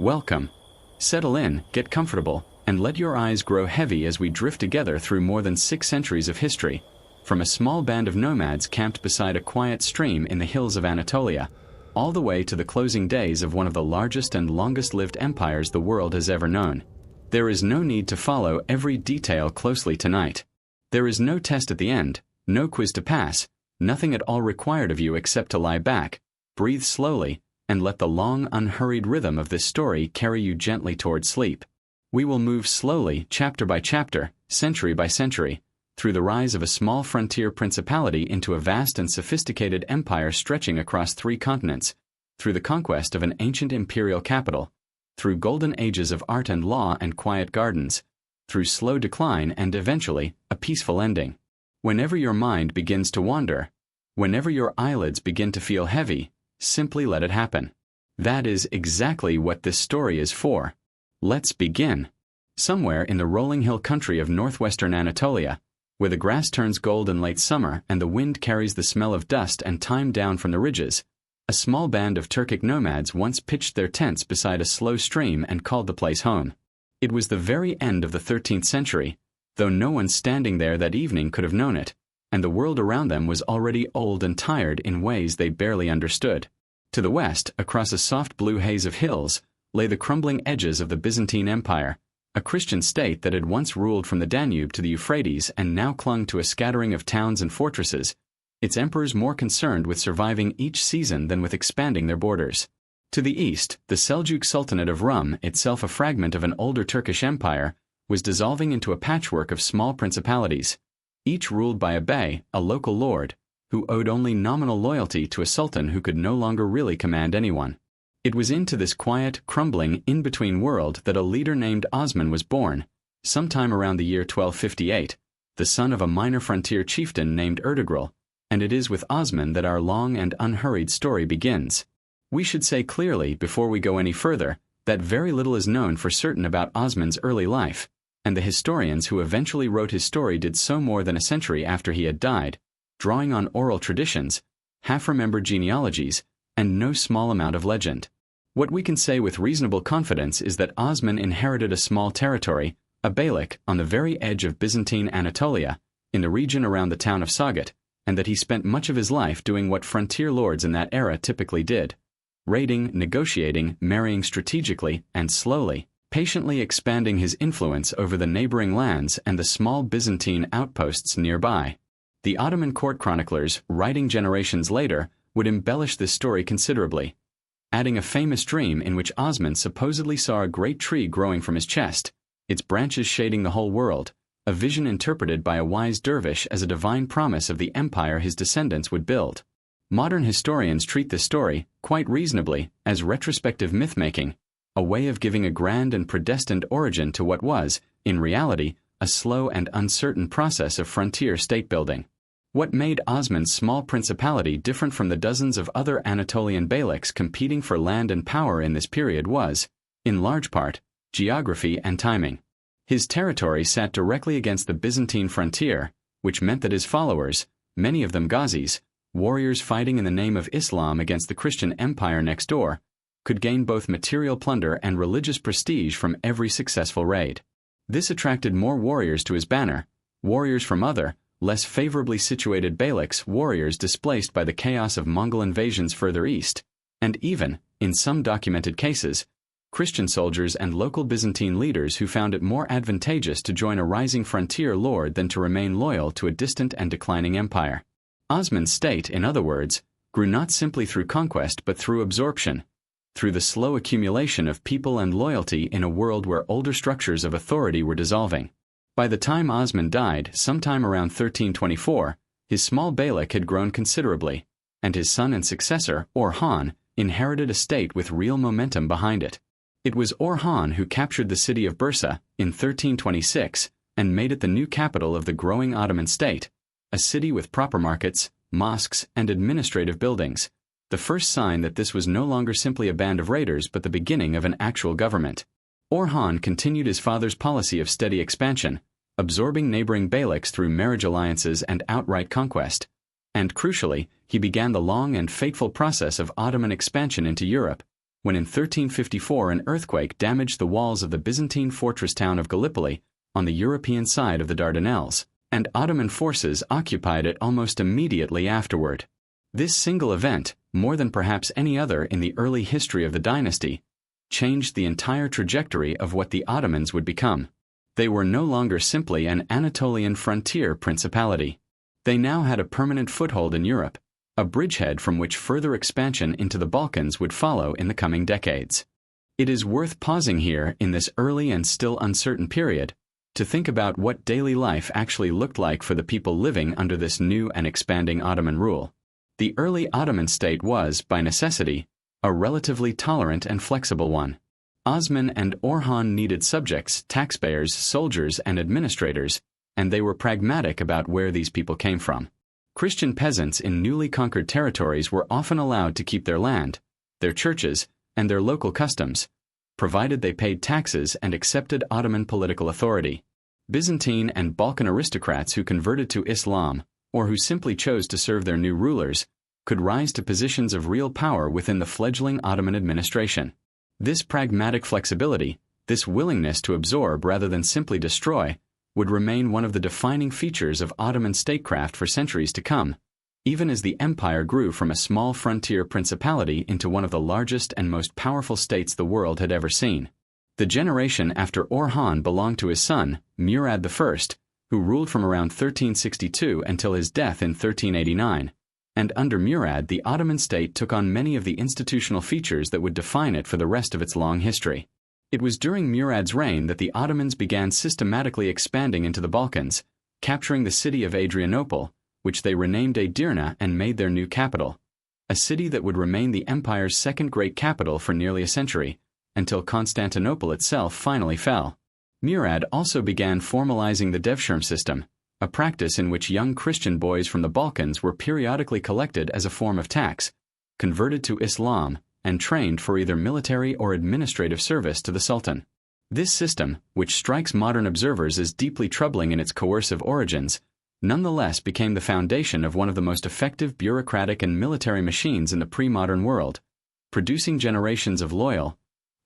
Welcome. Settle in, get comfortable, and let your eyes grow heavy as we drift together through more than 6 centuries of history, from a small band of nomads camped beside a quiet stream in the hills of Anatolia, all the way to the closing days of one of the largest and longest-lived empires the world has ever known. There is no need to follow every detail closely tonight. There is no test at the end, no quiz to pass, nothing at all required of you except to lie back, breathe slowly, and let the long, unhurried rhythm of this story carry you gently toward sleep. We will move slowly, chapter by chapter, century by century, through the rise of a small frontier principality into a vast and sophisticated empire stretching across 3 continents, through the conquest of an ancient imperial capital, through golden ages of art and law and quiet gardens, through slow decline and eventually, a peaceful ending. Whenever your mind begins to wander, whenever your eyelids begin to feel heavy, simply let it happen. That is exactly what this story is for. Let's begin. Somewhere in the rolling hill country of northwestern Anatolia, where the grass turns gold in late summer and the wind carries the smell of dust and thyme down from the ridges, a small band of Turkic nomads once pitched their tents beside a slow stream and called the place home. It was the very end of the 13th century, though no one standing there that evening could have known it, and the world around them was already old and tired in ways they barely understood. To the west, across a soft blue haze of hills, lay the crumbling edges of the Byzantine Empire, a Christian state that had once ruled from the Danube to the Euphrates and now clung to a scattering of towns and fortresses, its emperors more concerned with surviving each season than with expanding their borders. To the east, the Seljuk Sultanate of Rum, itself a fragment of an older Turkish empire, was dissolving into a patchwork of small principalities, each ruled by a bey, a local lord, who owed only nominal loyalty to a sultan who could no longer really command anyone. It was into this quiet, crumbling, in-between world that a leader named Osman was born, sometime around the year 1258, the son of a minor frontier chieftain named Ertugrul, and it is with Osman that our long and unhurried story begins. We should say clearly, before we go any further, that very little is known for certain about Osman's early life, and the historians who eventually wrote his story did so more than a century after he had died, drawing on oral traditions, half-remembered genealogies, and no small amount of legend. What we can say with reasonable confidence is that Osman inherited a small territory, a beylik, on the very edge of Byzantine Anatolia, in the region around the town of Sagat, and that he spent much of his life doing what frontier lords in that era typically did: raiding, negotiating, marrying strategically and slowly, patiently expanding his influence over the neighboring lands and the small Byzantine outposts nearby. The Ottoman court chroniclers, writing generations later, would embellish this story considerably, adding a famous dream in which Osman supposedly saw a great tree growing from his chest, its branches shading the whole world, a vision interpreted by a wise dervish as a divine promise of the empire his descendants would build. Modern historians treat this story, quite reasonably, as retrospective myth-making, a way of giving a grand and predestined origin to what was, in reality, a slow and uncertain process of frontier state-building. What made Osman's small principality different from the dozens of other Anatolian beyliks competing for land and power in this period was, in large part, geography and timing. His territory sat directly against the Byzantine frontier, which meant that his followers, many of them Ghazis, warriors fighting in the name of Islam against the Christian empire next door, could gain both material plunder and religious prestige from every successful raid. This attracted more warriors to his banner, warriors from other, less favorably situated beyliks, warriors displaced by the chaos of Mongol invasions further east, and even, in some documented cases, Christian soldiers and local Byzantine leaders who found it more advantageous to join a rising frontier lord than to remain loyal to a distant and declining empire. Osman's state, in other words, grew not simply through conquest but through absorption, through the slow accumulation of people and loyalty in a world where older structures of authority were dissolving. By the time Osman died, sometime around 1324, his small beylik had grown considerably, and his son and successor, Orhan, inherited a state with real momentum behind it. It was Orhan who captured the city of Bursa in 1326 and made it the new capital of the growing Ottoman state, a city with proper markets, mosques, and administrative buildings, the first sign that this was no longer simply a band of raiders but the beginning of an actual government. Orhan continued his father's policy of steady expansion, absorbing neighboring beyliks through marriage alliances and outright conquest, and crucially, he began the long and fateful process of Ottoman expansion into Europe, when in 1354 an earthquake damaged the walls of the Byzantine fortress town of Gallipoli on the European side of the Dardanelles, and Ottoman forces occupied it almost immediately afterward. This single event, more than perhaps any other in the early history of the dynasty, changed the entire trajectory of what the Ottomans would become. They were no longer simply an Anatolian frontier principality. They now had a permanent foothold in Europe, a bridgehead from which further expansion into the Balkans would follow in the coming decades. It is worth pausing here in this early and still uncertain period to think about what daily life actually looked like for the people living under this new and expanding Ottoman rule. The early Ottoman state was, by necessity, a relatively tolerant and flexible one. Osman and Orhan needed subjects, taxpayers, soldiers, and administrators, and they were pragmatic about where these people came from. Christian peasants in newly conquered territories were often allowed to keep their land, their churches, and their local customs, provided they paid taxes and accepted Ottoman political authority. Byzantine and Balkan aristocrats who converted to Islam, or who simply chose to serve their new rulers, could rise to positions of real power within the fledgling Ottoman administration. This pragmatic flexibility, this willingness to absorb rather than simply destroy, would remain one of the defining features of Ottoman statecraft for centuries to come, even as the empire grew from a small frontier principality into one of the largest and most powerful states the world had ever seen. The generation after Orhan belonged to his son, Murad I, who ruled from around 1362 until his death in 1389, and under Murad the Ottoman state took on many of the institutional features that would define it for the rest of its long history. It was during Murad's reign that the Ottomans began systematically expanding into the Balkans, capturing the city of Adrianople, which they renamed Edirne and made their new capital, a city that would remain the empire's second great capital for nearly a century, until Constantinople itself finally fell. Murad also began formalizing the devshirme system, a practice in which young Christian boys from the Balkans were periodically collected as a form of tax, converted to Islam, and trained for either military or administrative service to the Sultan. This system, which strikes modern observers as deeply troubling in its coercive origins, nonetheless became the foundation of one of the most effective bureaucratic and military machines in the pre-modern world, producing generations of loyal,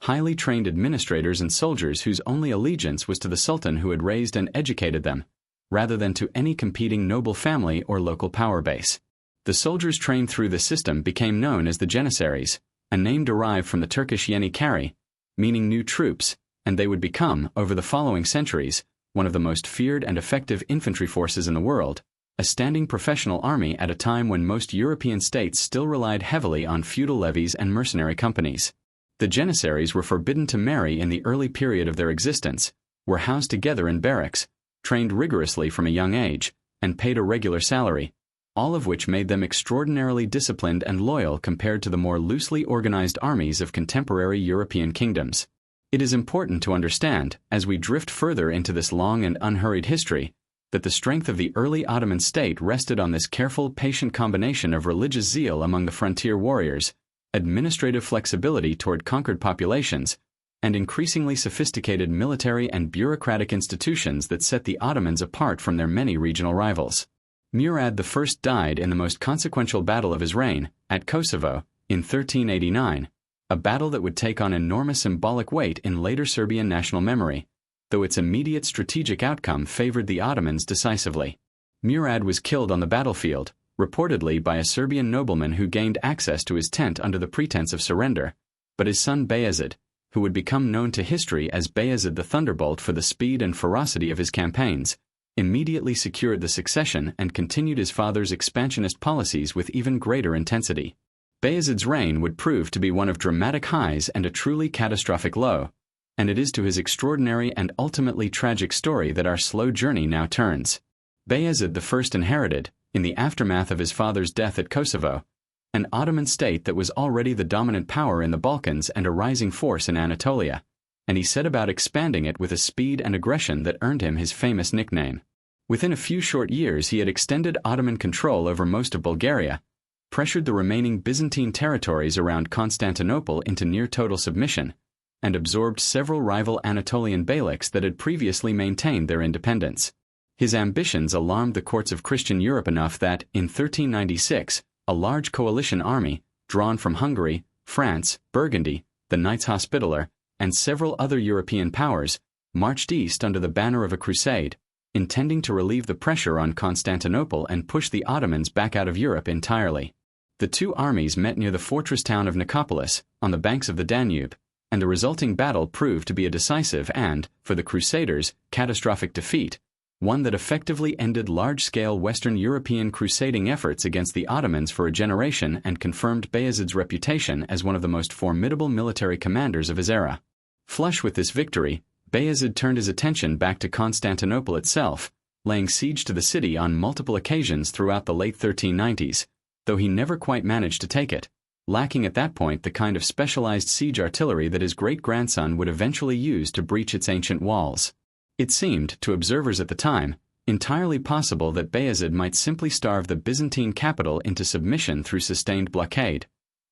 highly trained administrators and soldiers whose only allegiance was to the Sultan who had raised and educated them, rather than to any competing noble family or local power base. The soldiers trained through the system became known as the Janissaries, a name derived from the Turkish yeni kari, meaning new troops, and they would become, over the following centuries, one of the most feared and effective infantry forces in the world, a standing professional army at a time when most European states still relied heavily on feudal levies and mercenary companies. The Janissaries were forbidden to marry in the early period of their existence, were housed together in barracks, trained rigorously from a young age, and paid a regular salary, all of which made them extraordinarily disciplined and loyal compared to the more loosely organized armies of contemporary European kingdoms. It is important to understand, as we drift further into this long and unhurried history, that the strength of the early Ottoman state rested on this careful, patient combination of religious zeal among the frontier warriors, administrative flexibility toward conquered populations, and increasingly sophisticated military and bureaucratic institutions that set the Ottomans apart from their many regional rivals. Murad I died in the most consequential battle of his reign, at Kosovo, in 1389, a battle that would take on enormous symbolic weight in later Serbian national memory, though its immediate strategic outcome favored the Ottomans decisively. Murad was killed on the battlefield, reportedly by a Serbian nobleman who gained access to his tent under the pretense of surrender, but his son Bayezid, who would become known to history as Bayezid the Thunderbolt for the speed and ferocity of his campaigns, immediately secured the succession and continued his father's expansionist policies with even greater intensity. Bayezid's reign would prove to be one of dramatic highs and a truly catastrophic low, and it is to his extraordinary and ultimately tragic story that our slow journey now turns. Bayezid I inherited, in the aftermath of his father's death at Kosovo, an Ottoman state that was already the dominant power in the Balkans and a rising force in Anatolia, and he set about expanding it with a speed and aggression that earned him his famous nickname. Within a few short years he had extended Ottoman control over most of Bulgaria, pressured the remaining Byzantine territories around Constantinople into near-total submission, and absorbed several rival Anatolian beyliks that had previously maintained their independence. His ambitions alarmed the courts of Christian Europe enough that, in 1396, a large coalition army, drawn from Hungary, France, Burgundy, the Knights Hospitaller, and several other European powers, marched east under the banner of a crusade, intending to relieve the pressure on Constantinople and push the Ottomans back out of Europe entirely. The two armies met near the fortress town of Nicopolis, on the banks of the Danube, and the resulting battle proved to be a decisive and, for the Crusaders, catastrophic defeat, one that effectively ended large-scale Western European crusading efforts against the Ottomans for a generation and confirmed Bayezid's reputation as one of the most formidable military commanders of his era. Flush with this victory, Bayezid turned his attention back to Constantinople itself, laying siege to the city on multiple occasions throughout the late 1390s, though he never quite managed to take it, lacking at that point the kind of specialized siege artillery that his great-grandson would eventually use to breach its ancient walls. It seemed, to observers at the time, entirely possible that Bayezid might simply starve the Byzantine capital into submission through sustained blockade,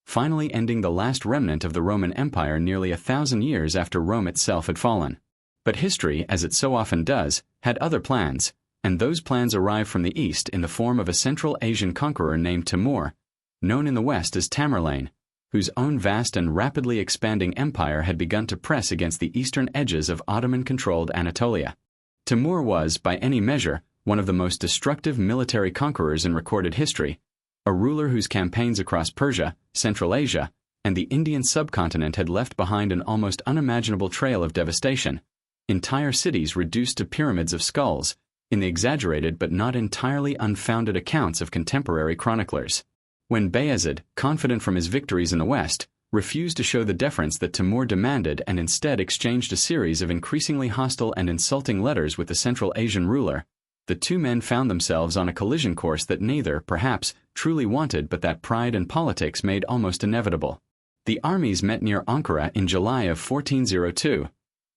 finally ending the last remnant of the Roman Empire nearly 1,000 years after Rome itself had fallen. But history, as it so often does, had other plans, and those plans arrived from the east in the form of a Central Asian conqueror named Timur, known in the west as Tamerlane, whose own vast and rapidly expanding empire had begun to press against the eastern edges of Ottoman-controlled Anatolia. Timur was, by any measure, one of the most destructive military conquerors in recorded history, a ruler whose campaigns across Persia, Central Asia, and the Indian subcontinent had left behind an almost unimaginable trail of devastation, entire cities reduced to pyramids of skulls, in the exaggerated but not entirely unfounded accounts of contemporary chroniclers. When Bayezid, confident from his victories in the west, refused to show the deference that Timur demanded and instead exchanged a series of increasingly hostile and insulting letters with the Central Asian ruler, the two men found themselves on a collision course that neither, perhaps, truly wanted but that pride and politics made almost inevitable. The armies met near Ankara in July of 1402,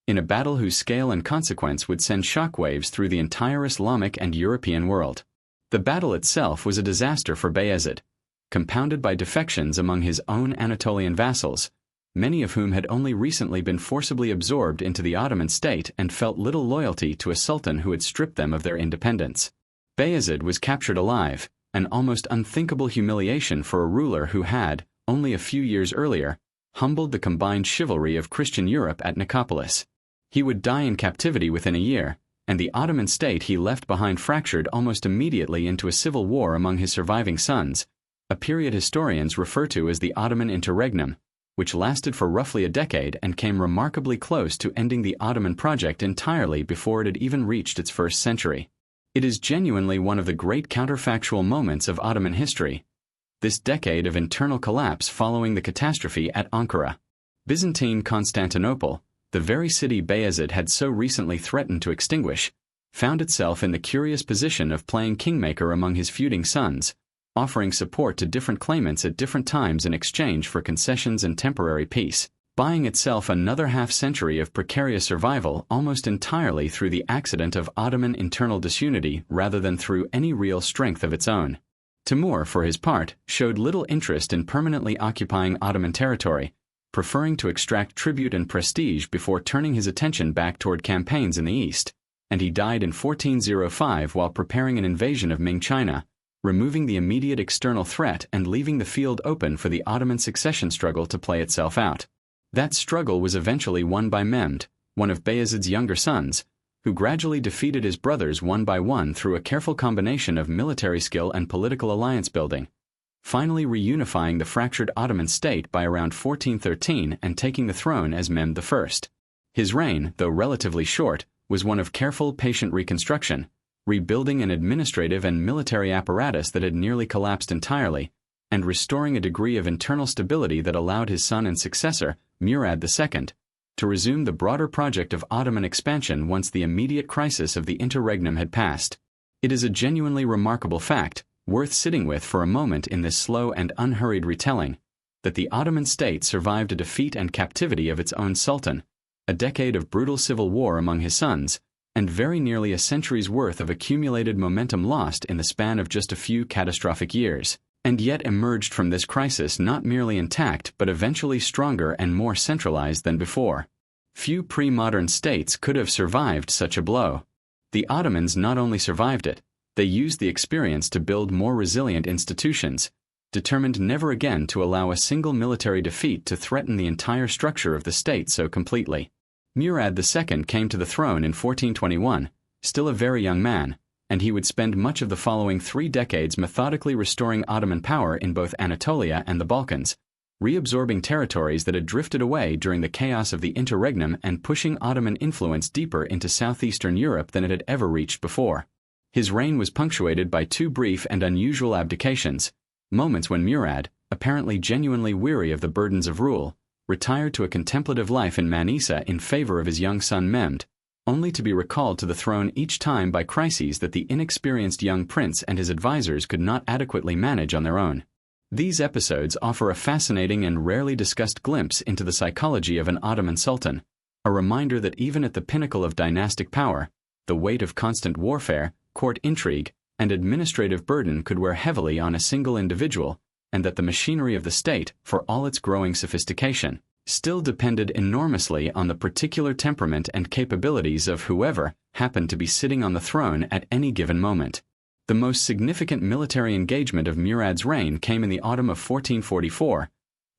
in a battle whose scale and consequence would send shockwaves through the entire Islamic and European world. The battle itself was a disaster for Bayezid, compounded by defections among his own Anatolian vassals, many of whom had only recently been forcibly absorbed into the Ottoman state and felt little loyalty to a sultan who had stripped them of their independence. Bayezid was captured alive, an almost unthinkable humiliation for a ruler who had, only a few years earlier, humbled the combined chivalry of Christian Europe at Nicopolis. He would die in captivity within a year, and the Ottoman state he left behind fractured almost immediately into a civil war among his surviving sons, a period historians refer to as the Ottoman Interregnum, which lasted for roughly a decade and came remarkably close to ending the Ottoman project entirely before it had even reached its first century. It is genuinely one of the great counterfactual moments of Ottoman history, this decade of internal collapse following the catastrophe at Ankara. Byzantine Constantinople, the very city Bayezid had so recently threatened to extinguish, found itself in the curious position of playing kingmaker among his feuding sons, offering support to different claimants at different times in exchange for concessions and temporary peace, buying itself another half-century of precarious survival almost entirely through the accident of Ottoman internal disunity rather than through any real strength of its own. Timur, for his part, showed little interest in permanently occupying Ottoman territory, preferring to extract tribute and prestige before turning his attention back toward campaigns in the east, and he died in 1405 while preparing an invasion of Ming China, removing the immediate external threat and leaving the field open for the Ottoman succession struggle to play itself out. That struggle was eventually won by Mehmed, one of Bayezid's younger sons, who gradually defeated his brothers one by one through a careful combination of military skill and political alliance building, finally reunifying the fractured Ottoman state by around 1413 and taking the throne as Mehmed I. His reign, though relatively short, was one of careful, patient reconstruction, rebuilding an administrative and military apparatus that had nearly collapsed entirely, and restoring a degree of internal stability that allowed his son and successor, Murad II, to resume the broader project of Ottoman expansion once the immediate crisis of the interregnum had passed. It is a genuinely remarkable fact, worth sitting with for a moment in this slow and unhurried retelling, that the Ottoman state survived a defeat and captivity of its own sultan, a decade of brutal civil war among his sons, and very nearly a century's worth of accumulated momentum lost in the span of just a few catastrophic years, and yet emerged from this crisis not merely intact but eventually stronger and more centralized than before. Few pre-modern states could have survived such a blow. The Ottomans not only survived it, they used the experience to build more resilient institutions, determined never again to allow a single military defeat to threaten the entire structure of the state so completely. Murad II came to the throne in 1421, still a very young man, and he would spend much of the following 3 decades methodically restoring Ottoman power in both Anatolia and the Balkans, reabsorbing territories that had drifted away during the chaos of the interregnum and pushing Ottoman influence deeper into southeastern Europe than it had ever reached before. His reign was punctuated by 2 brief and unusual abdications, moments when Murad, apparently genuinely weary of the burdens of rule, retired to a contemplative life in Manisa in favor of his young son Mehmed, only to be recalled to the throne each time by crises that the inexperienced young prince and his advisors could not adequately manage on their own. These episodes offer a fascinating and rarely discussed glimpse into the psychology of an Ottoman sultan, a reminder that even at the pinnacle of dynastic power, the weight of constant warfare, court intrigue, and administrative burden could wear heavily on a single individual, and that the machinery of the state, for all its growing sophistication, still depended enormously on the particular temperament and capabilities of whoever happened to be sitting on the throne at any given moment. The most significant military engagement of Murad's reign came in the autumn of 1444,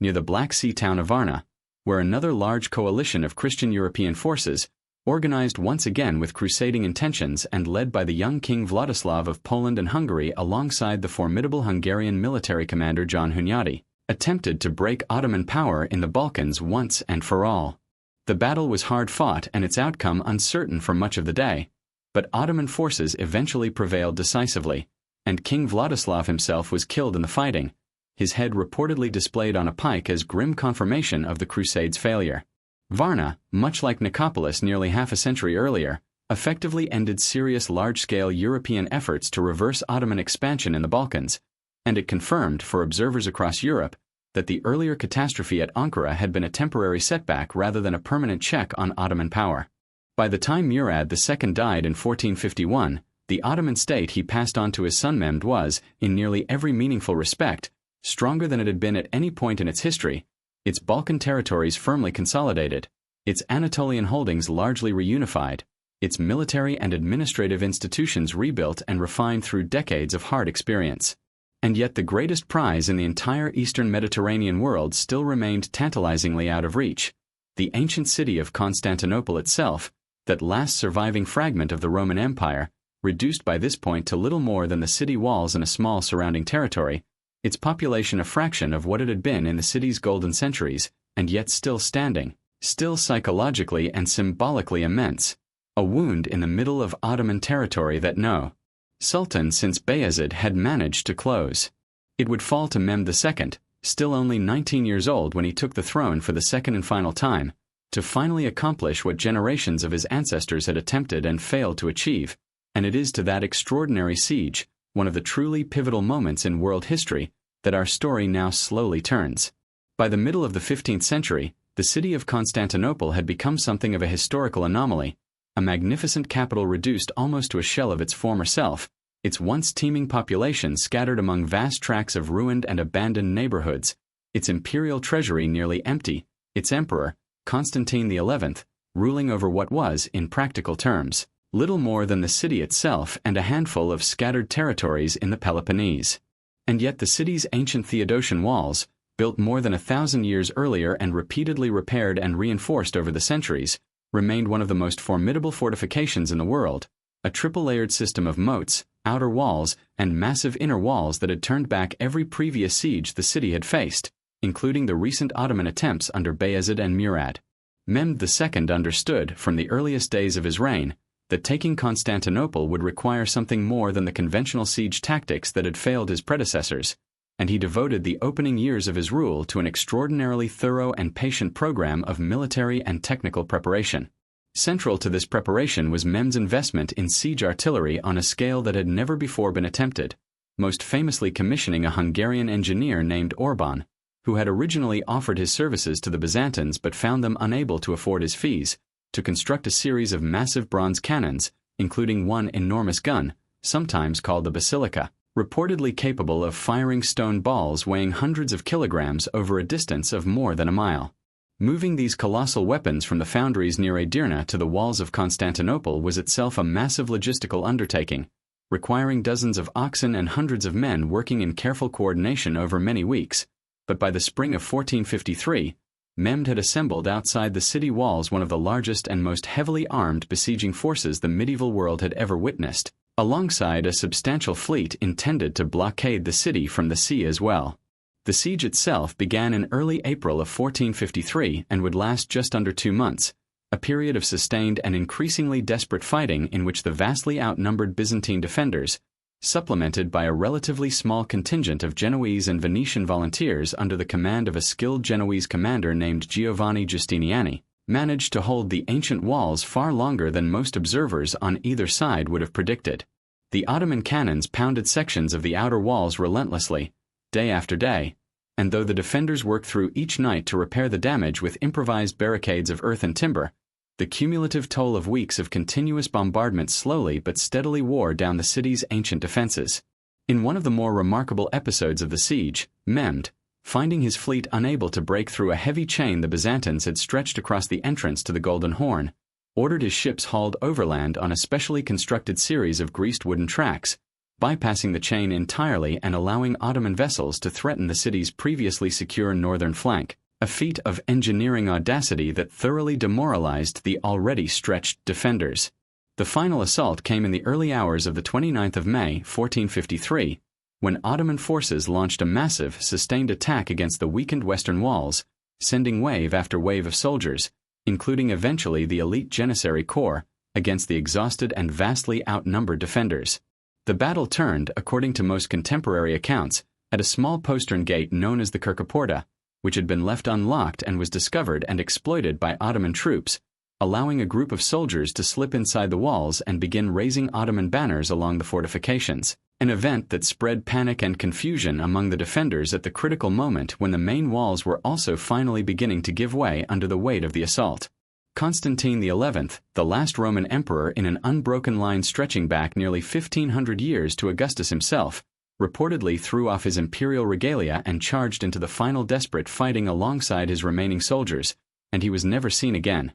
near the Black Sea town of Varna, where another large coalition of Christian European forces, organized once again with crusading intentions and led by the young King Vladislav of Poland and Hungary alongside the formidable Hungarian military commander John Hunyadi, attempted to break Ottoman power in the Balkans once and for all. The battle was hard fought and its outcome uncertain for much of the day, but Ottoman forces eventually prevailed decisively, and King Vladislav himself was killed in the fighting, his head reportedly displayed on a pike as grim confirmation of the Crusades' failure. Varna, much like Nicopolis nearly half a century earlier, effectively ended serious large-scale European efforts to reverse Ottoman expansion in the Balkans, and it confirmed for observers across Europe that the earlier catastrophe at Ankara had been a temporary setback rather than a permanent check on Ottoman power. By the time Murad II died in 1451, the Ottoman state he passed on to his son Mehmed was, in nearly every meaningful respect, stronger than it had been at any point in its history, its Balkan territories firmly consolidated, its Anatolian holdings largely reunified, its military and administrative institutions rebuilt and refined through decades of hard experience. And yet the greatest prize in the entire Eastern Mediterranean world still remained tantalizingly out of reach: the ancient city of Constantinople itself, that last surviving fragment of the Roman Empire, reduced by this point to little more than the city walls and a small surrounding territory, its population a fraction of what it had been in the city's golden centuries, and yet still standing, still psychologically and symbolically immense, a wound in the middle of Ottoman territory that no sultan since Bayezid had managed to close. It would fall to Mehmed II, still only 19 years old when he took the throne for the second and final time, to finally accomplish what generations of his ancestors had attempted and failed to achieve, and it is to that extraordinary siege, one of the truly pivotal moments in world history, that our story now slowly turns. By the middle of the 15th century, the city of Constantinople had become something of a historical anomaly, a magnificent capital reduced almost to a shell of its former self, its once teeming population scattered among vast tracts of ruined and abandoned neighborhoods, its imperial treasury nearly empty, its emperor, Constantine XI, ruling over what was, in practical terms, little more than the city itself and a handful of scattered territories in the Peloponnese. And yet the city's ancient Theodosian walls, built more than 1,000 years earlier and repeatedly repaired and reinforced over the centuries, remained one of the most formidable fortifications in the world, a triple-layered system of moats, outer walls, and massive inner walls that had turned back every previous siege the city had faced, including the recent Ottoman attempts under Bayezid and Murad. Mehmed II understood, from the earliest days of his reign, that taking Constantinople would require something more than the conventional siege tactics that had failed his predecessors, and he devoted the opening years of his rule to an extraordinarily thorough and patient program of military and technical preparation. Central to this preparation was Mehmed's investment in siege artillery on a scale that had never before been attempted, most famously commissioning a Hungarian engineer named Orban, who had originally offered his services to the Byzantines but found them unable to afford his fees, to construct a series of massive bronze cannons, including one enormous gun, sometimes called the Basilica, reportedly capable of firing stone balls weighing hundreds of kilograms over a distance of more than a mile. Moving these colossal weapons from the foundries near Edirne to the walls of Constantinople was itself a massive logistical undertaking, requiring dozens of oxen and hundreds of men working in careful coordination over many weeks. But by the spring of 1453, Mehmed had assembled outside the city walls one of the largest and most heavily armed besieging forces the medieval world had ever witnessed, alongside a substantial fleet intended to blockade the city from the sea as well. The siege itself began in early April of 1453 and would last just under 2 months, a period of sustained and increasingly desperate fighting in which the vastly outnumbered Byzantine defenders, supplemented by a relatively small contingent of Genoese and Venetian volunteers under the command of a skilled Genoese commander named Giovanni Giustiniani, managed to hold the ancient walls far longer than most observers on either side would have predicted. The Ottoman cannons pounded sections of the outer walls relentlessly, day after day, and though the defenders worked through each night to repair the damage with improvised barricades of earth and timber, the cumulative toll of weeks of continuous bombardment slowly but steadily wore down the city's ancient defenses. In one of the more remarkable episodes of the siege, Mehmed, finding his fleet unable to break through a heavy chain the Byzantines had stretched across the entrance to the Golden Horn, ordered his ships hauled overland on a specially constructed series of greased wooden tracks, bypassing the chain entirely and allowing Ottoman vessels to threaten the city's previously secure northern flank, a feat of engineering audacity that thoroughly demoralized the already stretched defenders. The final assault came in the early hours of the 29th of May, 1453, when Ottoman forces launched a massive, sustained attack against the weakened western walls, sending wave after wave of soldiers, including eventually the elite Janissary Corps, against the exhausted and vastly outnumbered defenders. The battle turned, according to most contemporary accounts, at a small postern gate known as the Kirkaporta, which had been left unlocked and was discovered and exploited by Ottoman troops, allowing a group of soldiers to slip inside the walls and begin raising Ottoman banners along the fortifications, an event that spread panic and confusion among the defenders at the critical moment when the main walls were also finally beginning to give way under the weight of the assault. Constantine XI, the last Roman emperor in an unbroken line stretching back nearly 1,500 years to Augustus himself, reportedly threw off his imperial regalia and charged into the final desperate fighting alongside his remaining soldiers, and he was never seen again.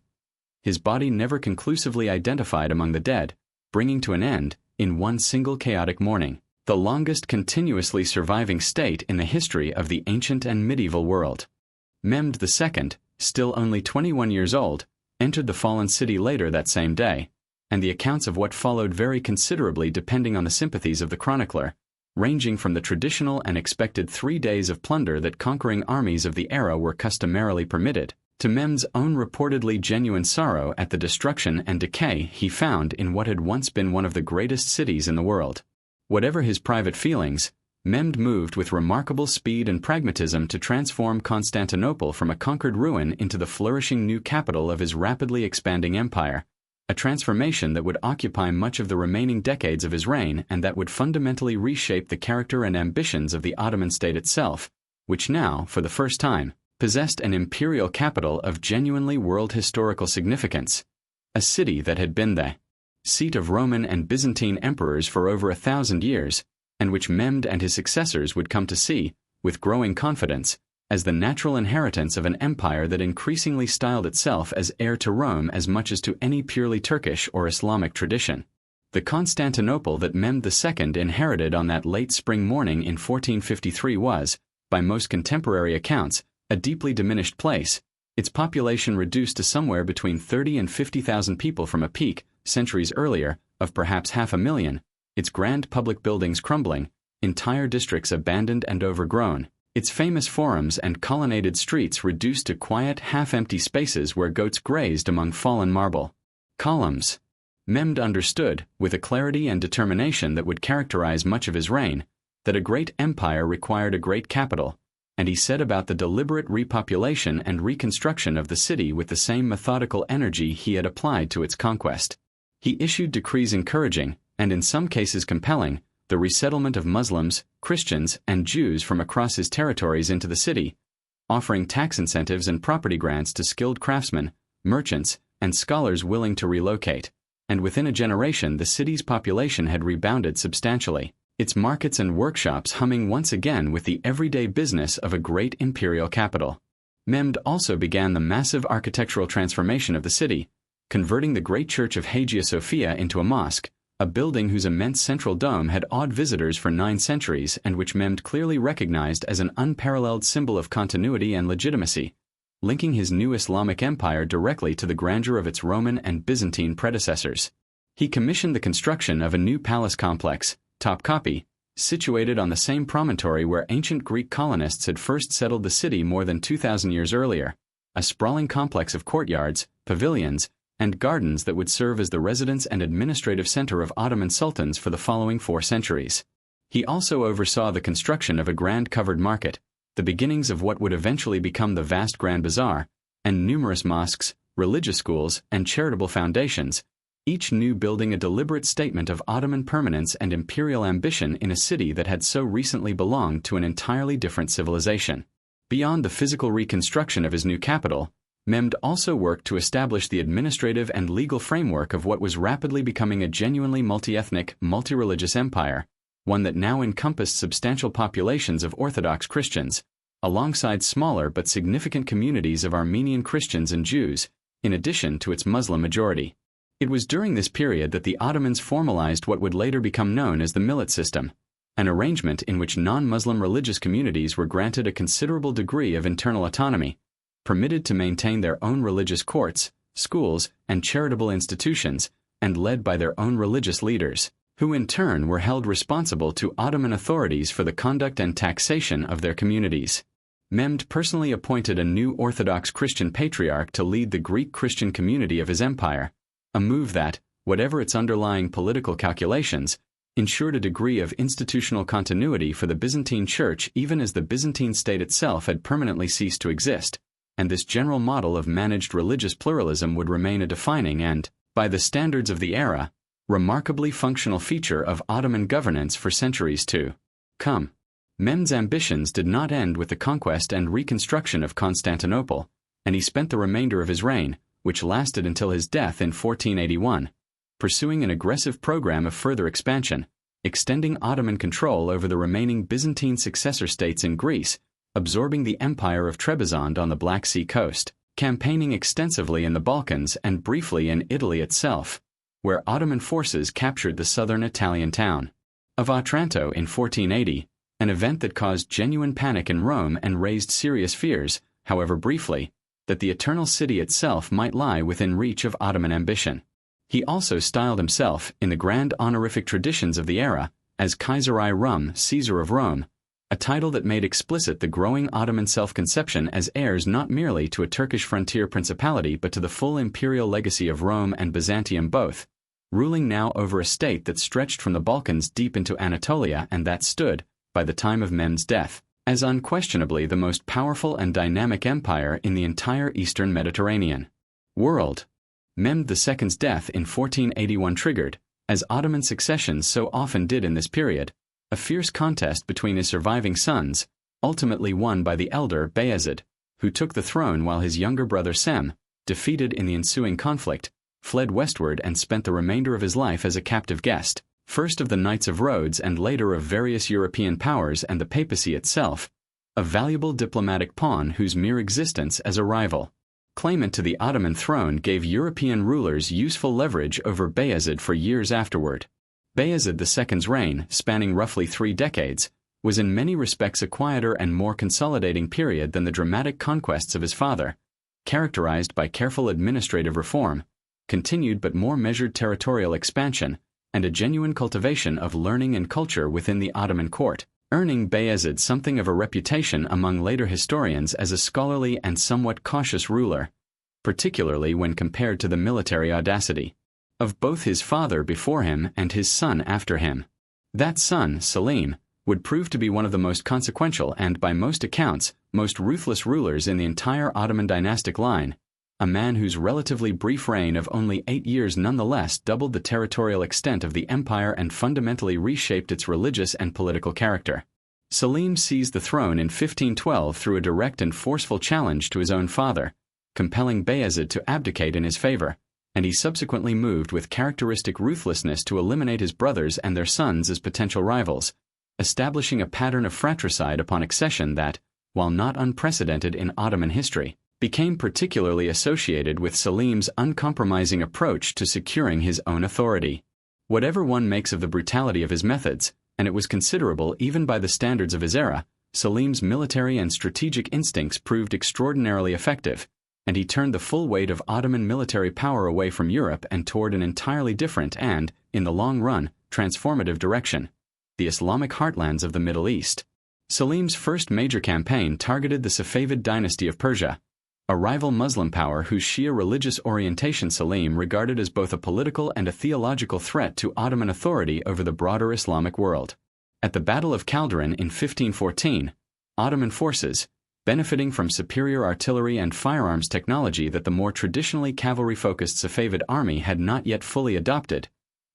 His body never conclusively identified among the dead, bringing to an end, in one single chaotic morning, the longest continuously surviving state in the history of the ancient and medieval world. Mehmed II, still only 21 years old, entered the fallen city later that same day, and the accounts of what followed vary considerably depending on the sympathies of the chronicler, ranging from the traditional and expected 3 days of plunder that conquering armies of the era were customarily permitted, to Mehmed's own reportedly genuine sorrow at the destruction and decay he found in what had once been one of the greatest cities in the world. Whatever his private feelings, Mehmed moved with remarkable speed and pragmatism to transform Constantinople from a conquered ruin into the flourishing new capital of his rapidly expanding empire, a transformation that would occupy much of the remaining decades of his reign and that would fundamentally reshape the character and ambitions of the Ottoman state itself, which now, for the first time, possessed an imperial capital of genuinely world historical significance, a city that had been the seat of Roman and Byzantine emperors for over 1,000 years, and which Mehmed and his successors would come to see, with growing confidence, as the natural inheritance of an empire that increasingly styled itself as heir to Rome as much as to any purely Turkish or Islamic tradition. The Constantinople that Mehmed II inherited on that late spring morning in 1453 was, by most contemporary accounts, a deeply diminished place, its population reduced to somewhere between 30 and 50,000 people from a peak, centuries earlier, of perhaps 500,000, its grand public buildings crumbling, entire districts abandoned and overgrown, its famous forums and colonnaded streets reduced to quiet, half-empty spaces where goats grazed among fallen marble columns. Mehmed understood, with a clarity and determination that would characterize much of his reign, that a great empire required a great capital, and he set about the deliberate repopulation and reconstruction of the city with the same methodical energy he had applied to its conquest. He issued decrees encouraging, and in some cases compelling, the resettlement of Muslims, Christians, and Jews from across his territories into the city, offering tax incentives and property grants to skilled craftsmen, merchants, and scholars willing to relocate, and within a generation the city's population had rebounded substantially, its markets and workshops humming once again with the everyday business of a great imperial capital. Mehmed also began the massive architectural transformation of the city, converting the great church of Hagia Sophia into a mosque, a building whose immense central dome had awed visitors for 9 centuries and which Mehmed clearly recognized as an unparalleled symbol of continuity and legitimacy, linking his new Islamic empire directly to the grandeur of its Roman and Byzantine predecessors. He commissioned the construction of a new palace complex, Topkapi, situated on the same promontory where ancient Greek colonists had first settled the city more than 2,000 years earlier, a sprawling complex of courtyards, pavilions, and gardens that would serve as the residence and administrative center of Ottoman sultans for the following 4 centuries. He also oversaw the construction of a grand covered market, the beginnings of what would eventually become the vast Grand Bazaar, and numerous mosques, religious schools, and charitable foundations, each new building a deliberate statement of Ottoman permanence and imperial ambition in a city that had so recently belonged to an entirely different civilization. Beyond the physical reconstruction of his new capital, Mehmed also worked to establish the administrative and legal framework of what was rapidly becoming a genuinely multi-ethnic, multi-religious empire, one that now encompassed substantial populations of Orthodox Christians, alongside smaller but significant communities of Armenian Christians and Jews, in addition to its Muslim majority. It was during this period that the Ottomans formalized what would later become known as the millet system, an arrangement in which non-Muslim religious communities were granted a considerable degree of internal autonomy, permitted to maintain their own religious courts, schools, and charitable institutions, and led by their own religious leaders, who in turn were held responsible to Ottoman authorities for the conduct and taxation of their communities. Mehmed personally appointed a new Orthodox Christian patriarch to lead the Greek Christian community of his empire, a move that, whatever its underlying political calculations, ensured a degree of institutional continuity for the Byzantine Church even as the Byzantine state itself had permanently ceased to exist, and this general model of managed religious pluralism would remain a defining and, by the standards of the era, remarkably functional feature of Ottoman governance for centuries to come. Mehmed's ambitions did not end with the conquest and reconstruction of Constantinople, and he spent the remainder of his reign, which lasted until his death in 1481, pursuing an aggressive program of further expansion, extending Ottoman control over the remaining Byzantine successor states in Greece, absorbing the Empire of Trebizond on the Black Sea coast, campaigning extensively in the Balkans and briefly in Italy itself, where Ottoman forces captured the southern Italian town of Otranto in 1480, an event that caused genuine panic in Rome and raised serious fears, however briefly, that the Eternal City itself might lie within reach of Ottoman ambition. He also styled himself, in the grand honorific traditions of the era, as Kaiser-i Rum, Caesar of Rome, a title that made explicit the growing Ottoman self-conception as heirs not merely to a Turkish frontier principality but to the full imperial legacy of Rome and Byzantium both, ruling now over a state that stretched from the Balkans deep into Anatolia and that stood, by the time of Mehmed's death, as unquestionably the most powerful and dynamic empire in the entire eastern Mediterranean world. Mehmed II's death in 1481 triggered, as Ottoman successions so often did in this period, a fierce contest between his surviving sons, ultimately won by the elder Bayezid, who took the throne while his younger brother Sem, defeated in the ensuing conflict, fled westward and spent the remainder of his life as a captive guest, first of the Knights of Rhodes and later of various European powers and the papacy itself, a valuable diplomatic pawn whose mere existence as a rival claimant to the Ottoman throne gave European rulers useful leverage over Bayezid for years afterward. Bayezid II's reign, spanning roughly 3 decades, was in many respects a quieter and more consolidating period than the dramatic conquests of his father, characterized by careful administrative reform, continued but more measured territorial expansion, and a genuine cultivation of learning and culture within the Ottoman court, earning Bayezid something of a reputation among later historians as a scholarly and somewhat cautious ruler, particularly when compared to the military audacity of both his father before him and his son after him. That son, Selim, would prove to be one of the most consequential and, by most accounts, most ruthless rulers in the entire Ottoman dynastic line, a man whose relatively brief reign of only 8 years nonetheless doubled the territorial extent of the empire and fundamentally reshaped its religious and political character. Selim seized the throne in 1512 through a direct and forceful challenge to his own father, compelling Bayezid to abdicate in his favor, and he subsequently moved with characteristic ruthlessness to eliminate his brothers and their sons as potential rivals, establishing a pattern of fratricide upon accession that, while not unprecedented in Ottoman history, became particularly associated with Selim's uncompromising approach to securing his own authority. Whatever one makes of the brutality of his methods, and it was considerable even by the standards of his era, Selim's military and strategic instincts proved extraordinarily effective, and he turned the full weight of Ottoman military power away from Europe and toward an entirely different and, in the long run, transformative direction: the Islamic heartlands of the Middle East. Selim's first major campaign targeted the Safavid dynasty of Persia, a rival Muslim power whose Shia religious orientation Selim regarded as both a political and a theological threat to Ottoman authority over the broader Islamic world. At the Battle of Calderon in 1514, Ottoman forces, benefiting from superior artillery and firearms technology that the more traditionally cavalry-focused Safavid army had not yet fully adopted,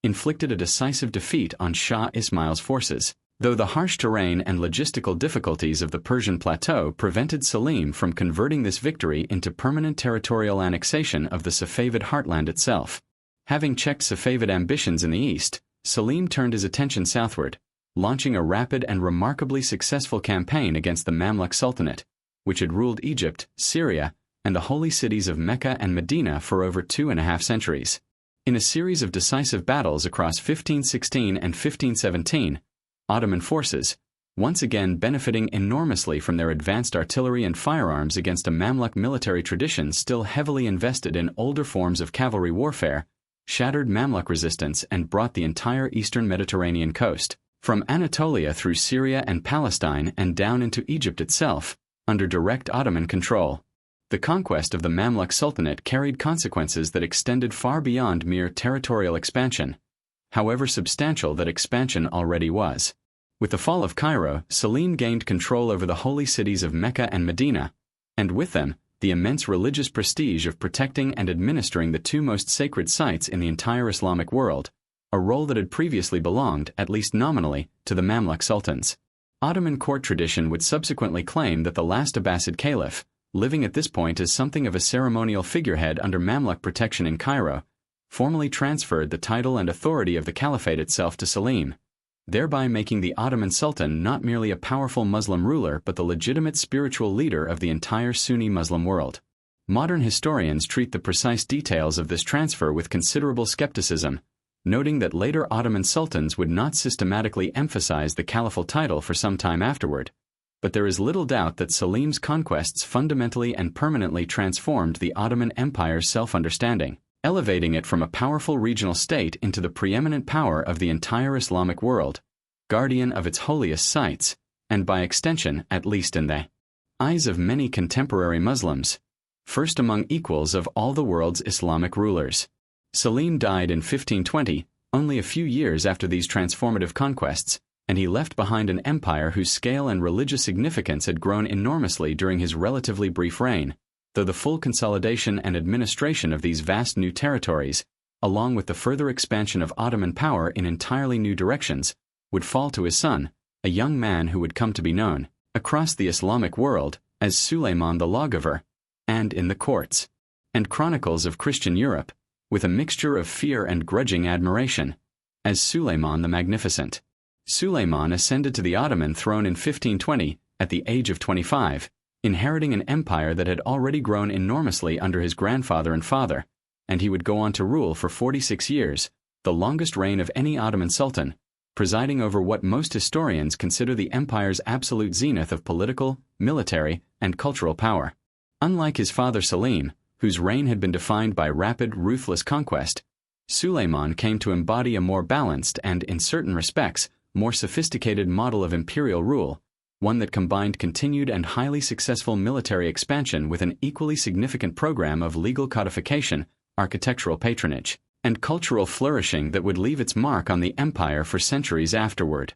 inflicted a decisive defeat on Shah Ismail's forces. Though the harsh terrain and logistical difficulties of the Persian plateau prevented Selim from converting this victory into permanent territorial annexation of the Safavid heartland itself. Having checked Safavid ambitions in the east, Selim turned his attention southward, launching a rapid and remarkably successful campaign against the Mamluk Sultanate, which had ruled Egypt, Syria, and the holy cities of Mecca and Medina for over 2.5 centuries. In a series of decisive battles across 1516 and 1517, Ottoman forces, once again benefiting enormously from their advanced artillery and firearms against a Mamluk military tradition still heavily invested in older forms of cavalry warfare, shattered Mamluk resistance and brought the entire eastern Mediterranean coast, from Anatolia through Syria and Palestine and down into Egypt itself, under direct Ottoman control. The conquest of the Mamluk Sultanate carried consequences that extended far beyond mere territorial expansion, however substantial that expansion already was. With the fall of Cairo, Selim gained control over the holy cities of Mecca and Medina, and with them, the immense religious prestige of protecting and administering the two most sacred sites in the entire Islamic world, a role that had previously belonged, at least nominally, to the Mamluk sultans. Ottoman court tradition would subsequently claim that the last Abbasid caliph, living at this point as something of a ceremonial figurehead under Mamluk protection in Cairo, formally transferred the title and authority of the caliphate itself to Selim, thereby making the Ottoman Sultan not merely a powerful Muslim ruler but the legitimate spiritual leader of the entire Sunni Muslim world. Modern historians treat the precise details of this transfer with considerable skepticism, noting that later Ottoman sultans would not systematically emphasize the caliphal title for some time afterward, but there is little doubt that Selim's conquests fundamentally and permanently transformed the Ottoman Empire's self-understanding, elevating it from a powerful regional state into the preeminent power of the entire Islamic world, guardian of its holiest sites, and by extension, at least in the eyes of many contemporary Muslims, first among equals of all the world's Islamic rulers. Selim died in 1520, only a few years after these transformative conquests, and he left behind an empire whose scale and religious significance had grown enormously during his relatively brief reign, though the full consolidation and administration of these vast new territories, along with the further expansion of Ottoman power in entirely new directions, would fall to his son, a young man who would come to be known, across the Islamic world, as Suleiman the Lawgiver, and in the courts and chronicles of Christian Europe, with a mixture of fear and grudging admiration, as Suleiman the Magnificent. Suleiman ascended to the Ottoman throne in 1520, at the age of 25, inheriting an empire that had already grown enormously under his grandfather and father, and he would go on to rule for 46 years, the longest reign of any Ottoman sultan, presiding over what most historians consider the empire's absolute zenith of political, military, and cultural power. Unlike his father Selim, whose reign had been defined by rapid, ruthless conquest, Suleiman came to embody a more balanced and, in certain respects, more sophisticated model of imperial rule, one that combined continued and highly successful military expansion with an equally significant program of legal codification, architectural patronage, and cultural flourishing that would leave its mark on the empire for centuries afterward.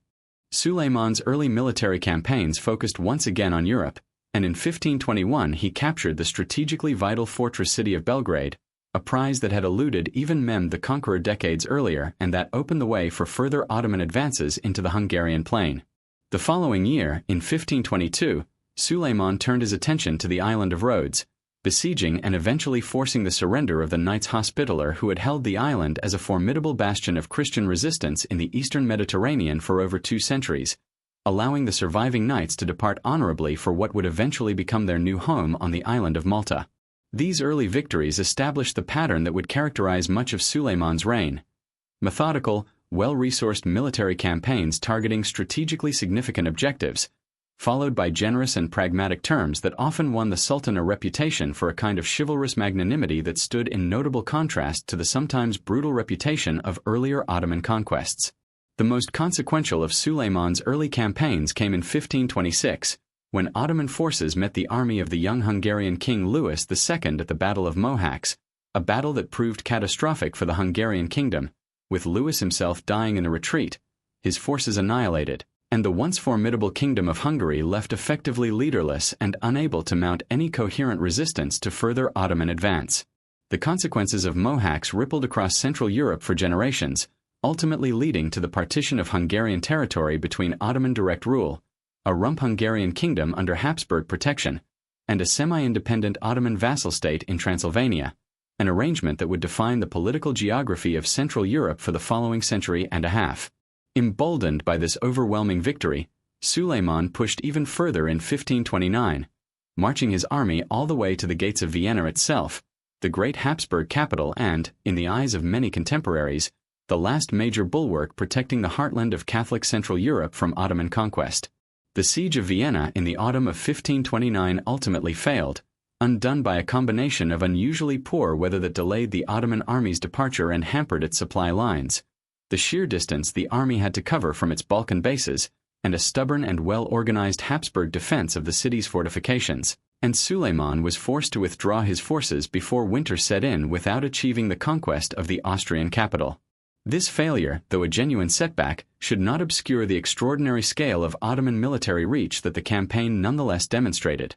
Suleiman's early military campaigns focused once again on Europe, and in 1521 he captured the strategically vital fortress city of Belgrade, a prize that had eluded even Mehmed the Conqueror decades earlier and that opened the way for further Ottoman advances into the Hungarian plain. The following year, in 1522, Suleiman turned his attention to the island of Rhodes, besieging and eventually forcing the surrender of the Knights Hospitaller who had held the island as a formidable bastion of Christian resistance in the eastern Mediterranean for over 2 centuries, allowing the surviving knights to depart honorably for what would eventually become their new home on the island of Malta. These early victories established the pattern that would characterize much of Suleiman's reign: methodical, well-resourced military campaigns targeting strategically significant objectives, followed by generous and pragmatic terms that often won the Sultan a reputation for a kind of chivalrous magnanimity that stood in notable contrast to the sometimes brutal reputation of earlier Ottoman conquests. The most consequential of Suleiman's early campaigns came in 1526, when Ottoman forces met the army of the young Hungarian king Louis II at the Battle of Mohacs, a battle that proved catastrophic for the Hungarian kingdom, with Louis himself dying in the retreat, his forces annihilated, and the once formidable Kingdom of Hungary left effectively leaderless and unable to mount any coherent resistance to further Ottoman advance. The consequences of Mohacs rippled across Central Europe for generations, ultimately leading to the partition of Hungarian territory between Ottoman direct rule, a rump Hungarian kingdom under Habsburg protection, and a semi-independent Ottoman vassal state in Transylvania, an arrangement that would define the political geography of Central Europe for the following century and a half. Emboldened by this overwhelming victory, Suleiman pushed even further in 1529, marching his army all the way to the gates of Vienna itself, the great Habsburg capital and, in the eyes of many contemporaries, the last major bulwark protecting the heartland of Catholic Central Europe from Ottoman conquest. The siege of Vienna in the autumn of 1529 ultimately failed, undone by a combination of unusually poor weather that delayed the Ottoman army's departure and hampered its supply lines, the sheer distance the army had to cover from its Balkan bases, and a stubborn and well-organized Habsburg defense of the city's fortifications, and Suleiman was forced to withdraw his forces before winter set in without achieving the conquest of the Austrian capital. This failure, though a genuine setback, should not obscure the extraordinary scale of Ottoman military reach that the campaign nonetheless demonstrated.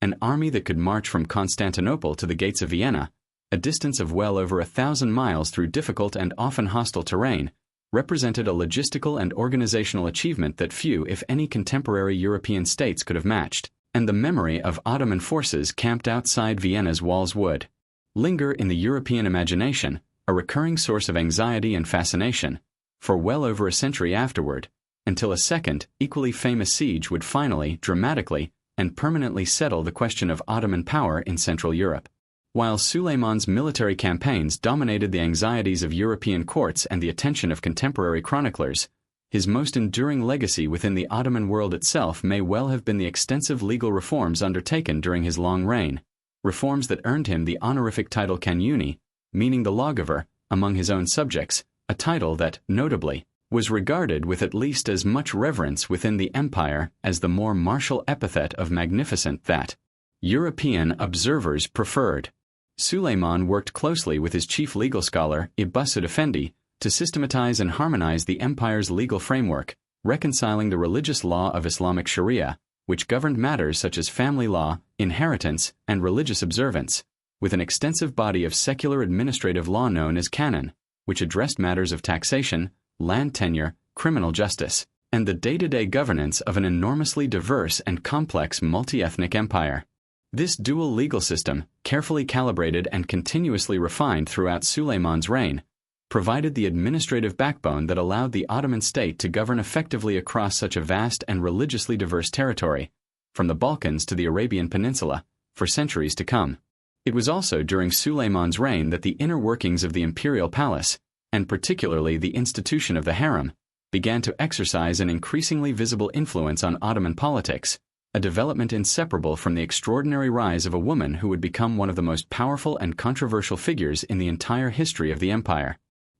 An army that could march from Constantinople to the gates of Vienna, a distance of well over 1,000 miles through difficult and often hostile terrain, represented a logistical and organizational achievement that few, if any, contemporary European states could have matched, and the memory of Ottoman forces camped outside Vienna's walls would linger in the European imagination, a recurring source of anxiety and fascination, for well over a century afterward, until a second, equally famous siege would finally, dramatically, and permanently settle the question of Ottoman power in Central Europe. While Suleiman's military campaigns dominated the anxieties of European courts and the attention of contemporary chroniclers, his most enduring legacy within the Ottoman world itself may well have been the extensive legal reforms undertaken during his long reign, reforms that earned him the honorific title Kanuni, meaning the lawgiver, among his own subjects, a title that, notably, was regarded with at least as much reverence within the empire as the more martial epithet of magnificent that European observers preferred. Suleiman worked closely with his chief legal scholar, Ibn Effendi, to systematize and harmonize the empire's legal framework, reconciling the religious law of Islamic Sharia, which governed matters such as family law, inheritance, and religious observance, with an extensive body of secular administrative law known as canon, which addressed matters of taxation, land tenure, criminal justice, and the day-to-day governance of an enormously diverse and complex multi-ethnic empire. This dual legal system, carefully calibrated and continuously refined throughout Suleiman's reign, provided the administrative backbone that allowed the Ottoman state to govern effectively across such a vast and religiously diverse territory, from the Balkans to the Arabian Peninsula, for centuries to come. It was also during Suleiman's reign that the inner workings of the imperial palace, and particularly the institution of the harem, began to exercise an increasingly visible influence on Ottoman politics, a development inseparable from the extraordinary rise of a woman who would become one of the most powerful and controversial figures in the entire history of the empire.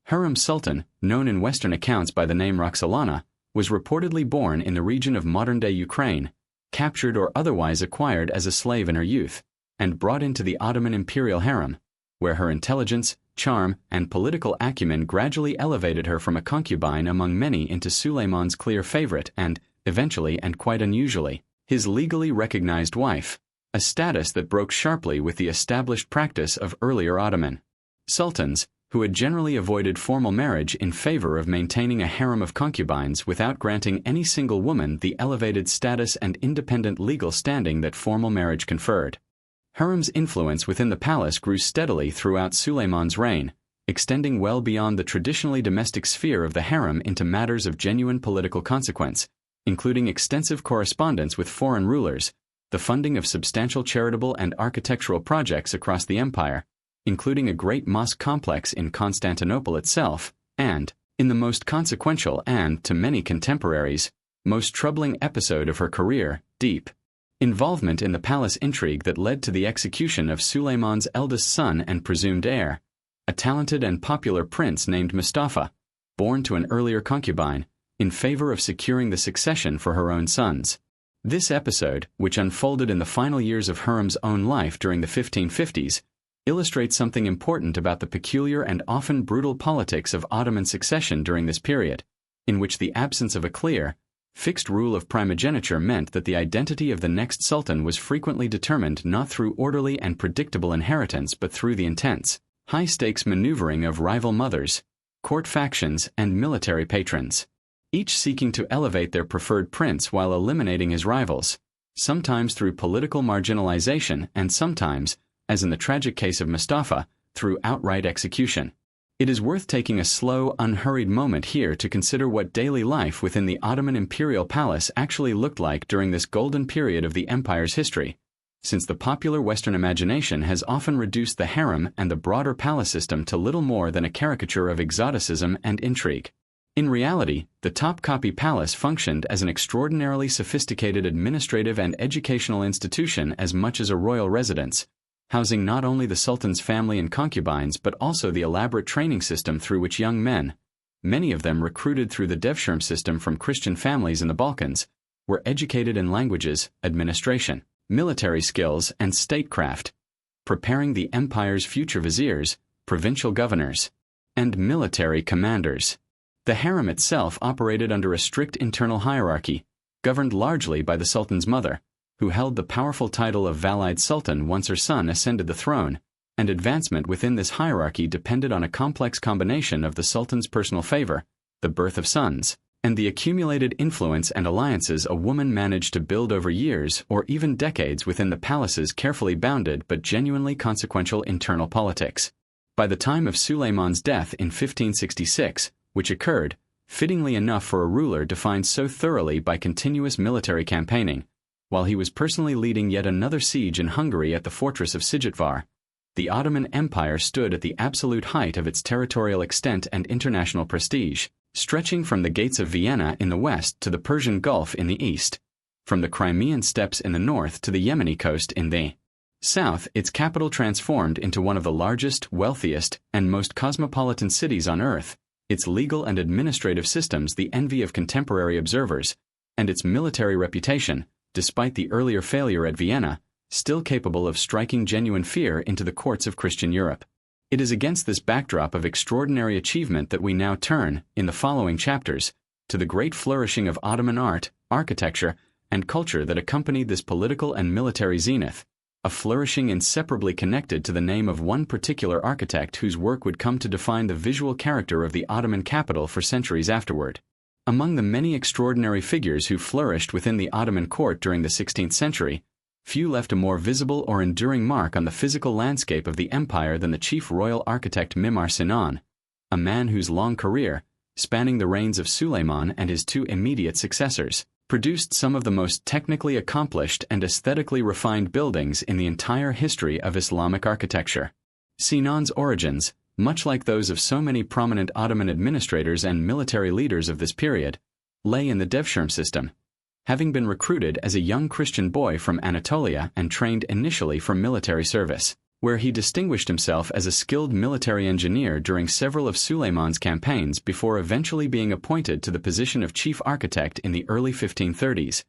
Hurrem Sultan, known in Western accounts by the name Roxolana, was reportedly born in the region of modern-day Ukraine, captured or otherwise acquired as a slave in her youth, and brought into the Ottoman imperial harem, where her intelligence, charm, and political acumen gradually elevated her from a concubine among many into Suleiman's clear favorite and, eventually and quite unusually, his legally recognized wife, a status that broke sharply with the established practice of earlier Ottoman sultans, who had generally avoided formal marriage in favor of maintaining a harem of concubines without granting any single woman the elevated status and independent legal standing that formal marriage conferred. Hurrem's influence within the palace grew steadily throughout Suleiman's reign, extending well beyond the traditionally domestic sphere of the harem into matters of genuine political consequence, including extensive correspondence with foreign rulers, the funding of substantial charitable and architectural projects across the empire, including a great mosque complex in Constantinople itself, and, in the most consequential and, to many contemporaries, most troubling episode of her career, deep involvement in the palace intrigue that led to the execution of Suleiman's eldest son and presumed heir, a talented and popular prince named Mustafa, born to an earlier concubine, in favor of securing the succession for her own sons. This episode, which unfolded in the final years of Hurrem's own life during the 1550s, illustrates something important about the peculiar and often brutal politics of Ottoman succession during this period, in which the absence of a clear, fixed rule of primogeniture meant that the identity of the next sultan was frequently determined not through orderly and predictable inheritance but through the intense, high-stakes maneuvering of rival mothers, court factions, and military patrons, each seeking to elevate their preferred prince while eliminating his rivals, sometimes through political marginalization and sometimes, as in the tragic case of Mustafa, through outright execution. It is worth taking a slow, unhurried moment here to consider what daily life within the Ottoman imperial palace actually looked like during this golden period of the empire's history, since the popular Western imagination has often reduced the harem and the broader palace system to little more than a caricature of exoticism and intrigue. In reality, the Topkapi Palace functioned as an extraordinarily sophisticated administrative and educational institution as much as a royal residence, housing not only the Sultan's family and concubines but also the elaborate training system through which young men, many of them recruited through the Devshirme system from Christian families in the Balkans, were educated in languages, administration, military skills, and statecraft, preparing the empire's future viziers, provincial governors, and military commanders. The harem itself operated under a strict internal hierarchy, governed largely by the Sultan's mother, who held the powerful title of Valide Sultan once her son ascended the throne, and advancement within this hierarchy depended on a complex combination of the Sultan's personal favor, the birth of sons, and the accumulated influence and alliances a woman managed to build over years or even decades within the palace's carefully bounded but genuinely consequential internal politics. By the time of Suleiman's death in 1566, which occurred, fittingly enough for a ruler defined so thoroughly by continuous military campaigning, while he was personally leading yet another siege in Hungary at the fortress of Szigetvar, the Ottoman Empire stood at the absolute height of its territorial extent and international prestige, stretching from the gates of Vienna in the west to the Persian Gulf in the east, from the Crimean steppes in the north to the Yemeni coast in the south. Its capital transformed into one of the largest, wealthiest, and most cosmopolitan cities on earth, its legal and administrative systems the envy of contemporary observers, and its military reputation, despite the earlier failure at Vienna, still capable of striking genuine fear into the courts of Christian Europe. It is against this backdrop of extraordinary achievement that we now turn, in the following chapters, to the great flourishing of Ottoman art, architecture, and culture that accompanied this political and military zenith, a flourishing inseparably connected to the name of one particular architect whose work would come to define the visual character of the Ottoman capital for centuries afterward. Among the many extraordinary figures who flourished within the Ottoman court during the 16th century, few left a more visible or enduring mark on the physical landscape of the empire than the chief royal architect Mimar Sinan, a man whose long career, spanning the reigns of Suleiman and his two immediate successors, produced some of the most technically accomplished and aesthetically refined buildings in the entire history of Islamic architecture. Sinan's origins, much like those of so many prominent Ottoman administrators and military leaders of this period, lay in the Devshirme system, having been recruited as a young Christian boy from Anatolia and trained initially for military service, where he distinguished himself as a skilled military engineer during several of Suleiman's campaigns before eventually being appointed to the position of chief architect in the early 1530s,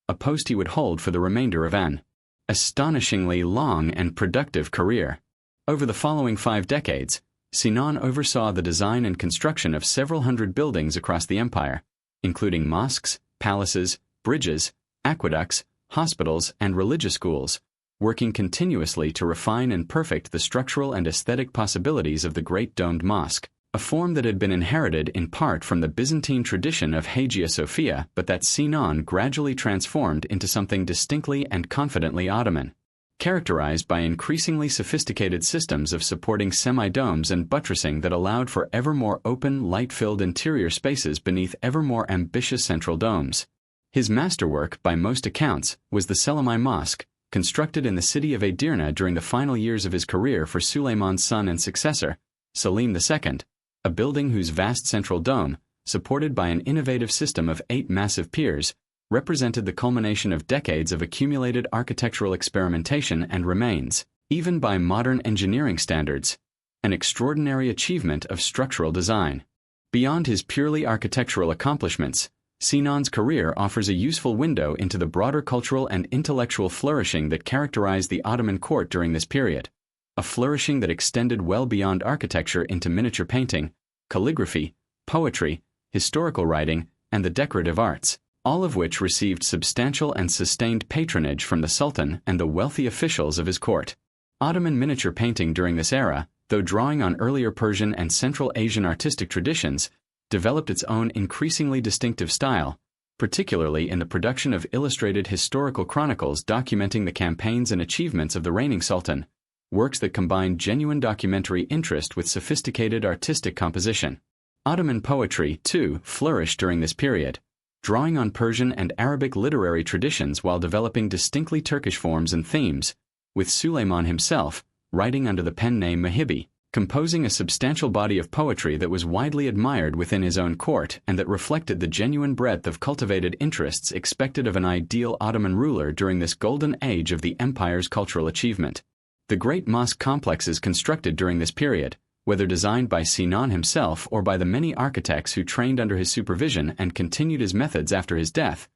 a post he would hold for the remainder of an astonishingly long and productive career. Over the following 5 decades, Sinan oversaw the design and construction of several hundred buildings across the empire, including mosques, palaces, bridges, aqueducts, hospitals, and religious schools, working continuously to refine and perfect the structural and aesthetic possibilities of the Great Domed Mosque, a form that had been inherited in part from the Byzantine tradition of Hagia Sophia but that Sinan gradually transformed into something distinctly and confidently Ottoman, characterized by increasingly sophisticated systems of supporting semi-domes and buttressing that allowed for ever more open, light-filled interior spaces beneath ever more ambitious central domes. His masterwork, by most accounts, was the Selimai Mosque, constructed in the city of Edirne during the final years of his career for Suleiman's son and successor, Selim II, a building whose vast central dome, supported by an innovative system of 8 massive piers, represented the culmination of decades of accumulated architectural experimentation and remains, even by modern engineering standards, an extraordinary achievement of structural design. Beyond his purely architectural accomplishments, Sinan's career offers a useful window into the broader cultural and intellectual flourishing that characterized the Ottoman court during this period, a flourishing that extended well beyond architecture into miniature painting, calligraphy, poetry, historical writing, and the decorative arts, all of which received substantial and sustained patronage from the Sultan and the wealthy officials of his court. Ottoman miniature painting during this era, though drawing on earlier Persian and Central Asian artistic traditions, developed its own increasingly distinctive style, particularly in the production of illustrated historical chronicles documenting the campaigns and achievements of the reigning sultan, works that combined genuine documentary interest with sophisticated artistic composition. Ottoman poetry, too, flourished during this period, drawing on Persian and Arabic literary traditions while developing distinctly Turkish forms and themes, with Suleiman himself, writing under the pen name Muhibi, composing a substantial body of poetry that was widely admired within his own court and that reflected the genuine breadth of cultivated interests expected of an ideal Ottoman ruler during this golden age of the empire's cultural achievement. The great mosque complexes constructed during this period, whether designed by Sinan himself or by the many architects who trained under his supervision and continued his methods after his death,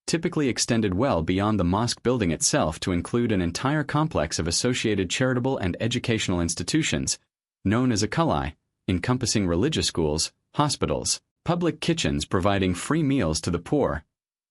typically extended well beyond the mosque building itself to include an entire complex of associated charitable and educational institutions, known as a kulai, encompassing religious schools, hospitals, public kitchens providing free meals to the poor,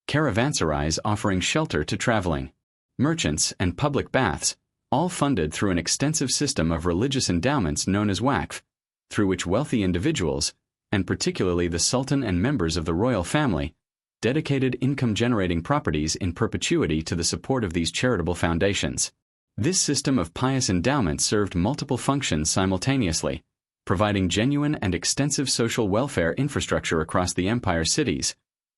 caravanserais offering shelter to traveling, merchants, and public baths, all funded through an extensive system of religious endowments known as waqf, through which wealthy individuals, and particularly the sultan and members of the royal family, dedicated income-generating properties in perpetuity to the support of these charitable foundations. This system of pious endowment served multiple functions simultaneously, providing genuine and extensive social welfare infrastructure across the empire's cities,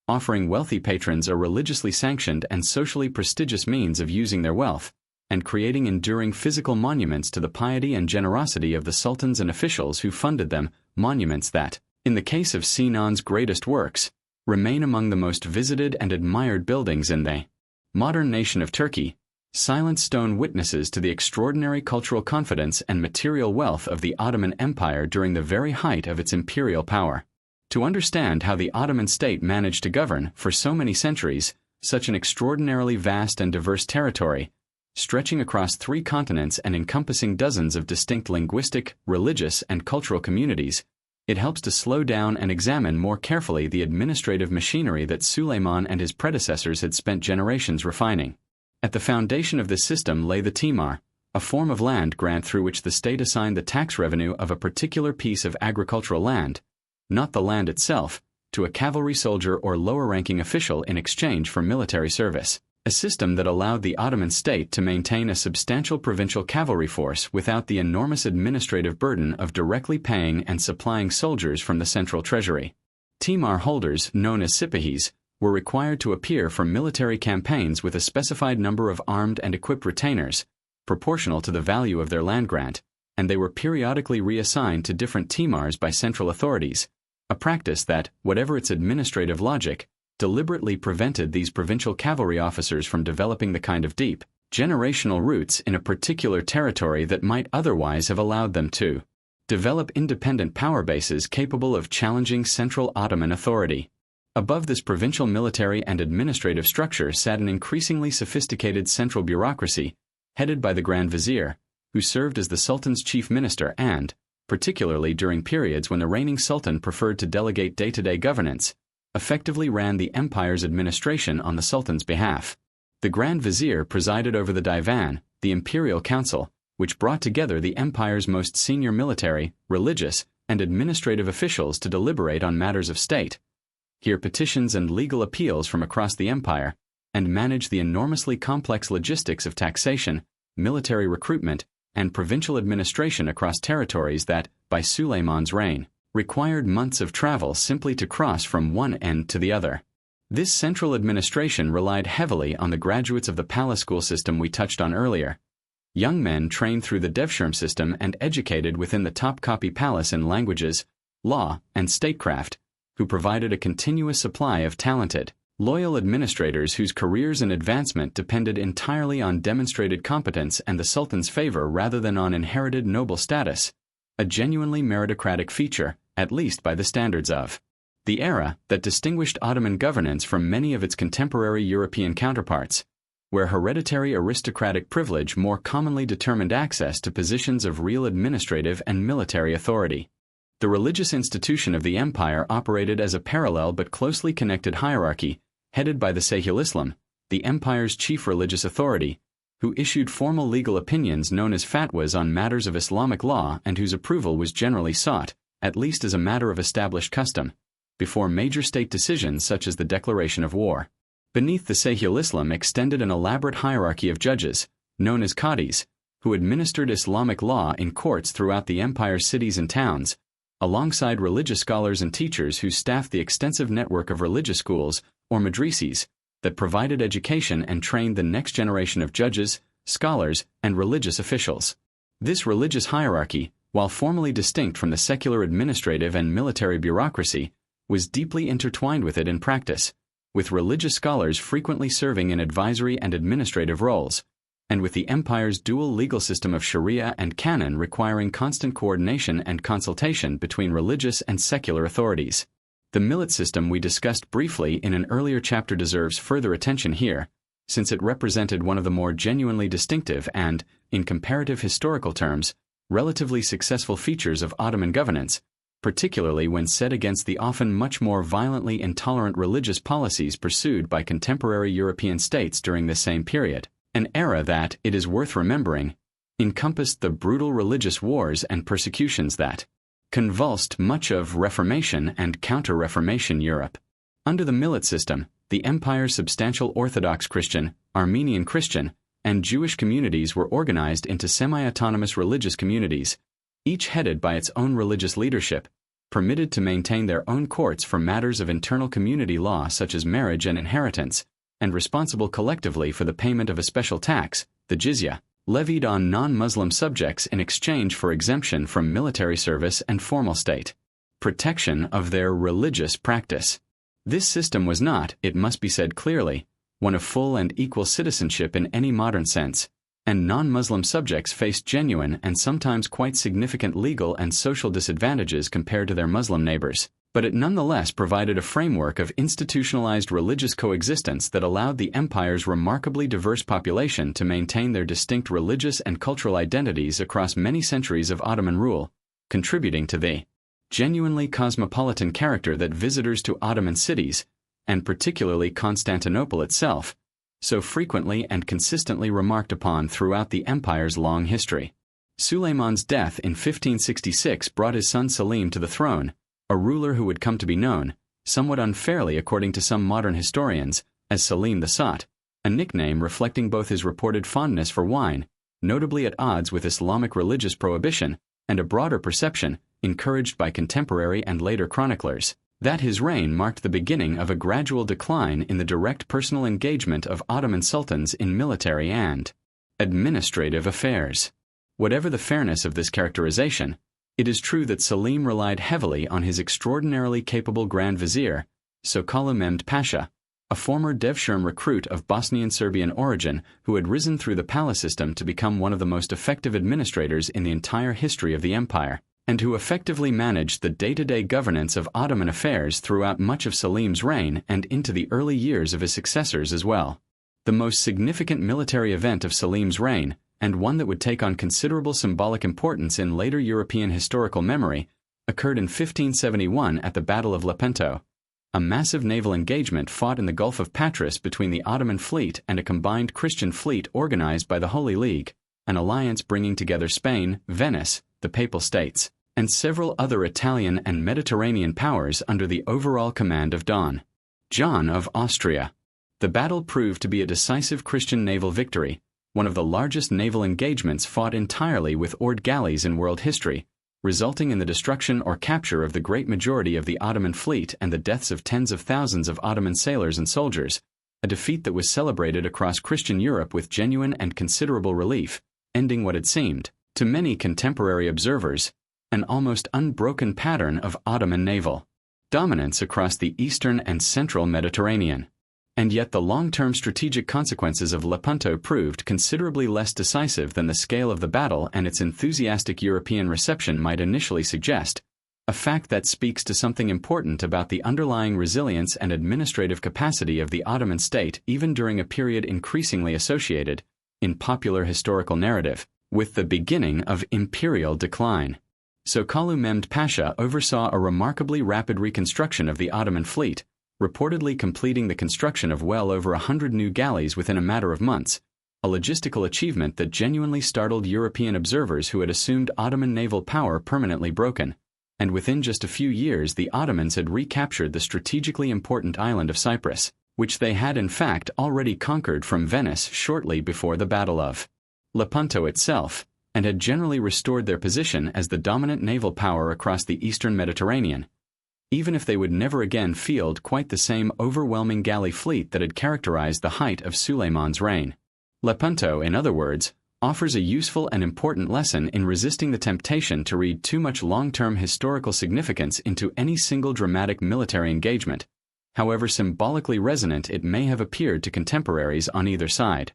offering wealthy patrons a religiously sanctioned and socially prestigious means of using their wealth, and creating enduring physical monuments to the piety and generosity of the sultans and officials who funded them, monuments that, in the case of Sinan's greatest works, remain among the most visited and admired buildings in the modern nation of Turkey, silent stone witnesses to the extraordinary cultural confidence and material wealth of the Ottoman Empire during the very height of its imperial power. To understand how the Ottoman state managed to govern, for so many centuries, such an extraordinarily vast and diverse territory, stretching across 3 continents and encompassing dozens of distinct linguistic, religious, and cultural communities, it helps to slow down and examine more carefully the administrative machinery that Suleiman and his predecessors had spent generations refining. At the foundation of this system lay the timar, a form of land grant through which the state assigned the tax revenue of a particular piece of agricultural land, not the land itself, to a cavalry soldier or lower-ranking official in exchange for military service, a system that allowed the Ottoman state to maintain a substantial provincial cavalry force without the enormous administrative burden of directly paying and supplying soldiers from the central treasury. Timar holders, known as sipahis, were required to appear for military campaigns with a specified number of armed and equipped retainers, proportional to the value of their land grant, and they were periodically reassigned to different timars by central authorities, a practice that, whatever its administrative logic, deliberately prevented these provincial cavalry officers from developing the kind of deep, generational roots in a particular territory that might otherwise have allowed them to develop independent power bases capable of challenging central Ottoman authority. Above this provincial military and administrative structure sat an increasingly sophisticated central bureaucracy, headed by the Grand Vizier, who served as the Sultan's chief minister and, particularly during periods when the reigning Sultan preferred to delegate day-to-day governance, effectively ran the empire's administration on the Sultan's behalf. The Grand Vizier presided over the Divan, the imperial council, which brought together the empire's most senior military, religious, and administrative officials to deliberate on matters of state, hear petitions and legal appeals from across the empire, and manage the enormously complex logistics of taxation, military recruitment, and provincial administration across territories that, by Suleiman's reign, required months of travel simply to cross from one end to the other. This central administration relied heavily on the graduates of the palace school system we touched on earlier. Young men trained through the Devshirme system and educated within the Topkapi Palace in languages, law, and statecraft, who provided a continuous supply of talented, loyal administrators whose careers and advancement depended entirely on demonstrated competence and the Sultan's favor rather than on inherited noble status, a genuinely meritocratic feature, at least by the standards of the era that distinguished Ottoman governance from many of its contemporary European counterparts, where hereditary aristocratic privilege more commonly determined access to positions of real administrative and military authority. The religious institution of the empire operated as a parallel but closely connected hierarchy, headed by the Sayhul Islam, the empire's chief religious authority, who issued formal legal opinions known as fatwas on matters of Islamic law and whose approval was generally sought, at least as a matter of established custom, before major state decisions such as the declaration of war. Beneath the Sayhul Islam extended an elaborate hierarchy of judges, known as qadis, who administered Islamic law in courts throughout the empire's cities and towns, alongside religious scholars and teachers who staffed the extensive network of religious schools, or madrises, that provided education and trained the next generation of judges, scholars, and religious officials. This religious hierarchy, while formally distinct from the secular administrative and military bureaucracy, was deeply intertwined with it in practice, with religious scholars frequently serving in advisory and administrative roles, and with the empire's dual legal system of Sharia and canon requiring constant coordination and consultation between religious and secular authorities. The millet system we discussed briefly in an earlier chapter deserves further attention here, since it represented one of the more genuinely distinctive and, in comparative historical terms, relatively successful features of Ottoman governance, particularly when set against the often much more violently intolerant religious policies pursued by contemporary European states during this same period, an era that, it is worth remembering, encompassed the brutal religious wars and persecutions that convulsed much of Reformation and Counter-Reformation Europe. Under the millet system, the empire's substantial Orthodox Christian, Armenian Christian, and Jewish communities were organized into semi-autonomous religious communities, each headed by its own religious leadership, permitted to maintain their own courts for matters of internal community law such as marriage and inheritance, and responsible collectively for the payment of a special tax, the jizya, levied on non-Muslim subjects in exchange for exemption from military service and formal state protection of their religious practice. This system was not, it must be said clearly, one of full and equal citizenship in any modern sense, and non-Muslim subjects faced genuine and sometimes quite significant legal and social disadvantages compared to their Muslim neighbors, but it nonetheless provided a framework of institutionalized religious coexistence that allowed the empire's remarkably diverse population to maintain their distinct religious and cultural identities across many centuries of Ottoman rule, contributing to the genuinely cosmopolitan character that visitors to Ottoman cities, and particularly Constantinople itself, so frequently and consistently remarked upon throughout the empire's long history. Suleiman's death in 1566 brought his son Selim to the throne, a ruler who would come to be known, somewhat unfairly according to some modern historians, as Selim the Sot, a nickname reflecting both his reported fondness for wine, notably at odds with Islamic religious prohibition, and a broader perception, encouraged by contemporary and later chroniclers, that his reign marked the beginning of a gradual decline in the direct personal engagement of Ottoman sultans in military and administrative affairs. Whatever the fairness of this characterization, it is true that Selim relied heavily on his extraordinarily capable Grand Vizier, Sokolo Mehmed Pasha, a former Devshirme recruit of Bosnian-Serbian origin who had risen through the palace system to become one of the most effective administrators in the entire history of the empire, and who effectively managed the day-to-day governance of Ottoman affairs throughout much of Selim's reign and into the early years of his successors as well. The most significant military event of Selim's reign, and one that would take on considerable symbolic importance in later European historical memory, occurred in 1571 at the Battle of Lepanto, a massive naval engagement fought in the Gulf of Patras between the Ottoman fleet and a combined Christian fleet organized by the Holy League, an alliance bringing together Spain, Venice, the Papal States, and several other Italian and Mediterranean powers under the overall command of Don John of Austria. The battle proved to be a decisive Christian naval victory, one of the largest naval engagements fought entirely with oared galleys in world history, resulting in the destruction or capture of the great majority of the Ottoman fleet and the deaths of tens of thousands of Ottoman sailors and soldiers, a defeat that was celebrated across Christian Europe with genuine and considerable relief, ending what had seemed, to many contemporary observers, an almost unbroken pattern of Ottoman naval dominance across the eastern and central Mediterranean. And yet the long-term strategic consequences of Lepanto proved considerably less decisive than the scale of the battle and its enthusiastic European reception might initially suggest, a fact that speaks to something important about the underlying resilience and administrative capacity of the Ottoman state even during a period increasingly associated, in popular historical narrative, with the beginning of imperial decline. Sokollu Mehmed Pasha oversaw a remarkably rapid reconstruction of the Ottoman fleet, reportedly completing the construction of well over 100 new galleys within a matter of months, a logistical achievement that genuinely startled European observers who had assumed Ottoman naval power permanently broken. And within just a few years the Ottomans had recaptured the strategically important island of Cyprus, which they had in fact already conquered from Venice shortly before the Battle of Lepanto itself, and had generally restored their position as the dominant naval power across the eastern Mediterranean, even if they would never again field quite the same overwhelming galley fleet that had characterized the height of Suleiman's reign. Lepanto, in other words, offers a useful and important lesson in resisting the temptation to read too much long-term historical significance into any single dramatic military engagement, however symbolically resonant it may have appeared to contemporaries on either side.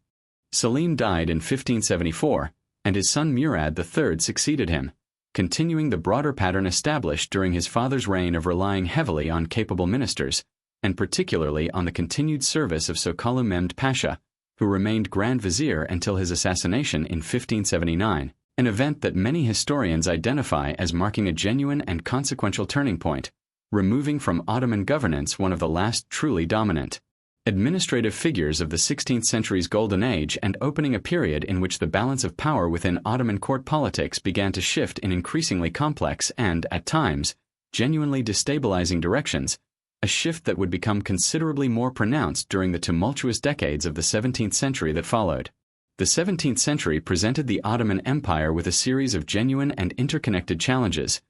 Selim died in 1574, and his son Murad III succeeded him, continuing the broader pattern established during his father's reign of relying heavily on capable ministers, and particularly on the continued service of Sokollu Mehmed Pasha, who remained Grand Vizier until his assassination in 1579, an event that many historians identify as marking a genuine and consequential turning point, removing from Ottoman governance one of the last truly dominant administrative figures of the 16th century's golden age and opening a period in which the balance of power within Ottoman court politics began to shift in increasingly complex and, at times, genuinely destabilizing directions, a shift that would become considerably more pronounced during the tumultuous decades of the 17th century that followed. The 17th century presented the Ottoman Empire with a series of genuine and interconnected challenges,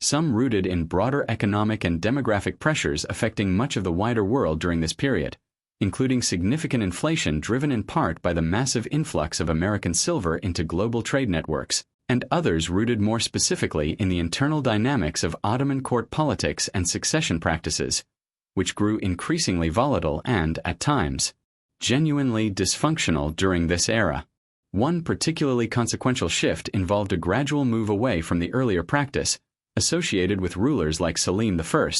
some rooted in broader economic and demographic pressures affecting much of the wider world during this period, including significant inflation driven in part by the massive influx of American silver into global trade networks, and others rooted more specifically in the internal dynamics of Ottoman court politics and succession practices, which grew increasingly volatile and, at times, genuinely dysfunctional during this era. One particularly consequential shift involved a gradual move away from the earlier practice, associated with rulers like Selim I,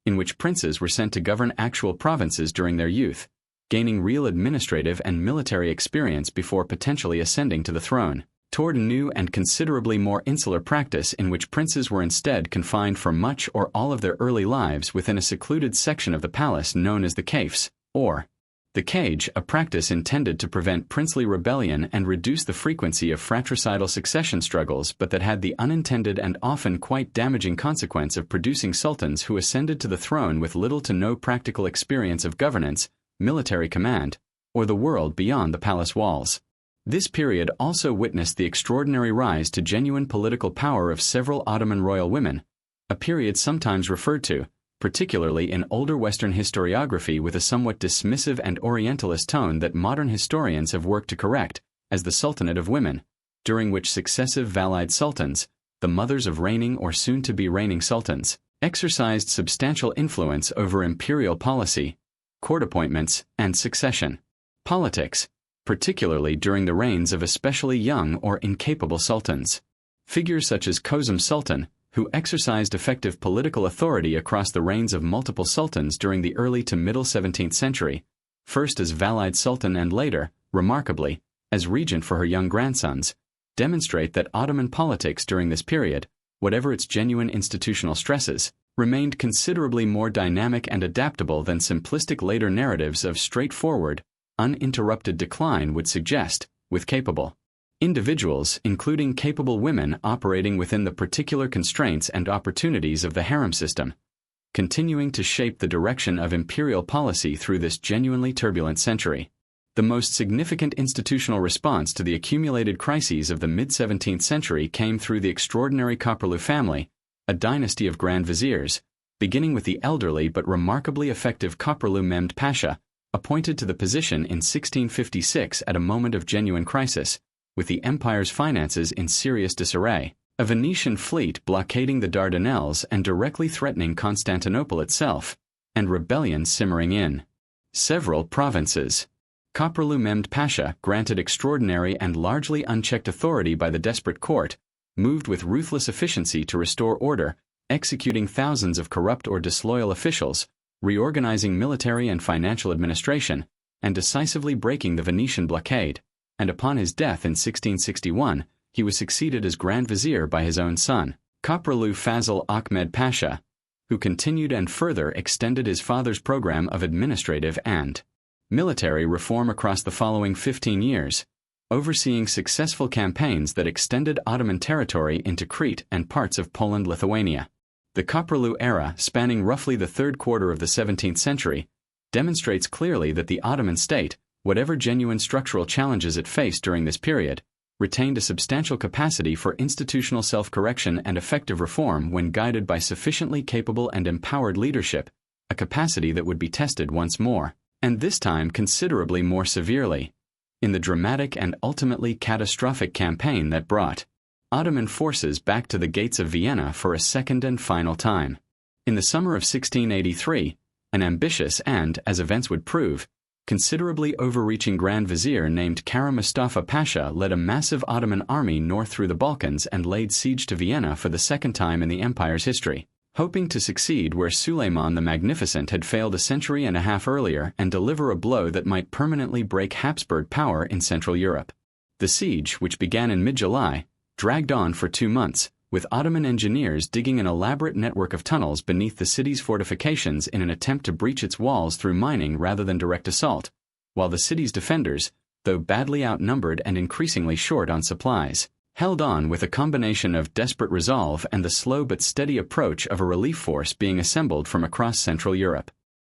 in which princes were sent to govern actual provinces during their youth, gaining real administrative and military experience before potentially ascending to the throne, toward a new and considerably more insular practice in which princes were instead confined for much or all of their early lives within a secluded section of the palace known as the caifs, or the cage, a practice intended to prevent princely rebellion and reduce the frequency of fratricidal succession struggles, but that had the unintended and often quite damaging consequence of producing sultans who ascended to the throne with little to no practical experience of governance, military command, or the world beyond the palace walls. This period also witnessed the extraordinary rise to genuine political power of several Ottoman royal women, a period sometimes referred to, particularly in older Western historiography, with a somewhat dismissive and Orientalist tone that modern historians have worked to correct, as the Sultanate of Women, during which successive Valide sultans, the mothers of reigning or soon-to-be reigning sultans, exercised substantial influence over imperial policy, court appointments, and succession politics, particularly during the reigns of especially young or incapable sultans. Figures such as Kozum Sultan, who exercised effective political authority across the reigns of multiple sultans during the early to middle 17th century, first as Valide Sultan and later, remarkably, as regent for her young grandsons, demonstrate that Ottoman politics during this period, whatever its genuine institutional stresses, remained considerably more dynamic and adaptable than simplistic later narratives of straightforward, uninterrupted decline would suggest, with capable individuals, including capable women operating within the particular constraints and opportunities of the harem system, continuing to shape the direction of imperial policy through this genuinely turbulent century. The most significant institutional response to the accumulated crises of the mid-17th century came through the extraordinary Koprulu family, a dynasty of Grand Viziers, beginning with the elderly but remarkably effective Koprulu Mehmed Pasha, appointed to the position in 1656 at a moment of genuine crisis, with the empire's finances in serious disarray, A Venetian fleet blockading the Dardanelles and directly threatening Constantinople itself, and rebellion simmering in several provinces. Khosrow Mehmed Pasha, granted extraordinary and largely unchecked authority by the desperate court, moved with ruthless efficiency to restore order, executing thousands of corrupt or disloyal officials, reorganizing military and financial administration, and decisively breaking the Venetian blockade, and upon his death in 1661, he was succeeded as Grand Vizier by his own son, Khosrow Fazl Ahmed Pasha, who continued and further extended his father's program of administrative and military reform across the following 15 years, overseeing successful campaigns that extended Ottoman territory into Crete and parts of Poland-Lithuania. The Khosrow era, spanning roughly the third quarter of the 17th century, demonstrates clearly that the Ottoman state, whatever genuine structural challenges it faced during this period, retained a substantial capacity for institutional self-correction and effective reform when guided by sufficiently capable and empowered leadership, a capacity that would be tested once more, and this time considerably more severely, in the dramatic and ultimately catastrophic campaign that brought Ottoman forces back to the gates of Vienna for a second and final time. In the summer of 1683, an ambitious and, as events would prove, considerably overreaching Grand Vizier named Kara Mustafa Pasha led a massive Ottoman army north through the Balkans and laid siege to Vienna for the second time in the empire's history, hoping to succeed where Suleiman the Magnificent had failed a century and a half earlier and deliver a blow that might permanently break Habsburg power in Central Europe. The siege, which began in mid-July, dragged on for 2 months, with Ottoman engineers digging an elaborate network of tunnels beneath the city's fortifications in an attempt to breach its walls through mining rather than direct assault, while the city's defenders, though badly outnumbered and increasingly short on supplies, held on with a combination of desperate resolve and the slow but steady approach of a relief force being assembled from across Central Europe.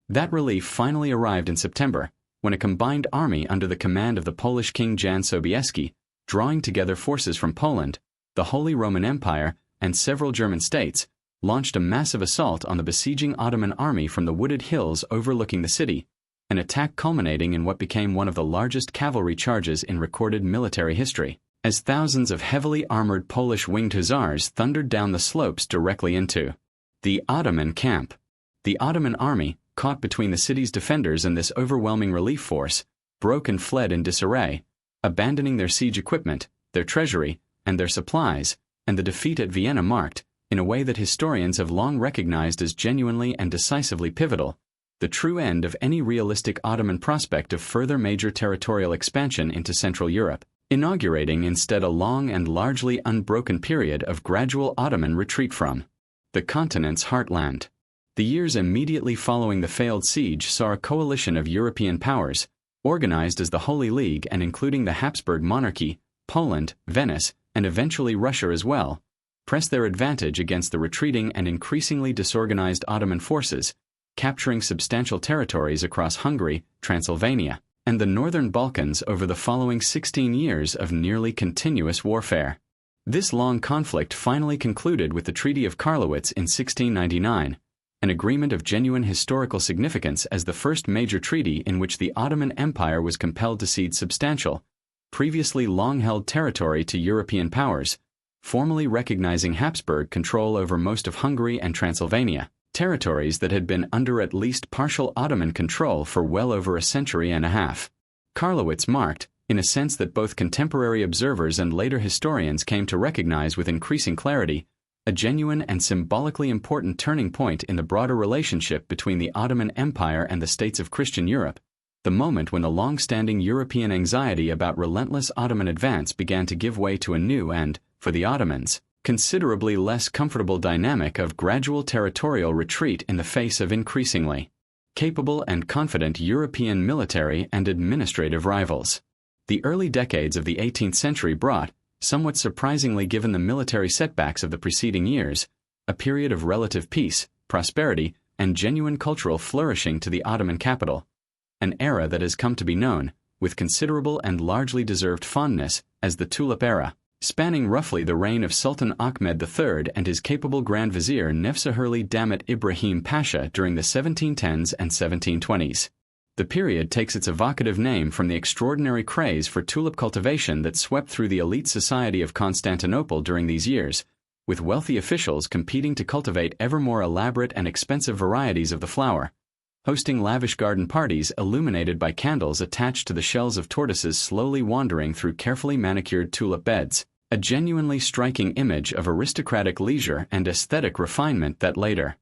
That relief finally arrived in September, when a combined army under the command of the Polish King Jan Sobieski, drawing together forces from Poland, the Holy Roman Empire, and several German states, launched a massive assault on the besieging Ottoman army from the wooded hills overlooking the city, an attack culminating in what became one of the largest cavalry charges in recorded military history, as thousands of heavily armored Polish winged hussars thundered down the slopes directly into the Ottoman camp. The Ottoman army, caught between the city's defenders and this overwhelming relief force, broke and fled in disarray, abandoning their siege equipment, their treasury, and their supplies, and the defeat at Vienna marked, in a way that historians have long recognized as genuinely and decisively pivotal, the true end of any realistic Ottoman prospect of further major territorial expansion into Central Europe, inaugurating instead a long and largely unbroken period of gradual Ottoman retreat from the continent's heartland. The years immediately following the failed siege saw a coalition of European powers, organized as the Holy League and including the Habsburg monarchy, Poland, Venice, and eventually Russia as well, press their advantage against the retreating and increasingly disorganized Ottoman forces, capturing substantial territories across Hungary, Transylvania, and the northern Balkans over the following 16 years of nearly continuous warfare. This long conflict finally concluded with the Treaty of Karlowitz in 1699, an agreement of genuine historical significance as the first major treaty in which the Ottoman Empire was compelled to cede substantial, previously long-held territory to European powers, formally recognizing Habsburg control over most of Hungary and Transylvania, territories that had been under at least partial Ottoman control for well over a century and a half. Karlowitz marked, in a sense that both contemporary observers and later historians came to recognize with increasing clarity, a genuine and symbolically important turning point in the broader relationship between the Ottoman Empire and the states of Christian Europe, the moment when the long-standing European anxiety about relentless Ottoman advance began to give way to a new and, for the Ottomans, considerably less comfortable dynamic of gradual territorial retreat in the face of increasingly capable and confident European military and administrative rivals. The early decades of the 18th century brought, somewhat surprisingly given the military setbacks of the preceding years, a period of relative peace, prosperity, and genuine cultural flourishing to the Ottoman capital, an era that has come to be known, with considerable and largely deserved fondness, as the Tulip era, spanning roughly the reign of Sultan Ahmed III and his capable Grand Vizier Nevzahirli Damat Ibrahim Pasha during the 1710s and 1720s. The period takes its evocative name from the extraordinary craze for tulip cultivation that swept through the elite society of Constantinople during these years, with wealthy officials competing to cultivate ever more elaborate and expensive varieties of the flower, hosting lavish garden parties illuminated by candles attached to the shells of tortoises slowly wandering through carefully manicured tulip beds, a genuinely striking image of aristocratic leisure and aesthetic refinement that later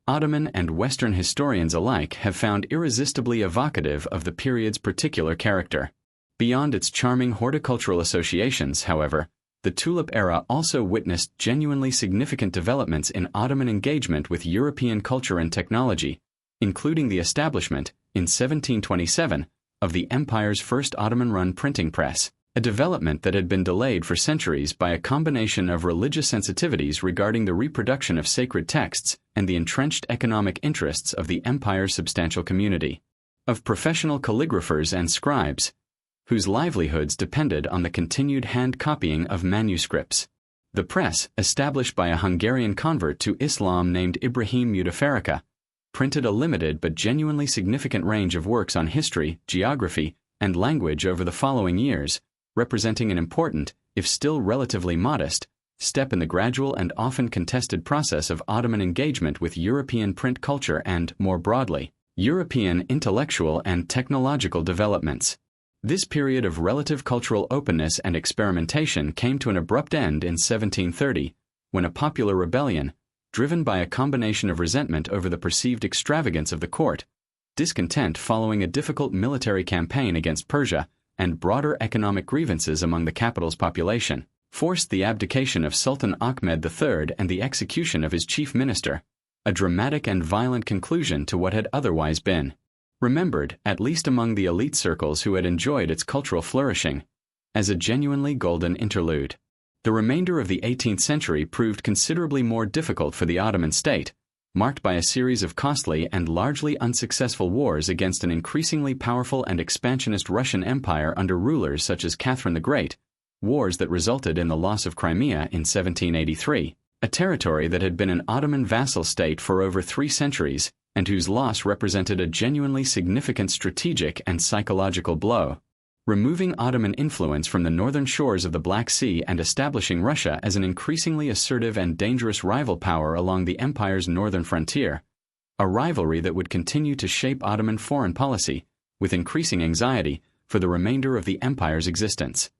Ottoman and Western historians alike have found irresistibly evocative of the period's particular character. Beyond its charming horticultural associations, however, the tulip era also witnessed genuinely significant developments in Ottoman engagement with European culture and technology, including the establishment, in 1727, of the empire's first Ottoman-run printing press, a development that had been delayed for centuries by a combination of religious sensitivities regarding the reproduction of sacred texts and the entrenched economic interests of the empire's substantial community of professional calligraphers and scribes, whose livelihoods depended on the continued hand-copying of manuscripts. The press, established by a Hungarian convert to Islam named Ibrahim Mutafarika, printed a limited but genuinely significant range of works on history, geography, and language over the following years, representing an important, if still relatively modest, step in the gradual and often contested process of Ottoman engagement with European print culture and, more broadly, European intellectual and technological developments. This period of relative cultural openness and experimentation came to an abrupt end in 1730, when a popular rebellion, driven by a combination of resentment over the perceived extravagance of the court, discontent following a difficult military campaign against Persia, and broader economic grievances among the capital's population, forced the abdication of Sultan Ahmed III and the execution of his chief minister, a dramatic and violent conclusion to what had otherwise been remembered, at least among the elite circles who had enjoyed its cultural flourishing, as a genuinely golden interlude. The remainder of the 18th century proved considerably more difficult for the Ottoman state, marked by a series of costly and largely unsuccessful wars against an increasingly powerful and expansionist Russian Empire under rulers such as Catherine the Great, wars that resulted in the loss of Crimea in 1783, a territory that had been an Ottoman vassal state for over 3 centuries, and whose loss represented a genuinely significant strategic and psychological blow, removing Ottoman influence from the northern shores of the Black Sea and establishing Russia as an increasingly assertive and dangerous rival power along the empire's northern frontier, a rivalry that would continue to shape Ottoman foreign policy, with increasing anxiety, for the remainder of the empire's existence.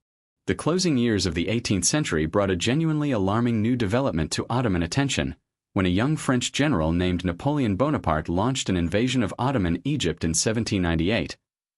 The closing years of the 18th century brought a genuinely alarming new development to Ottoman attention, when a young French general named Napoleon Bonaparte launched an invasion of Ottoman Egypt in 1798,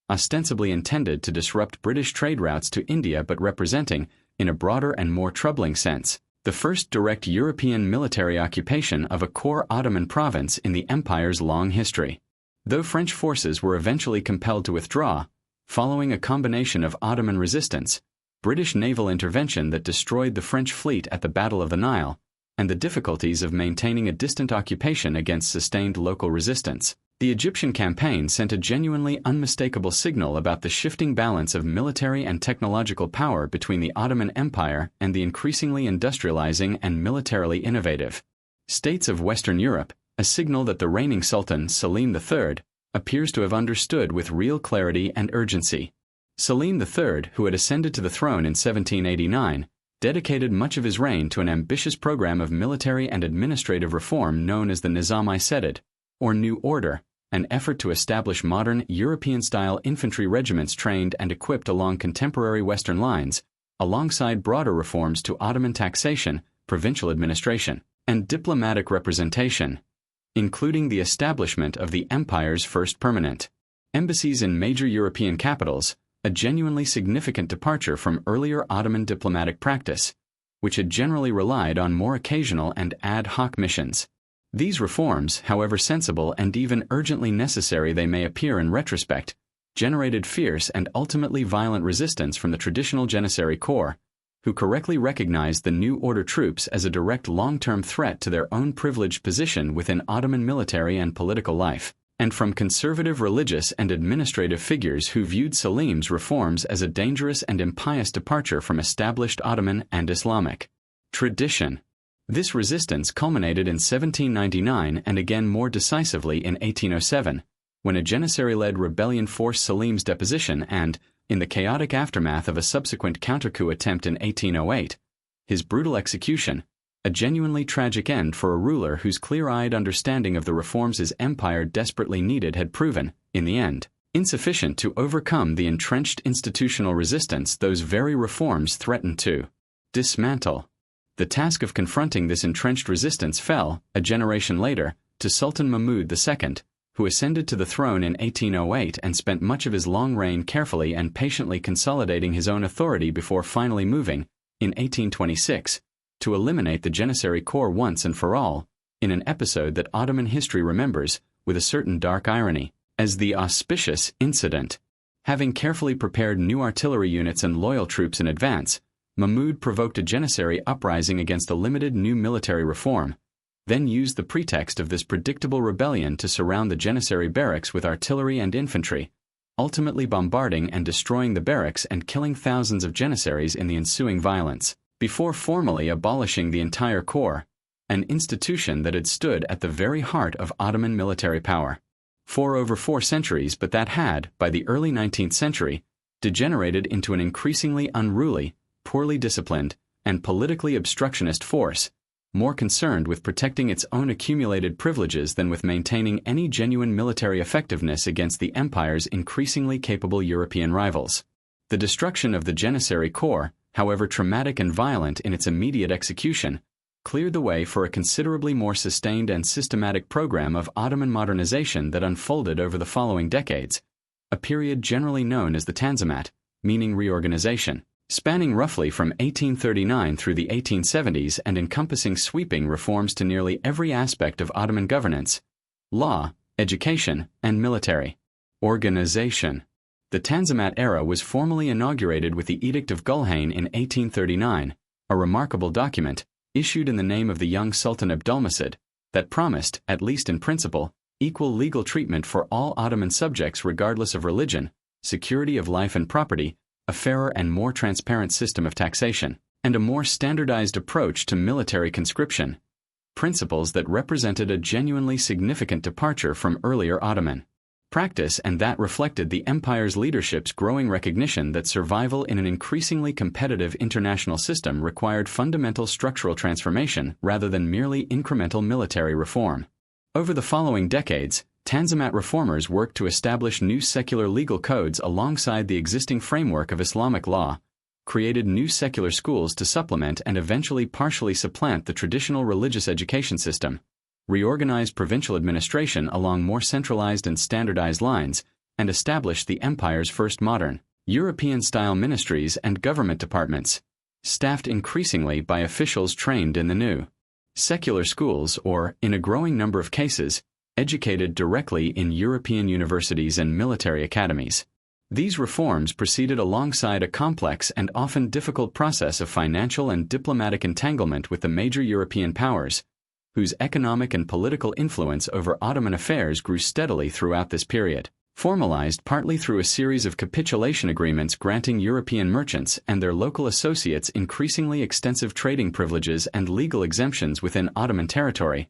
ostensibly intended to disrupt British trade routes to India but representing, in a broader and more troubling sense, the first direct European military occupation of a core Ottoman province in the empire's long history. Though French forces were eventually compelled to withdraw, following a combination of Ottoman resistance, British naval intervention that destroyed the French fleet at the Battle of the Nile, and the difficulties of maintaining a distant occupation against sustained local resistance, the Egyptian campaign sent a genuinely unmistakable signal about the shifting balance of military and technological power between the Ottoman Empire and the increasingly industrializing and militarily innovative states of Western Europe, a signal that the reigning Sultan, Selim III, appears to have understood with real clarity and urgency. Selim III, who had ascended to the throne in 1789, dedicated much of his reign to an ambitious program of military and administrative reform known as the Nizam-i-Seded, or New Order, an effort to establish modern, European-style infantry regiments trained and equipped along contemporary Western lines, alongside broader reforms to Ottoman taxation, provincial administration, and diplomatic representation, including the establishment of the empire's first permanent embassies in major European capitals, a genuinely significant departure from earlier Ottoman diplomatic practice, which had generally relied on more occasional and ad hoc missions. These reforms, however sensible and even urgently necessary they may appear in retrospect, generated fierce and ultimately violent resistance from the traditional Janissary corps, who correctly recognized the New Order troops as a direct long-term threat to their own privileged position within Ottoman military and political life, and from conservative religious and administrative figures who viewed Selim's reforms as a dangerous and impious departure from established Ottoman and Islamic tradition. This resistance culminated in 1799 and again more decisively in 1807, when a Janissary-led rebellion forced Selim's deposition and, in the chaotic aftermath of a subsequent counter-coup attempt in 1808, his brutal execution, a genuinely tragic end for a ruler whose clear-eyed understanding of the reforms his empire desperately needed had proven, in the end, insufficient to overcome the entrenched institutional resistance those very reforms threatened to dismantle. The task of confronting this entrenched resistance fell, a generation later, to Sultan Mahmud II, who ascended to the throne in 1808 and spent much of his long reign carefully and patiently consolidating his own authority before finally moving, in 1826, to eliminate the Janissary corps once and for all, in an episode that Ottoman history remembers, with a certain dark irony, as the auspicious incident. Having carefully prepared new artillery units and loyal troops in advance, Mahmud provoked a Janissary uprising against a limited new military reform, then used the pretext of this predictable rebellion to surround the Janissary barracks with artillery and infantry, ultimately bombarding and destroying the barracks and killing thousands of Janissaries in the ensuing violence, before formally abolishing the entire corps, an institution that had stood at the very heart of Ottoman military power for over 4 centuries, but that had, by the early 19th century, degenerated into an increasingly unruly, poorly disciplined, and politically obstructionist force, more concerned with protecting its own accumulated privileges than with maintaining any genuine military effectiveness against the empire's increasingly capable European rivals. The destruction of the Janissary corps, however traumatic and violent in its immediate execution, cleared the way for a considerably more sustained and systematic program of Ottoman modernization that unfolded over the following decades, a period generally known as the Tanzimat, meaning reorganization, spanning roughly from 1839 through the 1870s and encompassing sweeping reforms to nearly every aspect of Ottoman governance, law, education, and military organization. The Tanzimat era was formally inaugurated with the Edict of Gulhane in 1839, a remarkable document, issued in the name of the young Sultan Abdulmecid, that promised, at least in principle, equal legal treatment for all Ottoman subjects regardless of religion, security of life and property, a fairer and more transparent system of taxation, and a more standardized approach to military conscription, principles that represented a genuinely significant departure from earlier Ottoman practice and that reflected the empire's leadership's growing recognition that survival in an increasingly competitive international system required fundamental structural transformation rather than merely incremental military reform. Over the following decades, Tanzimat reformers worked to establish new secular legal codes alongside the existing framework of Islamic law, created new secular schools to supplement and eventually partially supplant the traditional religious education system, reorganized provincial administration along more centralized and standardized lines, and established the empire's first modern, European-style ministries and government departments, staffed increasingly by officials trained in the new secular schools or, in a growing number of cases, educated directly in European universities and military academies. These reforms proceeded alongside a complex and often difficult process of financial and diplomatic entanglement with the major European powers, whose economic and political influence over Ottoman affairs grew steadily throughout this period, formalized partly through a series of capitulation agreements granting European merchants and their local associates increasingly extensive trading privileges and legal exemptions within Ottoman territory,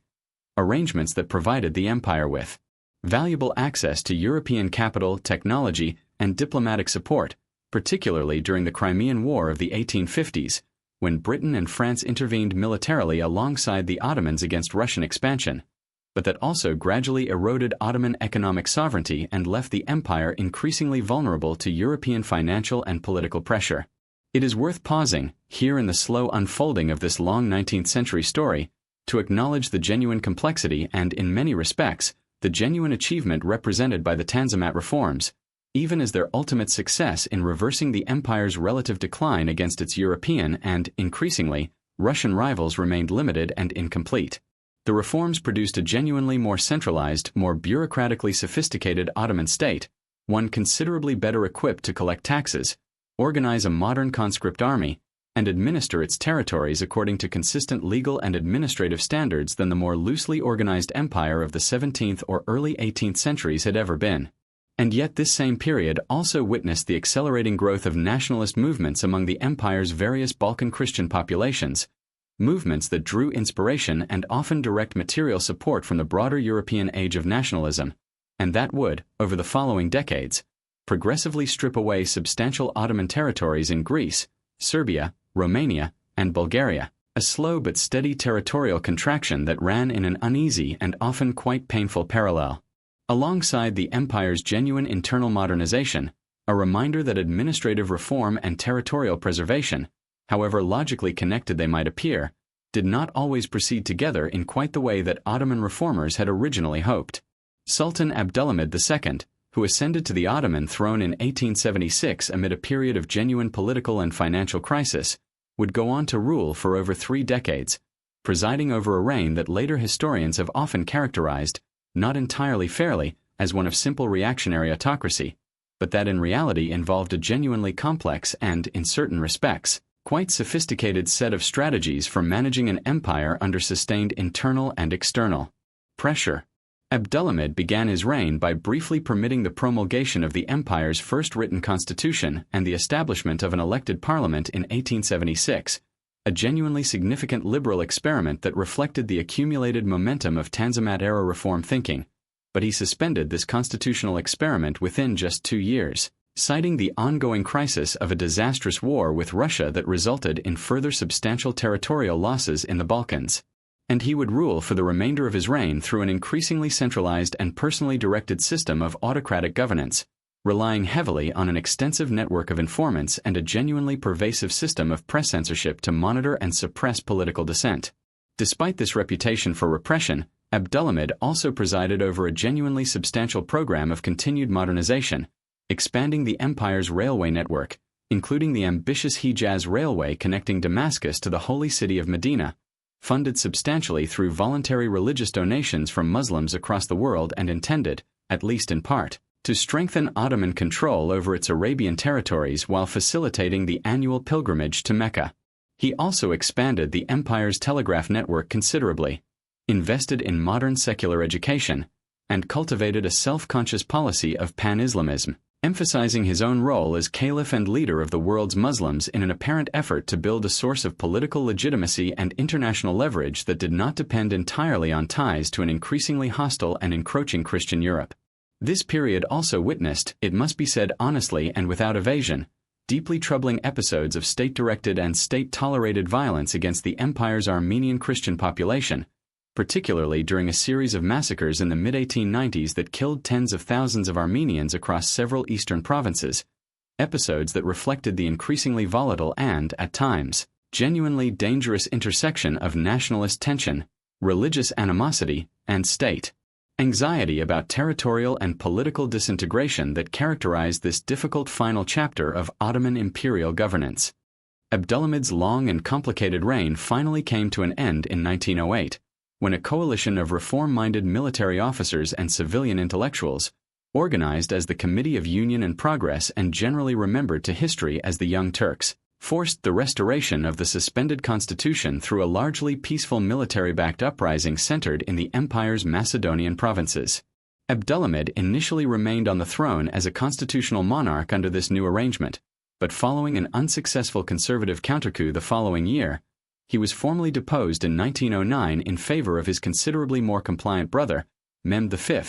arrangements that provided the empire with valuable access to European capital, technology, and diplomatic support, particularly during the Crimean War of the 1850s, when Britain and France intervened militarily alongside the Ottomans against Russian expansion, but that also gradually eroded Ottoman economic sovereignty and left the empire increasingly vulnerable to European financial and political pressure. It is worth pausing, here in the slow unfolding of this long 19th century story, to acknowledge the genuine complexity and, in many respects, the genuine achievement represented by the Tanzimat reforms, even as their ultimate success in reversing the empire's relative decline against its European and, increasingly, Russian rivals remained limited and incomplete. The reforms produced a genuinely more centralized, more bureaucratically sophisticated Ottoman state, one considerably better equipped to collect taxes, organize a modern conscript army, and administer its territories according to consistent legal and administrative standards than the more loosely organized empire of the 17th or early 18th centuries had ever been. And yet this same period also witnessed the accelerating growth of nationalist movements among the empire's various Balkan Christian populations, movements that drew inspiration and often direct material support from the broader European age of nationalism, and that would, over the following decades, progressively strip away substantial Ottoman territories in Greece, Serbia, Romania, and Bulgaria, a slow but steady territorial contraction that ran in an uneasy and often quite painful parallel. Alongside the empire's genuine internal modernization, a reminder that administrative reform and territorial preservation, however logically connected they might appear, did not always proceed together in quite the way that Ottoman reformers had originally hoped. Sultan Abdülhamid II, who ascended to the Ottoman throne in 1876 amid a period of genuine political and financial crisis, would go on to rule for over 3 decades, presiding over a reign that later historians have often characterized, not entirely fairly, as one of simple reactionary autocracy, but that in reality involved a genuinely complex and, in certain respects, quite sophisticated set of strategies for managing an empire under sustained internal and external pressure. Abdülhamid began his reign by briefly permitting the promulgation of the empire's first written constitution and the establishment of an elected parliament in 1876, a genuinely significant liberal experiment that reflected the accumulated momentum of Tanzimat-era reform thinking, but he suspended this constitutional experiment within just 2 years, citing the ongoing crisis of a disastrous war with Russia that resulted in further substantial territorial losses in the Balkans. And he would rule for the remainder of his reign through an increasingly centralized and personally directed system of autocratic governance, relying heavily on an extensive network of informants and a genuinely pervasive system of press censorship to monitor and suppress political dissent. Despite this reputation for repression, Abdülhamid also presided over a genuinely substantial program of continued modernization, expanding the empire's railway network, including the ambitious Hijaz Railway connecting Damascus to the holy city of Medina, funded substantially through voluntary religious donations from Muslims across the world and intended, at least in part, to strengthen Ottoman control over its Arabian territories while facilitating the annual pilgrimage to Mecca. He also expanded the empire's telegraph network considerably, invested in modern secular education, and cultivated a self-conscious policy of pan-Islamism, emphasizing his own role as caliph and leader of the world's Muslims in an apparent effort to build a source of political legitimacy and international leverage that did not depend entirely on ties to an increasingly hostile and encroaching Christian Europe. This period also witnessed, it must be said honestly and without evasion, deeply troubling episodes of state-directed and state-tolerated violence against the empire's Armenian Christian population, particularly during a series of massacres in the mid-1890s that killed tens of thousands of Armenians across several eastern provinces, episodes that reflected the increasingly volatile and, at times, genuinely dangerous intersection of nationalist tension, religious animosity, and state anxiety about territorial and political disintegration that characterized this difficult final chapter of Ottoman imperial governance. Abdülhamid's long and complicated reign finally came to an end in 1908, when a coalition of reform-minded military officers and civilian intellectuals, organized as the Committee of Union and Progress and generally remembered to history as the Young Turks, forced the restoration of the suspended constitution through a largely peaceful military-backed uprising centered in the empire's Macedonian provinces. Abdülhamid initially remained on the throne as a constitutional monarch under this new arrangement, but following an unsuccessful conservative countercoup the following year, he was formally deposed in 1909 in favor of his considerably more compliant brother, Mehmed V,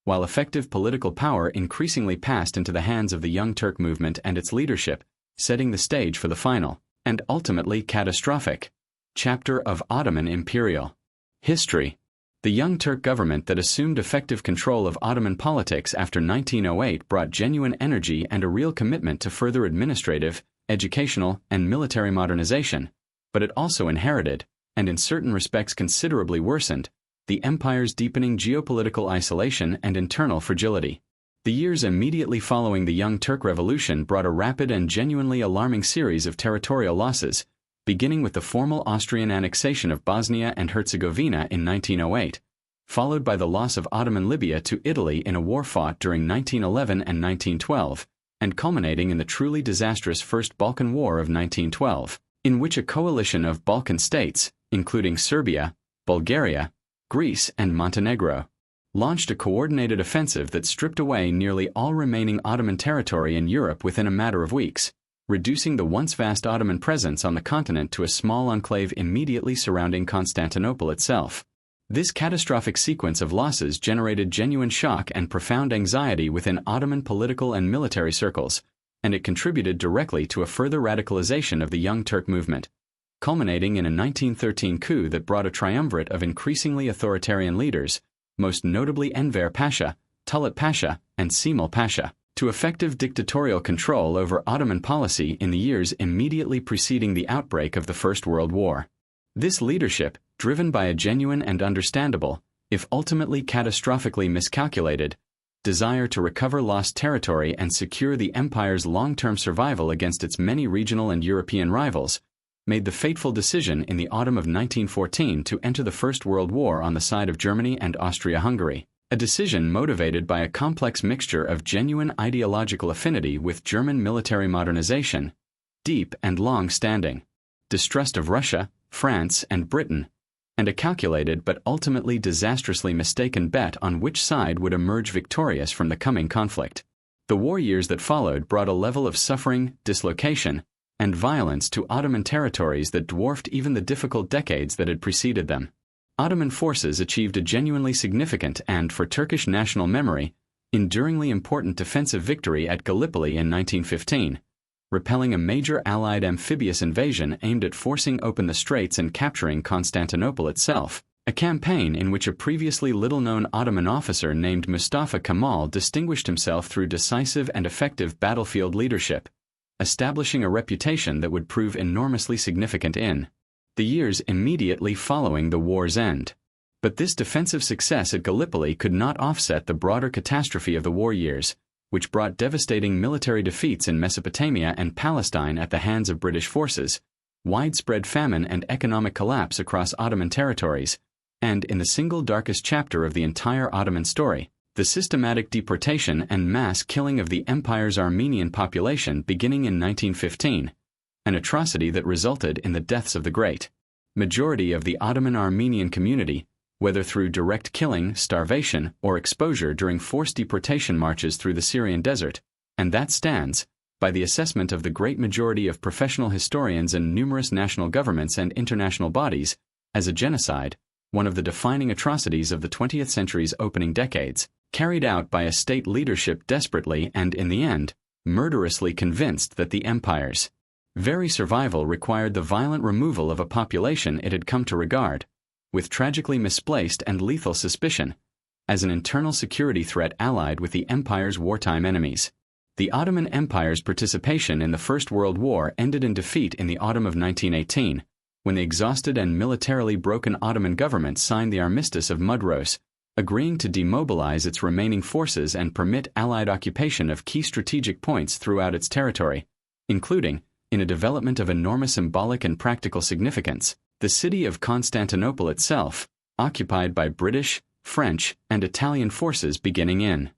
while effective political power increasingly passed into the hands of the Young Turk movement and its leadership, setting the stage for the final, and ultimately catastrophic, chapter of Ottoman imperial history. The Young Turk government that assumed effective control of Ottoman politics after 1908 brought genuine energy and a real commitment to further administrative, educational, and military modernization, but it also inherited, and in certain respects considerably worsened, the empire's deepening geopolitical isolation and internal fragility. The years immediately following the Young Turk Revolution brought a rapid and genuinely alarming series of territorial losses, beginning with the formal Austrian annexation of Bosnia and Herzegovina in 1908, followed by the loss of Ottoman Libya to Italy in a war fought during 1911 and 1912, and culminating in the truly disastrous First Balkan War of 1912. In which a coalition of Balkan states, including Serbia, Bulgaria, Greece, and Montenegro, launched a coordinated offensive that stripped away nearly all remaining Ottoman territory in Europe within a matter of weeks, reducing the once vast Ottoman presence on the continent to a small enclave immediately surrounding Constantinople itself. This catastrophic sequence of losses generated genuine shock and profound anxiety within Ottoman political and military circles, and it contributed directly to a further radicalization of the Young Turk movement, culminating in a 1913 coup that brought a triumvirate of increasingly authoritarian leaders, most notably Enver Pasha, Tulut Pasha, and Cemal Pasha, to effective dictatorial control over Ottoman policy in the years immediately preceding the outbreak of the First World War. This leadership, driven by a genuine and understandable, if ultimately catastrophically miscalculated, desire to recover lost territory and secure the empire's long-term survival against its many regional and European rivals, made the fateful decision in the autumn of 1914 to enter the First World War on the side of Germany and Austria-Hungary, a decision motivated by a complex mixture of genuine ideological affinity with German military modernization, deep and long-standing distrust of Russia, France, and Britain, and a calculated but ultimately disastrously mistaken bet on which side would emerge victorious from the coming conflict. The war years that followed brought a level of suffering, dislocation, and violence to Ottoman territories that dwarfed even the difficult decades that had preceded them. Ottoman forces achieved a genuinely significant and, for Turkish national memory, enduringly important defensive victory at Gallipoli in 1915, repelling a major Allied amphibious invasion aimed at forcing open the straits and capturing Constantinople itself, a campaign in which a previously little-known Ottoman officer named Mustafa Kemal distinguished himself through decisive and effective battlefield leadership, establishing a reputation that would prove enormously significant in the years immediately following the war's end. But this defensive success at Gallipoli could not offset the broader catastrophe of the war years, which brought devastating military defeats in Mesopotamia and Palestine at the hands of British forces, widespread famine and economic collapse across Ottoman territories, and in the single darkest chapter of the entire Ottoman story, the systematic deportation and mass killing of the empire's Armenian population beginning in 1915, an atrocity that resulted in the deaths of the great majority of the Ottoman Armenian community, whether through direct killing, starvation, or exposure during forced deportation marches through the Syrian desert, and that stands, by the assessment of the great majority of professional historians and numerous national governments and international bodies, as a genocide, one of the defining atrocities of the 20th century's opening decades, carried out by a state leadership desperately and, in the end, murderously convinced that the empire's very survival required the violent removal of a population it had come to regard, with tragically misplaced and lethal suspicion, as an internal security threat allied with the empire's wartime enemies. The Ottoman Empire's participation in the First World War ended in defeat in the autumn of 1918, when the exhausted and militarily broken Ottoman government signed the Armistice of Mudros, agreeing to demobilize its remaining forces and permit Allied occupation of key strategic points throughout its territory, including, in a development of enormous symbolic and practical significance, the city of Constantinople itself, occupied by British, French, and Italian forces beginning in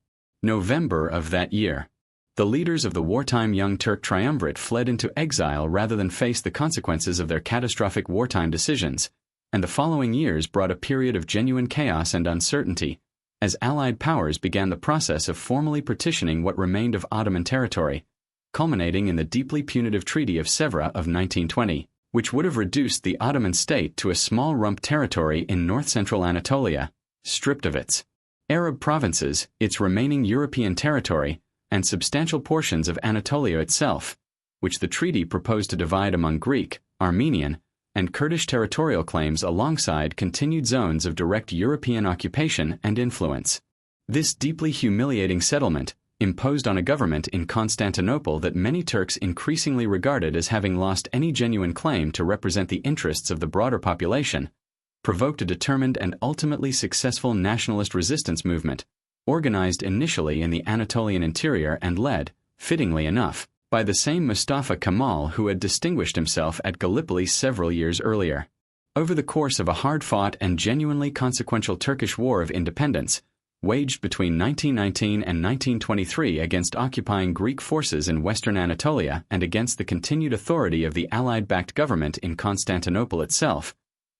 November of that year. The leaders of the wartime Young Turk triumvirate fled into exile rather than face the consequences of their catastrophic wartime decisions, and the following years brought a period of genuine chaos and uncertainty, as Allied powers began the process of formally partitioning what remained of Ottoman territory, culminating in the deeply punitive Treaty of Sèvres of 1920, which would have reduced the Ottoman state to a small rump territory in north-central Anatolia, stripped of its Arab provinces, its remaining European territory, and substantial portions of Anatolia itself, which the treaty proposed to divide among Greek, Armenian, and Kurdish territorial claims alongside continued zones of direct European occupation and influence. This deeply humiliating settlement, imposed on a government in Constantinople that many Turks increasingly regarded as having lost any genuine claim to represent the interests of the broader population, provoked a determined and ultimately successful nationalist resistance movement, organized initially in the Anatolian interior and led, fittingly enough, by the same Mustafa Kemal who had distinguished himself at Gallipoli several years earlier. Over the course of a hard-fought and genuinely consequential Turkish war of independence, waged between 1919 and 1923 against occupying Greek forces in western Anatolia and against the continued authority of the Allied-backed government in Constantinople itself,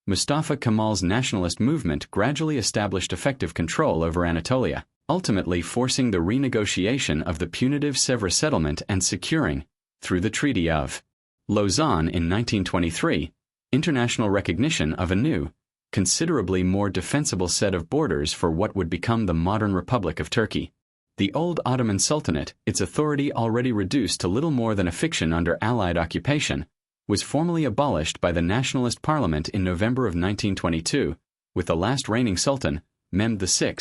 Mustafa Kemal's nationalist movement gradually established effective control over Anatolia, ultimately forcing the renegotiation of the punitive Sèvres settlement and securing, through the Treaty of Lausanne in 1923, international recognition of a new, considerably more defensible set of borders for what would become the modern Republic of Turkey. The old Ottoman Sultanate, its authority already reduced to little more than a fiction under Allied occupation, was formally abolished by the Nationalist Parliament in November of 1922, with the last reigning Sultan, Mehmed VI,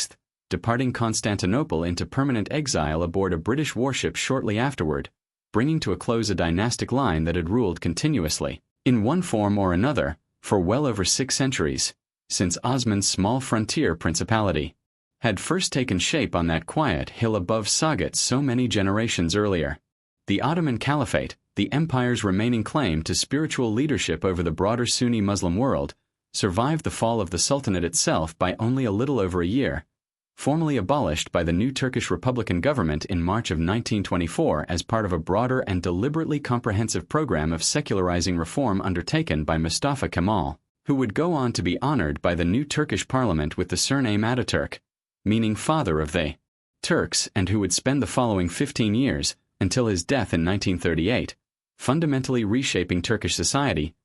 departing Constantinople into permanent exile aboard a British warship shortly afterward, bringing to a close a dynastic line that had ruled continuously, in one form or another, for well over 6 centuries, since Osman's small frontier principality had first taken shape on that quiet hill above Sagat so many generations earlier. The Ottoman Caliphate, the empire's remaining claim to spiritual leadership over the broader Sunni Muslim world, survived the fall of the Sultanate itself by only a little over a year, formally abolished by the new Turkish Republican government in March of 1924 as part of a broader and deliberately comprehensive program of secularizing reform undertaken by Mustafa Kemal, who would go on to be honored by the new Turkish parliament with the surname Ataturk, meaning father of the Turks, and who would spend the following 15 years, until his death in 1938, fundamentally reshaping Turkish society,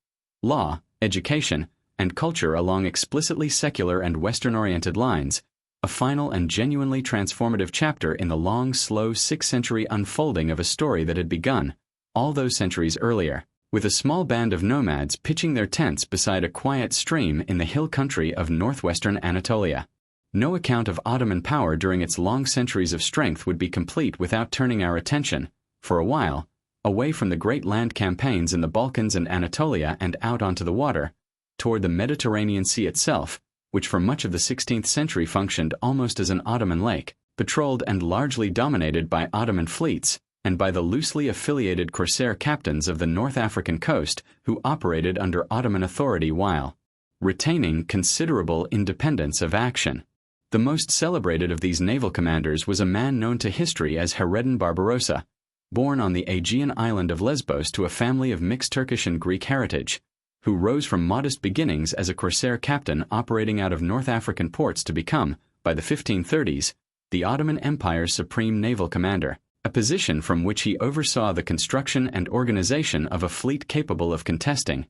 law, education, and culture along explicitly secular and Western-oriented lines, a final and genuinely transformative chapter in the long, slow 6th-century unfolding of a story that had begun, all those centuries earlier, with a small band of nomads pitching their tents beside a quiet stream in the hill country of northwestern Anatolia. No account of Ottoman power during its long centuries of strength would be complete without turning our attention, for a while, away from the great land campaigns in the Balkans and Anatolia and out onto the water, toward the Mediterranean Sea itself, which for much of the 16th century functioned almost as an Ottoman lake, patrolled and largely dominated by Ottoman fleets, and by the loosely affiliated corsair captains of the North African coast who operated under Ottoman authority while retaining considerable independence of action. The most celebrated of these naval commanders was a man known to history as Hayreddin Barbarossa, born on the Aegean island of Lesbos to a family of mixed Turkish and Greek heritage, who rose from modest beginnings as a corsair captain operating out of North African ports to become, by the 1530s, the Ottoman Empire's supreme naval commander, a position from which he oversaw the construction and organization of a fleet capable of contesting,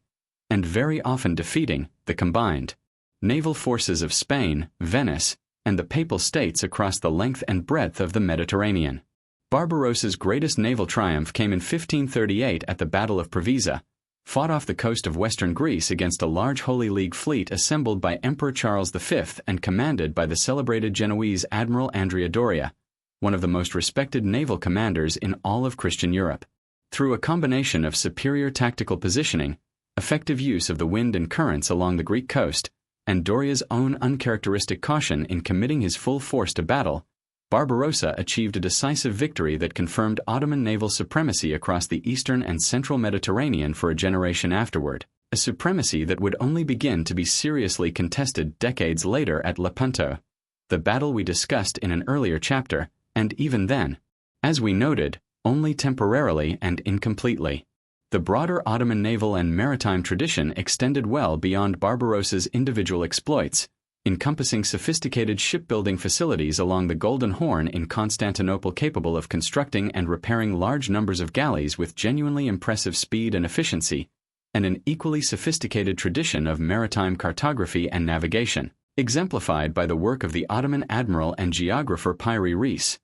and very often defeating, the combined naval forces of Spain, Venice, and the Papal States across the length and breadth of the Mediterranean. Barbarossa's greatest naval triumph came in 1538 at the Battle of Preveza, fought off the coast of western Greece against a large Holy League fleet assembled by Emperor Charles V and commanded by the celebrated Genoese Admiral Andrea Doria, one of the most respected naval commanders in all of Christian Europe. Through a combination of superior tactical positioning, effective use of the wind and currents along the Greek coast, and Doria's own uncharacteristic caution in committing his full force to battle, Barbarossa achieved a decisive victory that confirmed Ottoman naval supremacy across the eastern and central Mediterranean for a generation afterward, a supremacy that would only begin to be seriously contested decades later at Lepanto, the battle we discussed in an earlier chapter, and even then, as we noted, only temporarily and incompletely. The broader Ottoman naval and maritime tradition extended well beyond Barbarossa's individual exploits, encompassing sophisticated shipbuilding facilities along the Golden Horn in Constantinople capable of constructing and repairing large numbers of galleys with genuinely impressive speed and efficiency, and an equally sophisticated tradition of maritime cartography and navigation, exemplified by the work of the Ottoman admiral and geographer Piri Reis,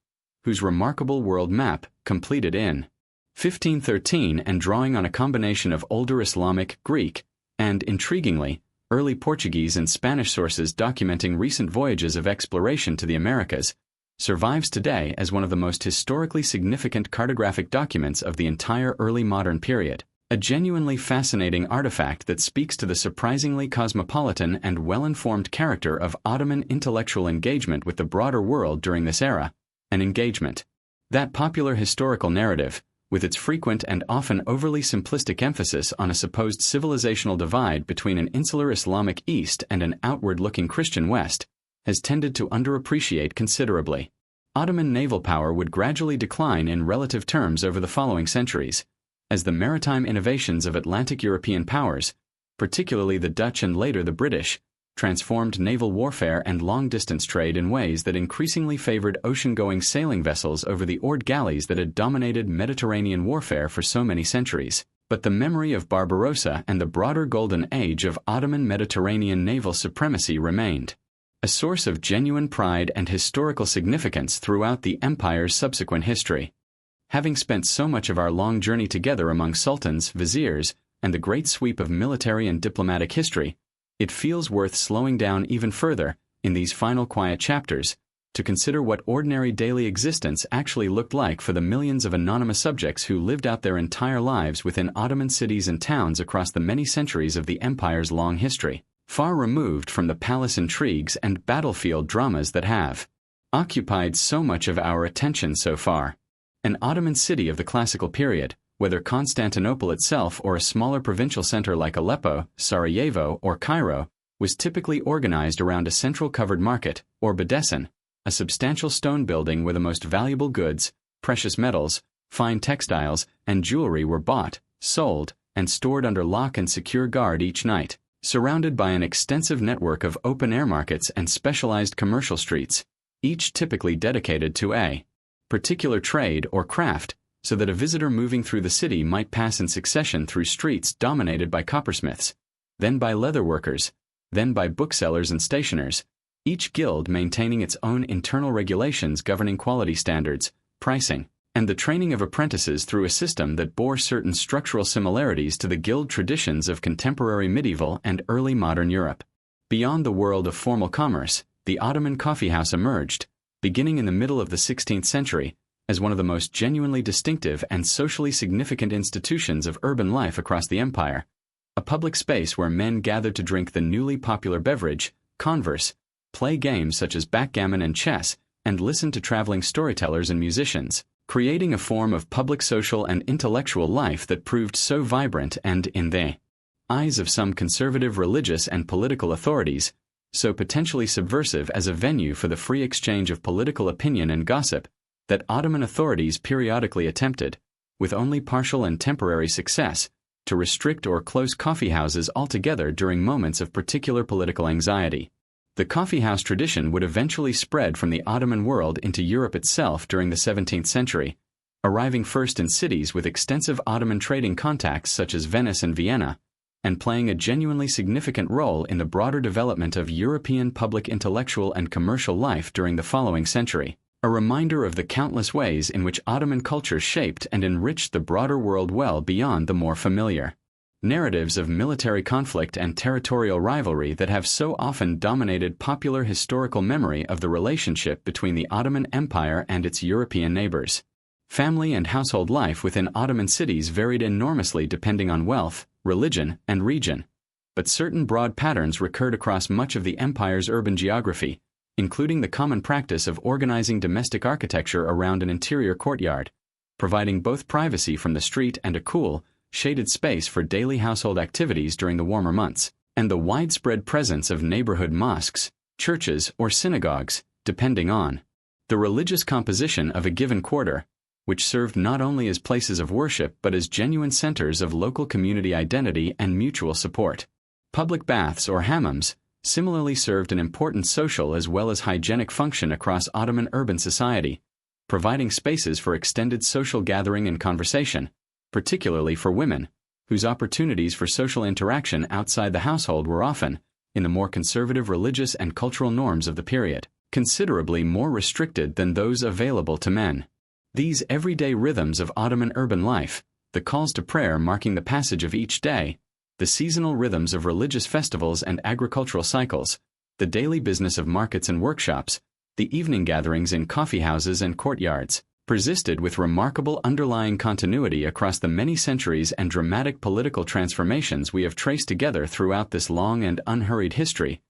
whose remarkable world map, completed in 1513 and drawing on a combination of older Islamic, Greek, and, intriguingly, early Portuguese and Spanish sources documenting recent voyages of exploration to the Americas, survives today as one of the most historically significant cartographic documents of the entire early modern period, a genuinely fascinating artifact that speaks to the surprisingly cosmopolitan and well-informed character of Ottoman intellectual engagement with the broader world during this era, an engagement that popular historical narrative, with its frequent and often overly simplistic emphasis on a supposed civilizational divide between an insular Islamic East and an outward-looking Christian West, has tended to underappreciate considerably. Ottoman naval power would gradually decline in relative terms over the following centuries, as the maritime innovations of Atlantic European powers, particularly the Dutch and later the British, transformed naval warfare and long-distance trade in ways that increasingly favored ocean-going sailing vessels over the oared galleys that had dominated Mediterranean warfare for so many centuries. But the memory of Barbarossa and the broader golden age of Ottoman Mediterranean naval supremacy remained, a source of genuine pride and historical significance throughout the empire's subsequent history. Having spent so much of our long journey together among sultans, viziers, and the great sweep of military and diplomatic history, it feels worth slowing down even further, in these final quiet chapters, to consider what ordinary daily existence actually looked like for the millions of anonymous subjects who lived out their entire lives within Ottoman cities and towns across the many centuries of the empire's long history, far removed from the palace intrigues and battlefield dramas that have occupied so much of our attention so far. An Ottoman city of the classical period, whether Constantinople itself or a smaller provincial center like Aleppo, Sarajevo, or Cairo, was typically organized around a central covered market, or bedesin, a substantial stone building where the most valuable goods, precious metals, fine textiles, and jewelry were bought, sold, and stored under lock and secure guard each night, surrounded by an extensive network of open-air markets and specialized commercial streets, each typically dedicated to a particular trade or craft, so that a visitor moving through the city might pass in succession through streets dominated by coppersmiths, then by leatherworkers, then by booksellers and stationers, each guild maintaining its own internal regulations governing quality standards, pricing, and the training of apprentices through a system that bore certain structural similarities to the guild traditions of contemporary medieval and early modern Europe. Beyond the world of formal commerce, the Ottoman coffeehouse emerged, beginning in the middle of the 16th century, as one of the most genuinely distinctive and socially significant institutions of urban life across the empire, a public space where men gathered to drink the newly popular beverage, converse, play games such as backgammon and chess, and listen to traveling storytellers and musicians, creating a form of public social and intellectual life that proved so vibrant and, in the eyes of some conservative religious and political authorities, so potentially subversive as a venue for the free exchange of political opinion and gossip, that Ottoman authorities periodically attempted, with only partial and temporary success, to restrict or close coffeehouses altogether during moments of particular political anxiety. The coffeehouse tradition would eventually spread from the Ottoman world into Europe itself during the 17th century, arriving first in cities with extensive Ottoman trading contacts such as Venice and Vienna, and playing a genuinely significant role in the broader development of European public intellectual and commercial life during the following century, a reminder of the countless ways in which Ottoman culture shaped and enriched the broader world well beyond the more familiar narratives of military conflict and territorial rivalry that have so often dominated popular historical memory of the relationship between the Ottoman Empire and its European neighbors. Family and household life within Ottoman cities varied enormously depending on wealth, religion, and region, but certain broad patterns recurred across much of the empire's urban geography, including the common practice of organizing domestic architecture around an interior courtyard, providing both privacy from the street and a cool, shaded space for daily household activities during the warmer months, and the widespread presence of neighborhood mosques, churches, or synagogues, depending on the religious composition of a given quarter, which served not only as places of worship but as genuine centers of local community identity and mutual support. Public baths or hammams similarly served an important social as well as hygienic function across Ottoman urban society, providing spaces for extended social gathering and conversation, particularly for women, whose opportunities for social interaction outside the household were often, in the more conservative religious and cultural norms of the period, considerably more restricted than those available to men. These everyday rhythms of Ottoman urban life, the calls to prayer marking the passage of each day, the seasonal rhythms of religious festivals and agricultural cycles, the daily business of markets and workshops, the evening gatherings in coffeehouses and courtyards, persisted with remarkable underlying continuity across the many centuries and dramatic political transformations we have traced together throughout this long and unhurried history,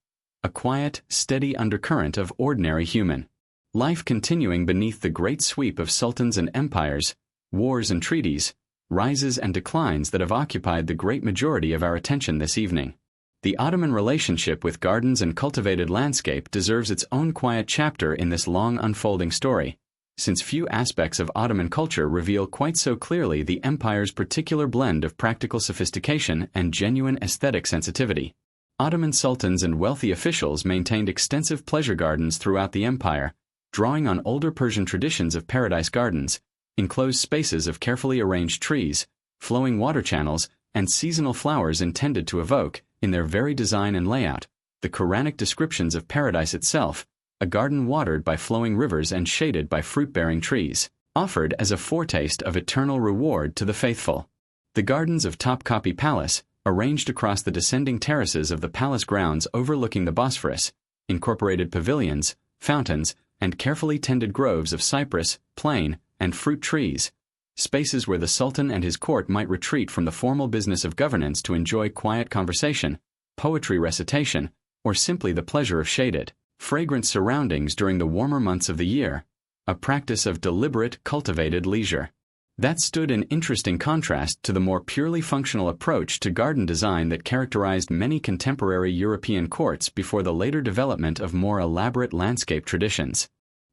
a quiet, steady undercurrent of ordinary human life continuing beneath the great sweep of sultans and empires, wars and treaties, rises and declines that have occupied the great majority of our attention this evening. The Ottoman relationship with gardens and cultivated landscape deserves its own quiet chapter in this long unfolding story, since few aspects of Ottoman culture reveal quite so clearly the empire's particular blend of practical sophistication and genuine aesthetic sensitivity. Ottoman sultans and wealthy officials maintained extensive pleasure gardens throughout the empire, drawing on older Persian traditions of paradise gardens, enclosed spaces of carefully arranged trees, flowing water channels, and seasonal flowers intended to evoke, in their very design and layout, the Quranic descriptions of paradise itself, a garden watered by flowing rivers and shaded by fruit-bearing trees, offered as a foretaste of eternal reward to the faithful. The gardens of Topkapi Palace, arranged across the descending terraces of the palace grounds overlooking the Bosphorus, incorporated pavilions, fountains, and carefully tended groves of cypress, plane, and fruit trees, spaces where the Sultan and his court might retreat from the formal business of governance to enjoy quiet conversation, poetry recitation, or simply the pleasure of shaded, fragrant surroundings during the warmer months of the year, a practice of deliberate, cultivated leisure. That stood in interesting contrast to the more purely functional approach to garden design that characterized many contemporary European courts before the later development of more elaborate landscape traditions.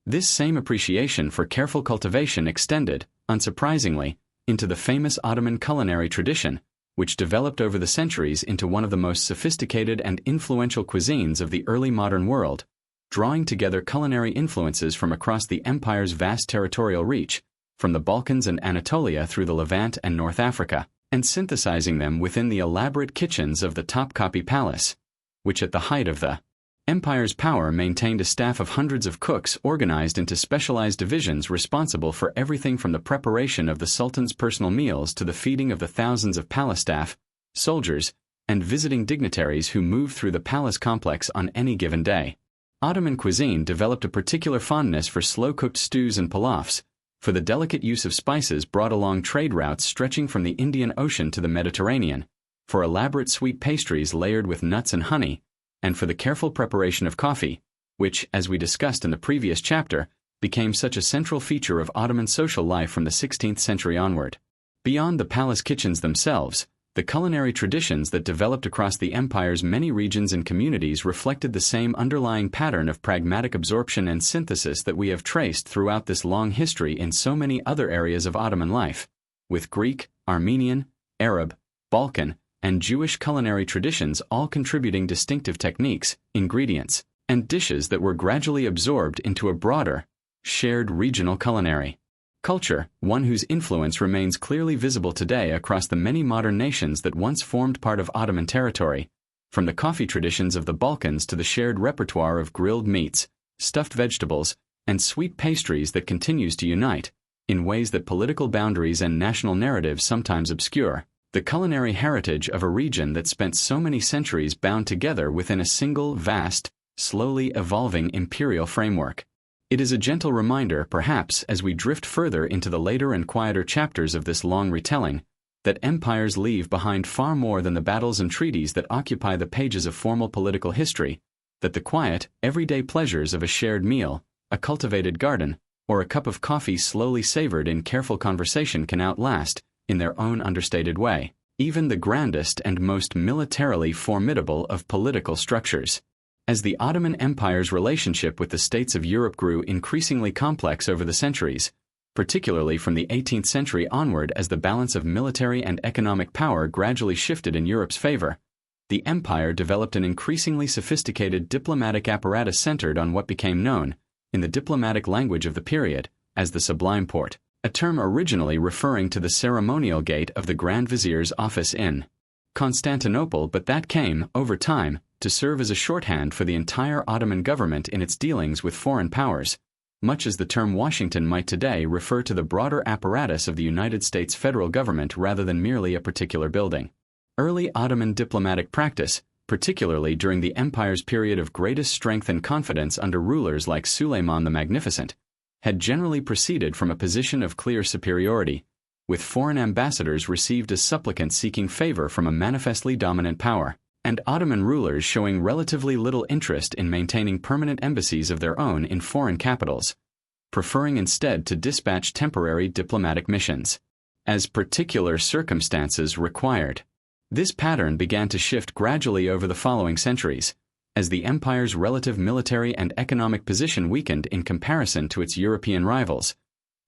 This same appreciation for careful cultivation extended, unsurprisingly, into the famous Ottoman culinary tradition, which developed over the centuries into one of the most sophisticated and influential cuisines of the early modern world, drawing together culinary influences from across the empire's vast territorial reach, from the Balkans and Anatolia through the Levant and North Africa, and synthesizing them within the elaborate kitchens of the Topkapi Palace, which at the height of the empire's power maintained a staff of hundreds of cooks organized into specialized divisions responsible for everything from the preparation of the Sultan's personal meals to the feeding of the thousands of palace staff, soldiers, and visiting dignitaries who moved through the palace complex on any given day. Ottoman cuisine developed a particular fondness for slow-cooked stews and pilafs, for the delicate use of spices brought along trade routes stretching from the Indian Ocean to the Mediterranean, for elaborate sweet pastries layered with nuts and honey, and for the careful preparation of coffee, which, as we discussed in the previous chapter, became such a central feature of Ottoman social life from the 16th century onward. Beyond the palace kitchens themselves, the culinary traditions that developed across the empire's many regions and communities reflected the same underlying pattern of pragmatic absorption and synthesis that we have traced throughout this long history in so many other areas of Ottoman life, with Greek, Armenian, Arab, Balkan, and Jewish culinary traditions all contributing distinctive techniques, ingredients, and dishes that were gradually absorbed into a broader, shared regional culinary culture, one whose influence remains clearly visible today across the many modern nations that once formed part of Ottoman territory, from the coffee traditions of the Balkans to the shared repertoire of grilled meats, stuffed vegetables, and sweet pastries that continues to unite, in ways that political boundaries and national narratives sometimes obscure, the culinary heritage of a region that spent so many centuries bound together within a single, vast, slowly evolving imperial framework. It is a gentle reminder, perhaps, as we drift further into the later and quieter chapters of this long retelling, that empires leave behind far more than the battles and treaties that occupy the pages of formal political history, that the quiet, everyday pleasures of a shared meal, a cultivated garden, or a cup of coffee slowly savored in careful conversation can outlast, in their own understated way, even the grandest and most militarily formidable of political structures. As the Ottoman Empire's relationship with the states of Europe grew increasingly complex over the centuries, particularly from the 18th century onward as the balance of military and economic power gradually shifted in Europe's favor, the empire developed an increasingly sophisticated diplomatic apparatus centered on what became known, in the diplomatic language of the period, as the Sublime Porte, a term originally referring to the ceremonial gate of the Grand Vizier's office in Constantinople, but that came, over time, to serve as a shorthand for the entire Ottoman government in its dealings with foreign powers, much as the term Washington might today refer to the broader apparatus of the United States federal government rather than merely a particular building. Early Ottoman diplomatic practice, particularly during the empire's period of greatest strength and confidence under rulers like Suleiman the Magnificent, had generally proceeded from a position of clear superiority, with foreign ambassadors received as supplicants seeking favor from a manifestly dominant power, and Ottoman rulers showing relatively little interest in maintaining permanent embassies of their own in foreign capitals, preferring instead to dispatch temporary diplomatic missions, as particular circumstances required. This pattern began to shift gradually over the following centuries, as the empire's relative military and economic position weakened in comparison to its European rivals,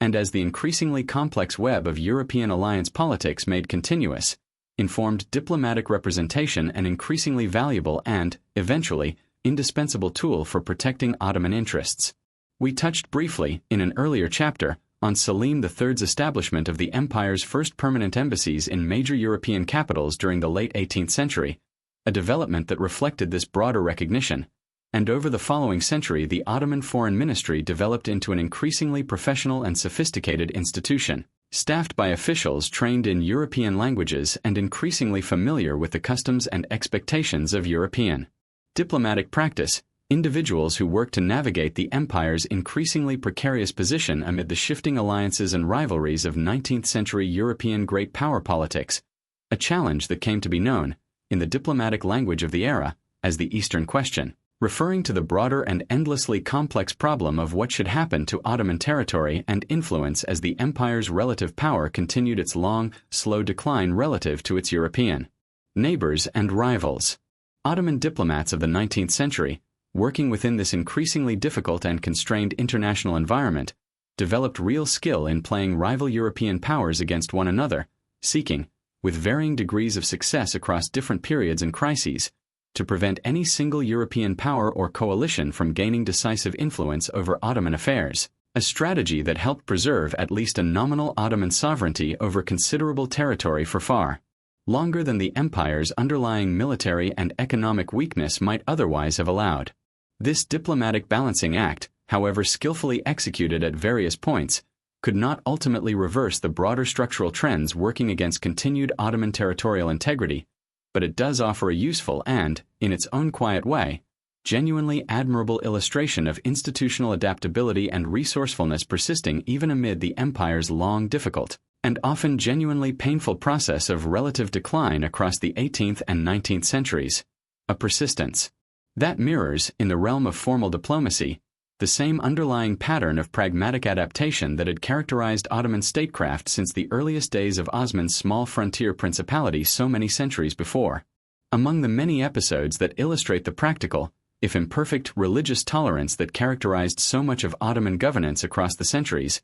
and as the increasingly complex web of European alliance politics made continuous, informed diplomatic representation an increasingly valuable and, eventually, indispensable tool for protecting Ottoman interests. We touched briefly, in an earlier chapter, on Selim III's establishment of the empire's first permanent embassies in major European capitals during the late 18th century, a development that reflected this broader recognition, and over the following century the Ottoman foreign ministry developed into an increasingly professional and sophisticated institution, staffed by officials trained in European languages and increasingly familiar with the customs and expectations of European diplomatic practice. Individuals who worked to navigate the empire's increasingly precarious position amid the shifting alliances and rivalries of 19th-century European great power politics, a challenge that came to be known, in the diplomatic language of the era, as the Eastern Question, referring to the broader and endlessly complex problem of what should happen to Ottoman territory and influence as the empire's relative power continued its long, slow decline relative to its European neighbors and rivals. Ottoman diplomats of the 19th century, working within this increasingly difficult and constrained international environment, developed real skill in playing rival European powers against one another, seeking, with varying degrees of success across different periods and crises, to prevent any single European power or coalition from gaining decisive influence over Ottoman affairs, a strategy that helped preserve at least a nominal Ottoman sovereignty over considerable territory for far longer than the empire's underlying military and economic weakness might otherwise have allowed. This diplomatic balancing act, however skillfully executed at various points, could not ultimately reverse the broader structural trends working against continued Ottoman territorial integrity, but it does offer a useful and, in its own quiet way, genuinely admirable illustration of institutional adaptability and resourcefulness persisting even amid the empire's long, difficult, and often genuinely painful process of relative decline across the 18th and 19th centuries, a persistence that mirrors, in the realm of formal diplomacy, the same underlying pattern of pragmatic adaptation that had characterized Ottoman statecraft since the earliest days of Osman's small frontier principality so many centuries before. Among the many episodes that illustrate the practical, if imperfect, religious tolerance that characterized so much of Ottoman governance across the centuries,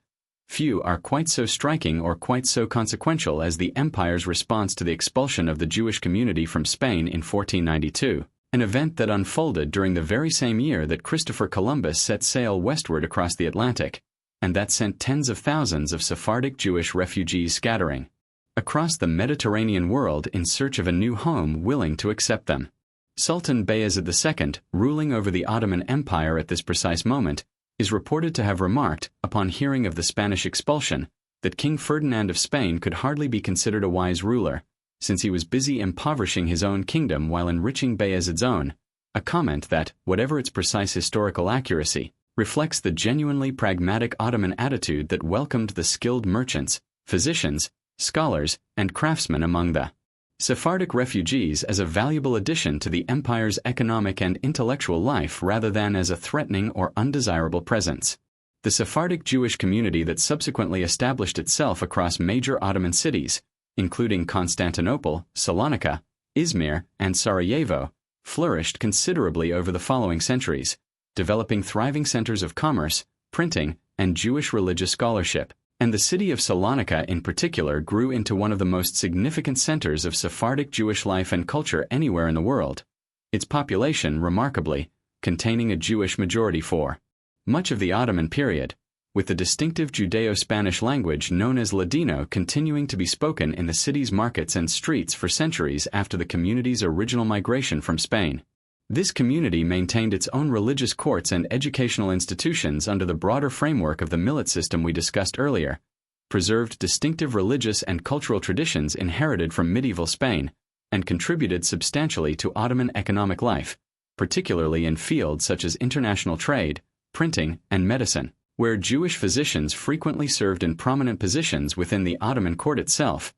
few are quite so striking or quite so consequential as the empire's response to the expulsion of the Jewish community from Spain in 1492. An event that unfolded during the very same year that Christopher Columbus set sail westward across the Atlantic, and that sent tens of thousands of Sephardic Jewish refugees scattering across the Mediterranean world in search of a new home willing to accept them. Sultan Bayezid II, ruling over the Ottoman Empire at this precise moment, is reported to have remarked, upon hearing of the Spanish expulsion, that King Ferdinand of Spain could hardly be considered a wise ruler, since he was busy impoverishing his own kingdom while enriching Bayezid's own, a comment that, whatever its precise historical accuracy, reflects the genuinely pragmatic Ottoman attitude that welcomed the skilled merchants, physicians, scholars, and craftsmen among the Sephardic refugees as a valuable addition to the empire's economic and intellectual life rather than as a threatening or undesirable presence. The Sephardic Jewish community that subsequently established itself across major Ottoman cities, including Constantinople, Salonika, Izmir, and Sarajevo, flourished considerably over the following centuries, developing thriving centers of commerce, printing, and Jewish religious scholarship, and the city of Salonika in particular grew into one of the most significant centers of Sephardic Jewish life and culture anywhere in the world, its population, remarkably, containing a Jewish majority for much of the Ottoman period, with the distinctive Judeo-Spanish language known as Ladino continuing to be spoken in the city's markets and streets for centuries after the community's original migration from Spain. This community maintained its own religious courts and educational institutions under the broader framework of the millet system we discussed earlier, preserved distinctive religious and cultural traditions inherited from medieval Spain, and contributed substantially to Ottoman economic life, particularly in fields such as international trade, printing, and medicine, where Jewish physicians frequently served in prominent positions within the Ottoman court itself,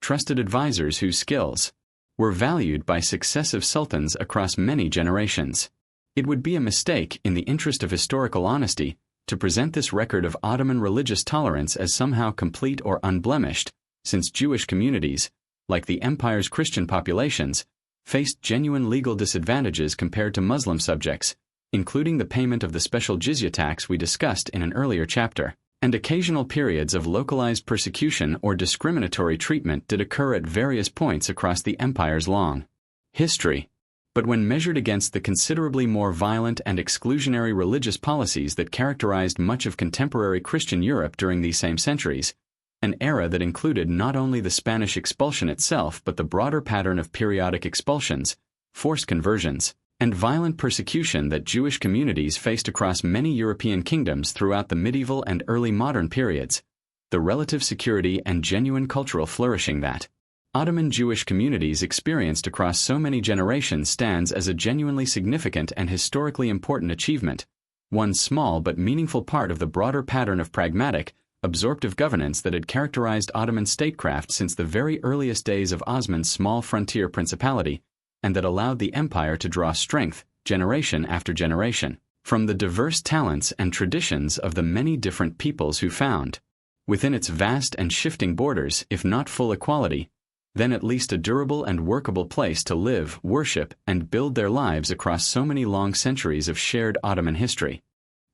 trusted advisors whose skills were valued by successive sultans across many generations. It would be a mistake, in the interest of historical honesty, to present this record of Ottoman religious tolerance as somehow complete or unblemished, since Jewish communities, like the empire's Christian populations, faced genuine legal disadvantages compared to Muslim subjects, including the payment of the special jizya tax we discussed in an earlier chapter, and occasional periods of localized persecution or discriminatory treatment did occur at various points across the empire's long history. But when measured against the considerably more violent and exclusionary religious policies that characterized much of contemporary Christian Europe during these same centuries, an era that included not only the Spanish expulsion itself but the broader pattern of periodic expulsions, forced conversions, and violent persecution that Jewish communities faced across many European kingdoms throughout the medieval and early modern periods, the relative security and genuine cultural flourishing that Ottoman Jewish communities experienced across so many generations stands as a genuinely significant and historically important achievement, one small but meaningful part of the broader pattern of pragmatic, absorptive governance that had characterized Ottoman statecraft since the very earliest days of Osman's small frontier principality, and that allowed the empire to draw strength, generation after generation, from the diverse talents and traditions of the many different peoples who found, within its vast and shifting borders, if not full equality, then at least a durable and workable place to live, worship, and build their lives across so many long centuries of shared Ottoman history.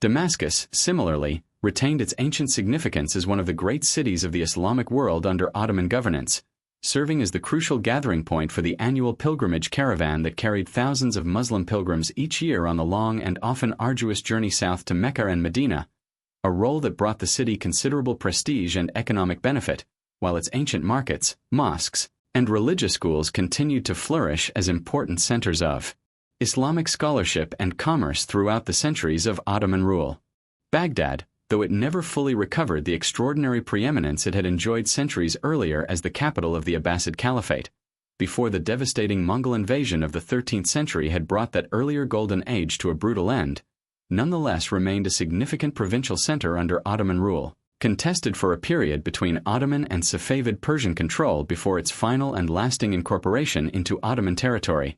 Damascus, similarly, retained its ancient significance as one of the great cities of the Islamic world under Ottoman governance, serving as the crucial gathering point for the annual pilgrimage caravan that carried thousands of Muslim pilgrims each year on the long and often arduous journey south to Mecca and Medina, a role that brought the city considerable prestige and economic benefit, while its ancient markets, mosques, and religious schools continued to flourish as important centers of Islamic scholarship and commerce throughout the centuries of Ottoman rule. Baghdad, though it never fully recovered the extraordinary preeminence it had enjoyed centuries earlier as the capital of the Abbasid Caliphate, before the devastating Mongol invasion of the 13th century had brought that earlier golden age to a brutal end, nonetheless remained a significant provincial center under Ottoman rule, contested for a period between Ottoman and Safavid Persian control before its final and lasting incorporation into Ottoman territory,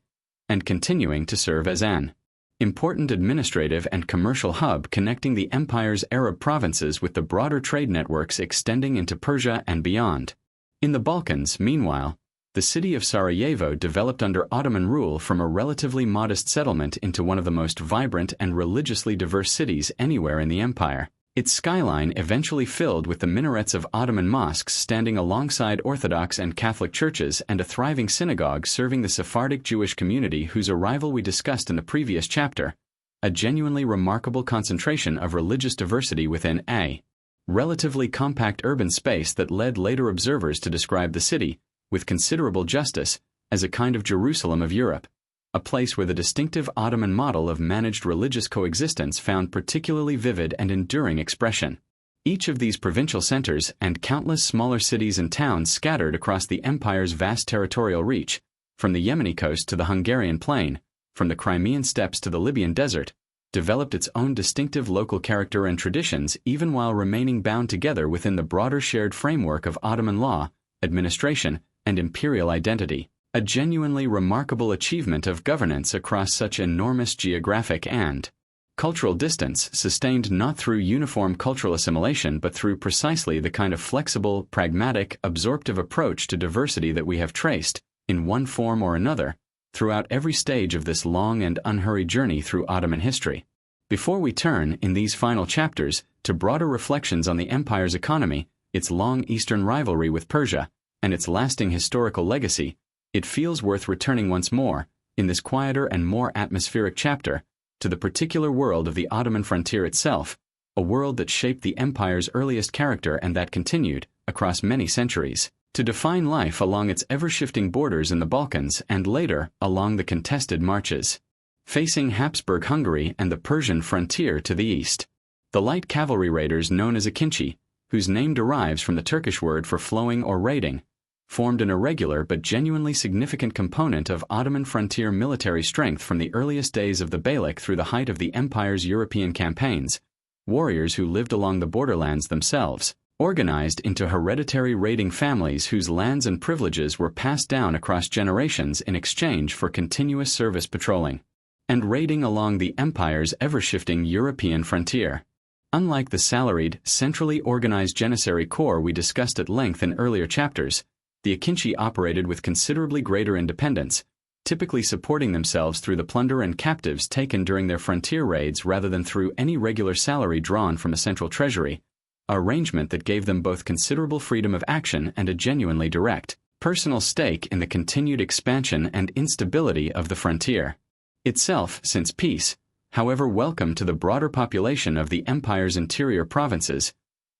and continuing to serve as an important administrative and commercial hub connecting the empire's Arab provinces with the broader trade networks extending into Persia and beyond. In the Balkans, meanwhile, the city of Sarajevo developed under Ottoman rule from a relatively modest settlement into one of the most vibrant and religiously diverse cities anywhere in the empire. Its skyline eventually filled with the minarets of Ottoman mosques standing alongside Orthodox and Catholic churches and a thriving synagogue serving the Sephardic Jewish community whose arrival we discussed in the previous chapter, a genuinely remarkable concentration of religious diversity within a relatively compact urban space that led later observers to describe the city, with considerable justice, as a kind of Jerusalem of Europe, a place where the distinctive Ottoman model of managed religious coexistence found particularly vivid and enduring expression. Each of these provincial centers and countless smaller cities and towns scattered across the empire's vast territorial reach, from the Yemeni coast to the Hungarian plain, from the Crimean steppes to the Libyan desert, developed its own distinctive local character and traditions even while remaining bound together within the broader shared framework of Ottoman law, administration, and imperial identity. A genuinely remarkable achievement of governance across such enormous geographic and cultural distance, sustained not through uniform cultural assimilation but through precisely the kind of flexible, pragmatic, absorptive approach to diversity that we have traced, in one form or another, throughout every stage of this long and unhurried journey through Ottoman history. Before we turn, in these final chapters, to broader reflections on the empire's economy, its long Eastern rivalry with Persia, and its lasting historical legacy, it feels worth returning once more, in this quieter and more atmospheric chapter, to the particular world of the Ottoman frontier itself, a world that shaped the empire's earliest character and that continued, across many centuries, to define life along its ever-shifting borders in the Balkans and later, along the contested marches, facing Habsburg Hungary and the Persian frontier to the east. The light cavalry raiders known as Akinci, whose name derives from the Turkish word for flowing or raiding, formed an irregular but genuinely significant component of Ottoman frontier military strength from the earliest days of the Beylik through the height of the empire's European campaigns, warriors who lived along the borderlands themselves, organized into hereditary raiding families whose lands and privileges were passed down across generations in exchange for continuous service patrolling and raiding along the empire's ever-shifting European frontier. Unlike the salaried, centrally organized Janissary Corps we discussed at length in earlier chapters, the Akinci operated with considerably greater independence, typically supporting themselves through the plunder and captives taken during their frontier raids rather than through any regular salary drawn from a central treasury, an arrangement that gave them both considerable freedom of action and a genuinely direct personal stake in the continued expansion and instability of the frontier. Itself, since peace, however welcome to the broader population of the empire's interior provinces,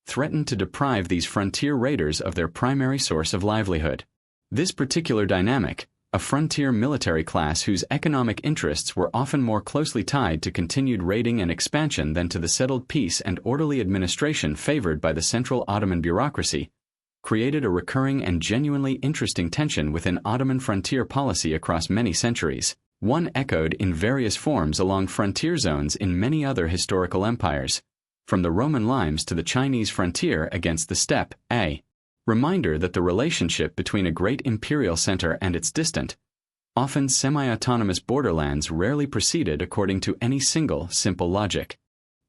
threatened to deprive these frontier raiders of their primary source of livelihood. This particular dynamic, a frontier military class whose economic interests were often more closely tied to continued raiding and expansion than to the settled peace and orderly administration favored by the central Ottoman bureaucracy, created a recurring and genuinely interesting tension within Ottoman frontier policy across many centuries, one echoed in various forms along frontier zones in many other historical empires, from the Roman limes to the Chinese frontier against the steppe, a reminder that the relationship between a great imperial center and its distant, often semi-autonomous borderlands rarely proceeded according to any single, simple logic.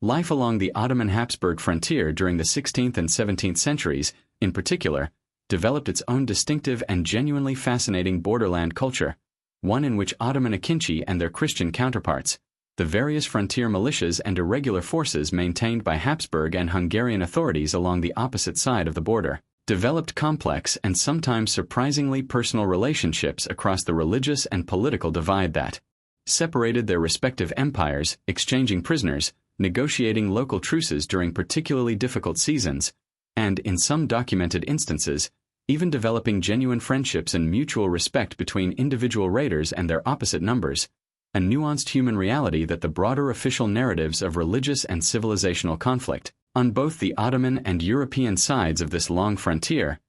Life along the Ottoman Habsburg frontier during the 16th and 17th centuries, in particular, developed its own distinctive and genuinely fascinating borderland culture, one in which Ottoman Akinci and their Christian counterparts, the various frontier militias and irregular forces maintained by Habsburg and Hungarian authorities along the opposite side of the border, developed complex and sometimes surprisingly personal relationships across the religious and political divide that separated their respective empires, exchanging prisoners, negotiating local truces during particularly difficult seasons, and, in some documented instances, even developing genuine friendships and mutual respect between individual raiders and their opposite numbers, a nuanced human reality that the broader official narratives of religious and civilizational conflict, on both the Ottoman and European sides of this long frontier,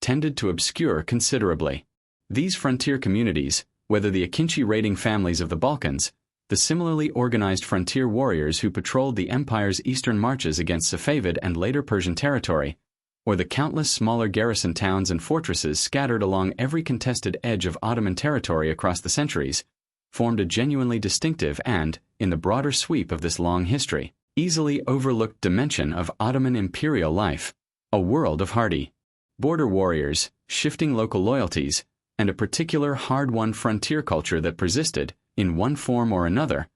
tended to obscure considerably. These frontier communities, whether the Akinci raiding families of the Balkans, the similarly organized frontier warriors who patrolled the empire's eastern marches against Safavid and later Persian territory, or the countless smaller garrison towns and fortresses scattered along every contested edge of Ottoman territory across the centuries, formed a genuinely distinctive and, in the broader sweep of this long history, easily overlooked dimension of Ottoman imperial life, a world of hardy border warriors, shifting local loyalties, and a particular hard-won frontier culture that persisted, in one form or another,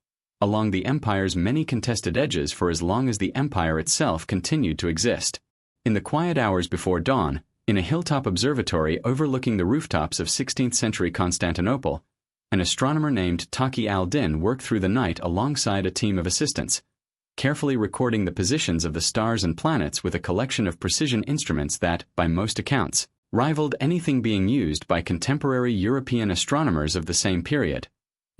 along the empire's many contested edges for as long as the empire itself continued to exist. In the quiet hours before dawn, in a hilltop observatory overlooking the rooftops of 16th-century Constantinople, an astronomer named Taqi al-Din worked through the night alongside a team of assistants, carefully recording the positions of the stars and planets with a collection of precision instruments that, by most accounts, rivaled anything being used by contemporary European astronomers of the same period,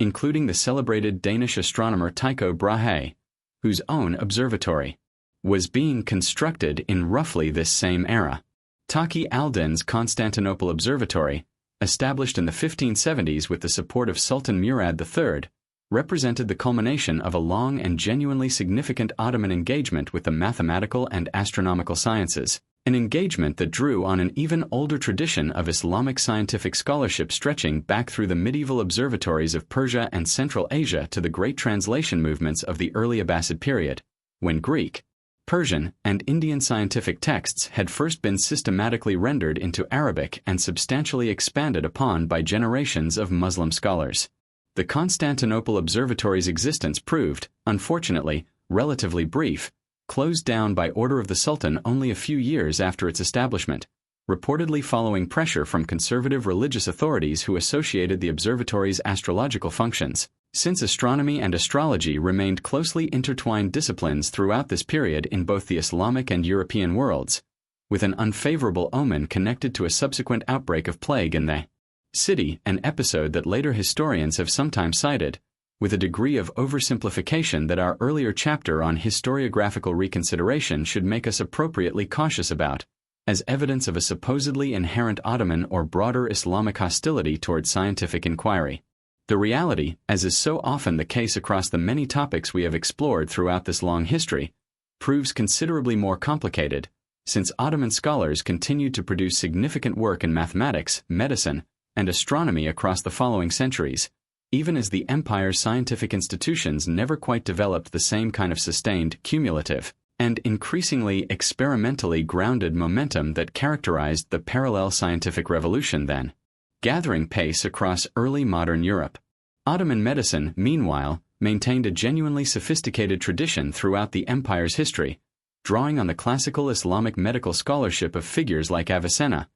including the celebrated Danish astronomer Tycho Brahe, whose own observatory was being constructed in roughly this same era. Taqi al-Din's Constantinople Observatory, established in the 1570s with the support of Sultan Murad III, represented the culmination of a long and genuinely significant Ottoman engagement with the mathematical and astronomical sciences, an engagement that drew on an even older tradition of Islamic scientific scholarship stretching back through the medieval observatories of Persia and Central Asia to the great translation movements of the early Abbasid period, when Greek, Persian, and Indian scientific texts had first been systematically rendered into Arabic and substantially expanded upon by generations of Muslim scholars. The Constantinople Observatory's existence proved, unfortunately, relatively brief, closed down by order of the Sultan only a few years after its establishment, reportedly following pressure from conservative religious authorities who associated the observatory's astrological functions. Since astronomy and astrology remained closely intertwined disciplines throughout this period in both the Islamic and European worlds, with an unfavorable omen connected to a subsequent outbreak of plague in the city, an episode that later historians have sometimes cited, with a degree of oversimplification that our earlier chapter on historiographical reconsideration should make us appropriately cautious about, as evidence of a supposedly inherent Ottoman or broader Islamic hostility toward scientific inquiry. The reality, as is so often the case across the many topics we have explored throughout this long history, proves considerably more complicated, since Ottoman scholars continued to produce significant work in mathematics, medicine, and astronomy across the following centuries, even as the empire's scientific institutions never quite developed the same kind of sustained, cumulative, and increasingly experimentally grounded momentum that characterized the parallel scientific revolution then gathering pace across early modern Europe. Ottoman medicine, meanwhile, maintained a genuinely sophisticated tradition throughout the empire's history, drawing on the classical Islamic medical scholarship of figures like Avicenna,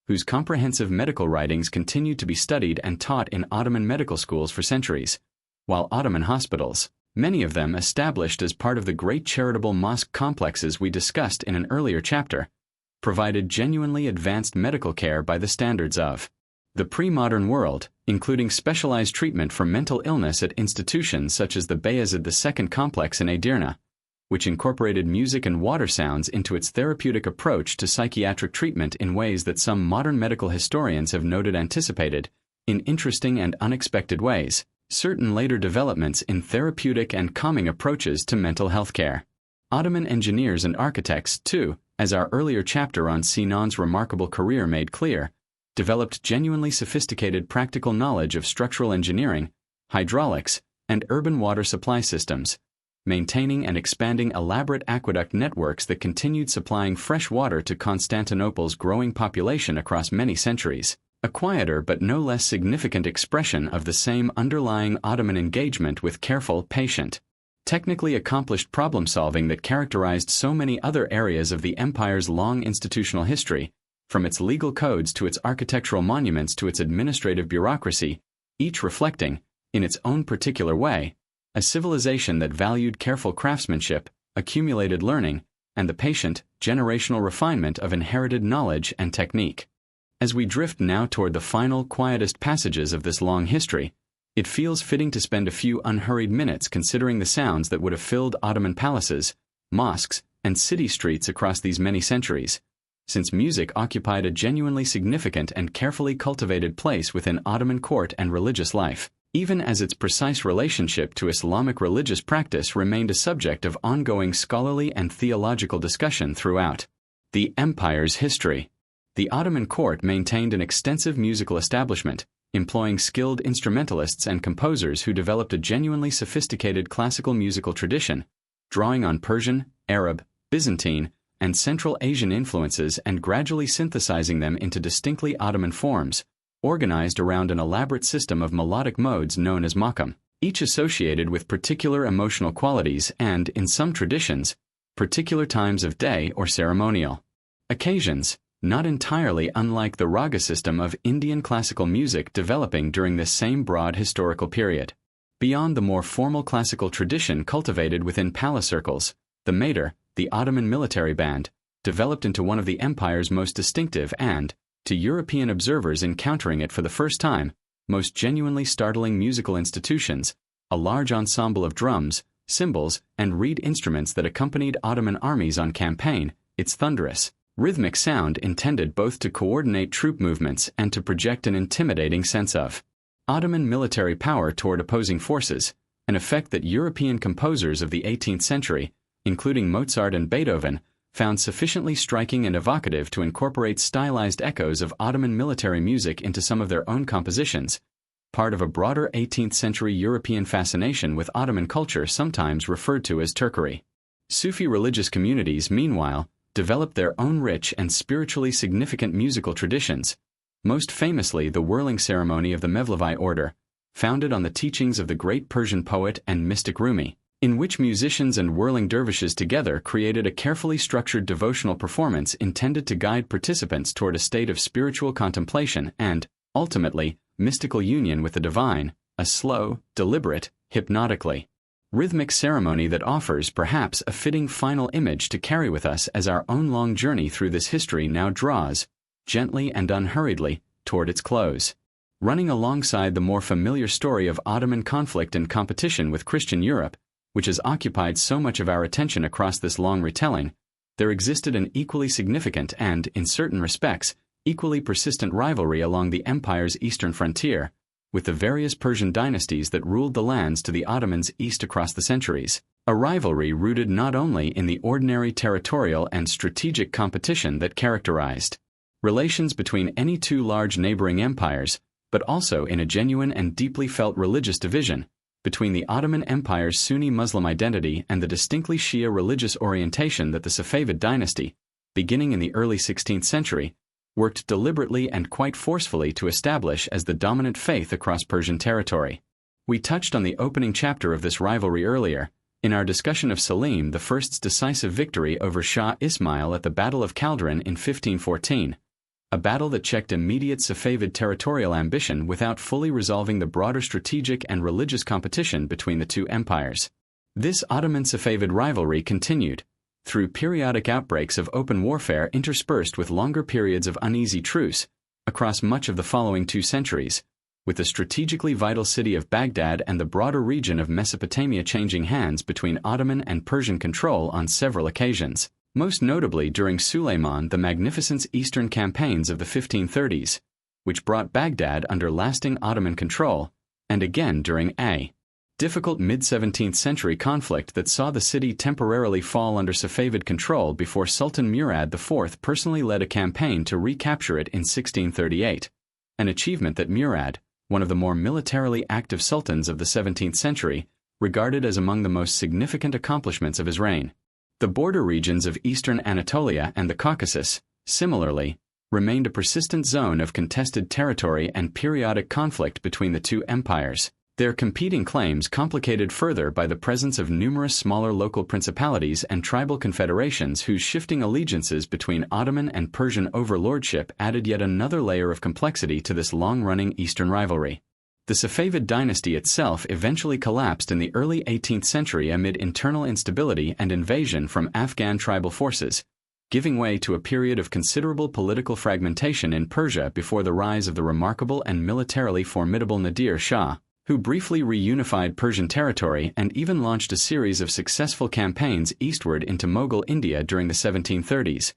whose comprehensive medical writings continued to be studied and taught in Ottoman medical schools for centuries, while Ottoman hospitals, many of them established as part of the great charitable mosque complexes we discussed in an earlier chapter, provided genuinely advanced medical care by the standards of the pre-modern world, including specialized treatment for mental illness at institutions such as the Bayezid II complex in Edirne, which incorporated music and water sounds into its therapeutic approach to psychiatric treatment in ways that some modern medical historians have noted anticipated, in interesting and unexpected ways, certain later developments in therapeutic and calming approaches to mental health care. Ottoman engineers and architects, too, as our earlier chapter on Sinan's remarkable career made clear, developed genuinely sophisticated practical knowledge of structural engineering, hydraulics, and urban water supply systems, maintaining and expanding elaborate aqueduct networks that continued supplying fresh water to Constantinople's growing population across many centuries, a quieter but no less significant expression of the same underlying Ottoman engagement with careful, patient, technically accomplished problem-solving that characterized so many other areas of the empire's long institutional history, from its legal codes to its architectural monuments to its administrative bureaucracy, each reflecting, in its own particular way, a civilization that valued careful craftsmanship, accumulated learning, and the patient, generational refinement of inherited knowledge and technique. As we drift now toward the final, quietest passages of this long history, it feels fitting to spend a few unhurried minutes considering the sounds that would have filled Ottoman palaces, mosques, and city streets across these many centuries, since music occupied a genuinely significant and carefully cultivated place within Ottoman court and religious life, even as its precise relationship to Islamic religious practice remained a subject of ongoing scholarly and theological discussion throughout the empire's history. The Ottoman court maintained an extensive musical establishment, employing skilled instrumentalists and composers who developed a genuinely sophisticated classical musical tradition, drawing on Persian, Arab, Byzantine, and Central Asian influences and gradually synthesizing them into distinctly Ottoman forms, organized around an elaborate system of melodic modes known as makam, each associated with particular emotional qualities and, in some traditions, particular times of day or ceremonial occasions, not entirely unlike the raga system of Indian classical music developing during this same broad historical period. Beyond the more formal classical tradition cultivated within palace circles, the Mater, the Ottoman military band, developed into one of the empire's most distinctive and, to European observers encountering it for the first time, most genuinely startling musical institutions, a large ensemble of drums, cymbals, and reed instruments that accompanied Ottoman armies on campaign, its thunderous, rhythmic sound intended both to coordinate troop movements and to project an intimidating sense of Ottoman military power toward opposing forces, an effect that European composers of the 18th century, including Mozart and Beethoven, found sufficiently striking and evocative to incorporate stylized echoes of Ottoman military music into some of their own compositions, part of a broader 18th century European fascination with Ottoman culture sometimes referred to as Turkery. Sufi religious communities, meanwhile, developed their own rich and spiritually significant musical traditions, most famously the whirling ceremony of the Mevlevi order, founded on the teachings of the great Persian poet and mystic Rumi, in which musicians and whirling dervishes together created a carefully structured devotional performance intended to guide participants toward a state of spiritual contemplation and, ultimately, mystical union with the divine, a slow, deliberate, hypnotically rhythmic ceremony that offers perhaps a fitting final image to carry with us as our own long journey through this history now draws, gently and unhurriedly, toward its close. Running alongside the more familiar story of Ottoman conflict and competition with Christian Europe, which has occupied so much of our attention across this long retelling, there existed an equally significant and, in certain respects, equally persistent rivalry along the empire's eastern frontier, with the various Persian dynasties that ruled the lands to the Ottomans east across the centuries, a rivalry rooted not only in the ordinary territorial and strategic competition that characterized relations between any two large neighboring empires, but also in a genuine and deeply felt religious division between the Ottoman Empire's Sunni Muslim identity and the distinctly Shia religious orientation that the Safavid dynasty, beginning in the early 16th century, worked deliberately and quite forcefully to establish as the dominant faith across Persian territory. We touched on the opening chapter of this rivalry earlier, in our discussion of Selim I's decisive victory over Shah Ismail at the Battle of Calderon in 1514, a battle that checked immediate Safavid territorial ambition without fully resolving the broader strategic and religious competition between the two empires. This Ottoman-Safavid rivalry continued, through periodic outbreaks of open warfare interspersed with longer periods of uneasy truce, across much of the following 2 centuries, with the strategically vital city of Baghdad and the broader region of Mesopotamia changing hands between Ottoman and Persian control on several occasions, most notably during Suleiman the Magnificent's eastern campaigns of the 1530s, which brought Baghdad under lasting Ottoman control, and again during a difficult mid-17th century conflict that saw the city temporarily fall under Safavid control before Sultan Murad IV personally led a campaign to recapture it in 1638, an achievement that Murad, one of the more militarily active sultans of the 17th century, regarded as among the most significant accomplishments of his reign. The border regions of eastern Anatolia and the Caucasus, similarly, remained a persistent zone of contested territory and periodic conflict between the two empires, their competing claims complicated further by the presence of numerous smaller local principalities and tribal confederations whose shifting allegiances between Ottoman and Persian overlordship added yet another layer of complexity to this long-running eastern rivalry. The Safavid dynasty itself eventually collapsed in the early 18th century amid internal instability and invasion from Afghan tribal forces, giving way to a period of considerable political fragmentation in Persia before the rise of the remarkable and militarily formidable Nadir Shah, who briefly reunified Persian territory and even launched a series of successful campaigns eastward into Mughal India during the 1730s,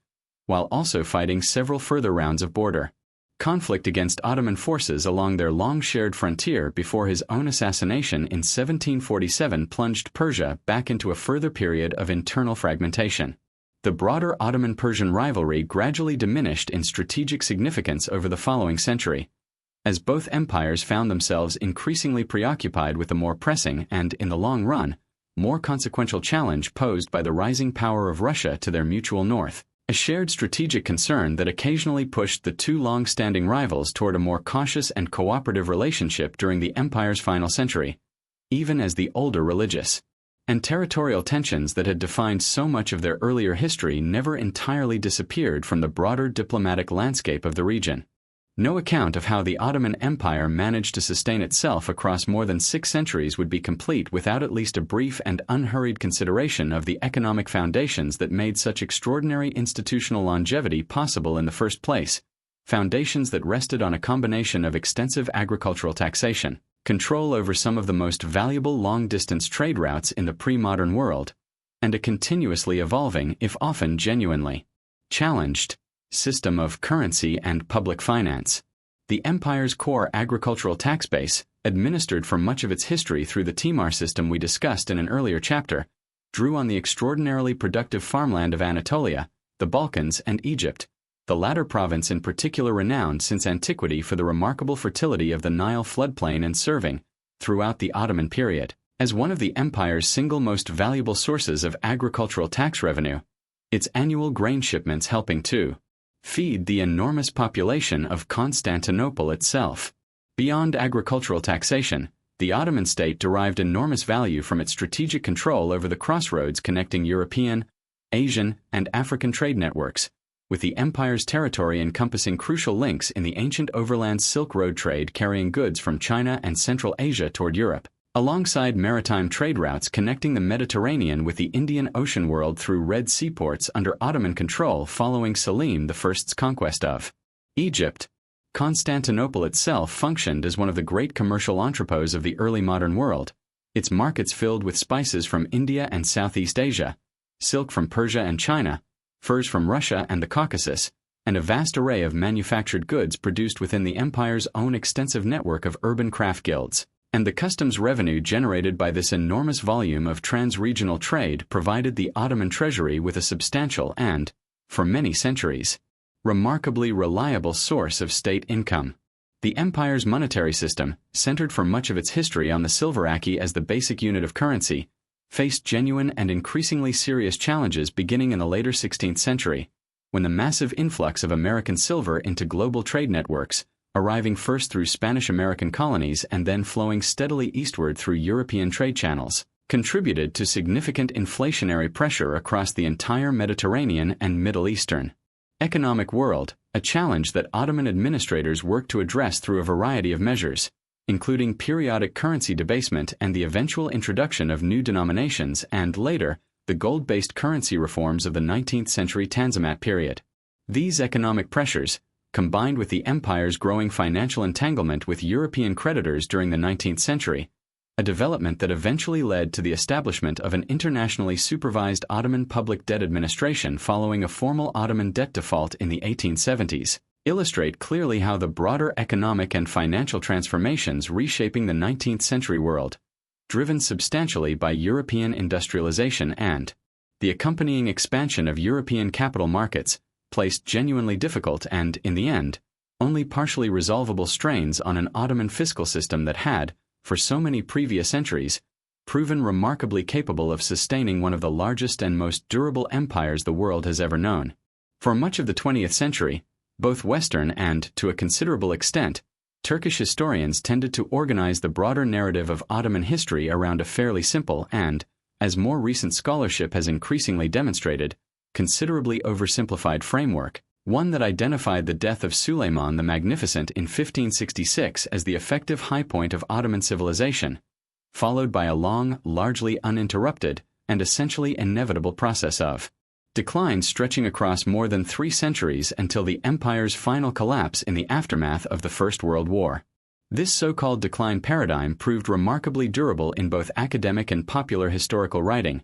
while also fighting several further rounds of border conflict against Ottoman forces along their long-shared frontier before his own assassination in 1747 plunged Persia back into a further period of internal fragmentation. The broader Ottoman-Persian rivalry gradually diminished in strategic significance over the following century, as both empires found themselves increasingly preoccupied with the more pressing and, in the long run, more consequential challenge posed by the rising power of Russia to their mutual north, a shared strategic concern that occasionally pushed the two long-standing rivals toward a more cautious and cooperative relationship during the empire's final century, even as the older religious and territorial tensions that had defined so much of their earlier history never entirely disappeared from the broader diplomatic landscape of the region. No account of how the Ottoman Empire managed to sustain itself across more than 6 centuries would be complete without at least a brief and unhurried consideration of the economic foundations that made such extraordinary institutional longevity possible in the first place, foundations that rested on a combination of extensive agricultural taxation, control over some of the most valuable long-distance trade routes in the pre-modern world, and a continuously evolving, if often genuinely challenged, system of currency and public finance. The empire's core agricultural tax base, administered for much of its history through the Timar system we discussed in an earlier chapter, drew on the extraordinarily productive farmland of Anatolia, the Balkans, and Egypt, the latter province in particular renowned since antiquity for the remarkable fertility of the Nile floodplain and serving, throughout the Ottoman period, as one of the empire's single most valuable sources of agricultural tax revenue, its annual grain shipments helping to feed the enormous population of Constantinople itself. Beyond agricultural taxation, the Ottoman state derived enormous value from its strategic control over the crossroads connecting European, Asian, and African trade networks, with the empire's territory encompassing crucial links in the ancient overland Silk Road trade carrying goods from China and Central Asia toward Europe, alongside maritime trade routes connecting the Mediterranean with the Indian Ocean world through Red Sea ports under Ottoman control following Selim I's conquest of Egypt. Constantinople itself functioned as one of the great commercial entrepôts of the early modern world, its markets filled with spices from India and Southeast Asia, silk from Persia and China, furs from Russia and the Caucasus, and a vast array of manufactured goods produced within the empire's own extensive network of urban craft guilds. And the customs revenue generated by this enormous volume of trans-regional trade provided the Ottoman treasury with a substantial and, for many centuries, remarkably reliable source of state income. The empire's monetary system, centered for much of its history on the silveraki as the basic unit of currency, faced genuine and increasingly serious challenges beginning in the later 16th century, when the massive influx of American silver into global trade networks, arriving first through Spanish-American colonies and then flowing steadily eastward through European trade channels, contributed to significant inflationary pressure across the entire Mediterranean and Middle Eastern Economic world, a challenge that Ottoman administrators worked to address through a variety of measures, including periodic currency debasement and the eventual introduction of new denominations and, later, the gold-based currency reforms of the 19th century Tanzimat period. These economic pressures, combined with the empire's growing financial entanglement with European creditors during the 19th century, a development that eventually led to the establishment of an internationally supervised Ottoman public debt administration following a formal Ottoman debt default in the 1870s, illustrate clearly how the broader economic and financial transformations reshaping the 19th century world, driven substantially by European industrialization and the accompanying expansion of European capital markets, placed genuinely difficult and, in the end, only partially resolvable strains on an Ottoman fiscal system that had, for so many previous centuries, proven remarkably capable of sustaining one of the largest and most durable empires the world has ever known. For much of the 20th century, both Western and, to a considerable extent, Turkish historians tended to organize the broader narrative of Ottoman history around a fairly simple and, as more recent scholarship has increasingly demonstrated, considerably oversimplified framework, one that identified the death of Suleiman the Magnificent in 1566 as the effective high point of Ottoman civilization, followed by a long, largely uninterrupted, and essentially inevitable process of decline stretching across more than 3 centuries until the empire's final collapse in the aftermath of the First World War. This so-called decline paradigm proved remarkably durable in both academic and popular historical writing,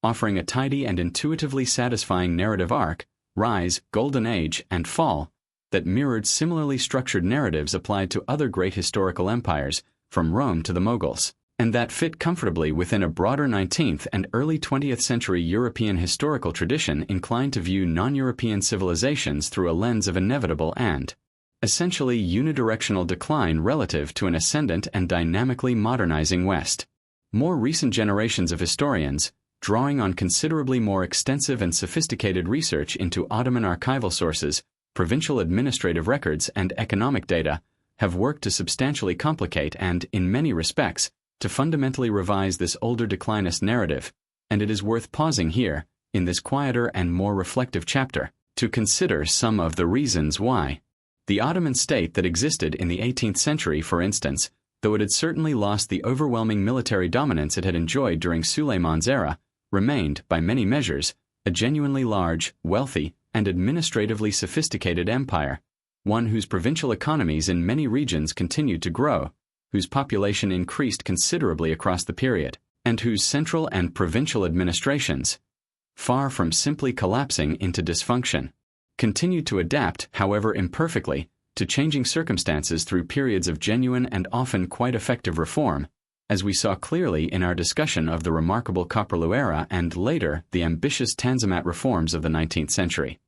offering a tidy and intuitively satisfying narrative arc, rise, golden age, and fall, that mirrored similarly structured narratives applied to other great historical empires, from Rome to the Mughals, and that fit comfortably within a broader 19th and early 20th century European historical tradition inclined to view non-European civilizations through a lens of inevitable and, essentially unidirectional decline relative to an ascendant and dynamically modernizing West. More recent generations of historians, drawing on considerably more extensive and sophisticated research into Ottoman archival sources, provincial administrative records, and economic data, have worked to substantially complicate and, in many respects, to fundamentally revise this older declinist narrative, and it is worth pausing here, in this quieter and more reflective chapter, to consider some of the reasons why. The Ottoman state that existed in the 18th century, for instance, though it had certainly lost the overwhelming military dominance it had enjoyed during Suleiman's era, remained, by many measures, a genuinely large, wealthy, and administratively sophisticated empire, one whose provincial economies in many regions continued to grow, whose population increased considerably across the period, and whose central and provincial administrations, far from simply collapsing into dysfunction, continued to adapt, however imperfectly, to changing circumstances through periods of genuine and often quite effective reform, as we saw clearly in our discussion of the remarkable Köprülü era and, later, the ambitious Tanzimat reforms of the 19th century.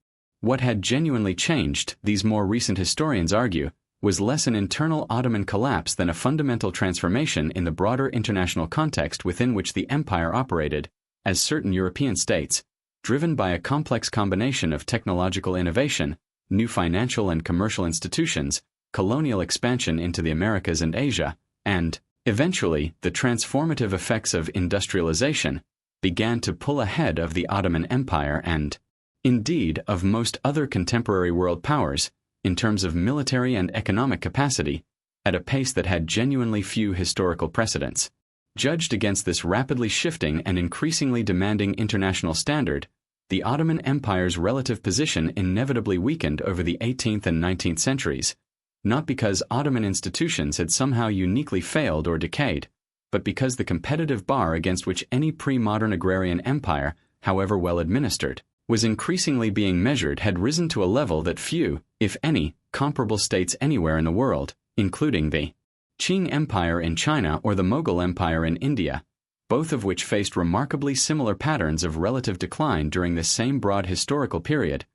What had genuinely changed, these more recent historians argue, was less an internal Ottoman collapse than a fundamental transformation in the broader international context within which the empire operated, as certain European states, driven by a complex combination of technological innovation, new financial and commercial institutions, colonial expansion into the Americas and Asia, and, eventually, the transformative effects of industrialization, began to pull ahead of the Ottoman Empire and, indeed, of most other contemporary world powers, in terms of military and economic capacity, at a pace that had genuinely few historical precedents. Judged against this rapidly shifting and increasingly demanding international standard, the Ottoman Empire's relative position inevitably weakened over the 18th and 19th centuries, not because Ottoman institutions had somehow uniquely failed or decayed, but because the competitive bar against which any pre-modern agrarian empire, however well administered, was increasingly being measured had risen to a level that few, if any, comparable states anywhere in the world, including the Qing Empire in China or the Mughal Empire in India, both of which faced remarkably similar patterns of relative decline during this same broad historical period,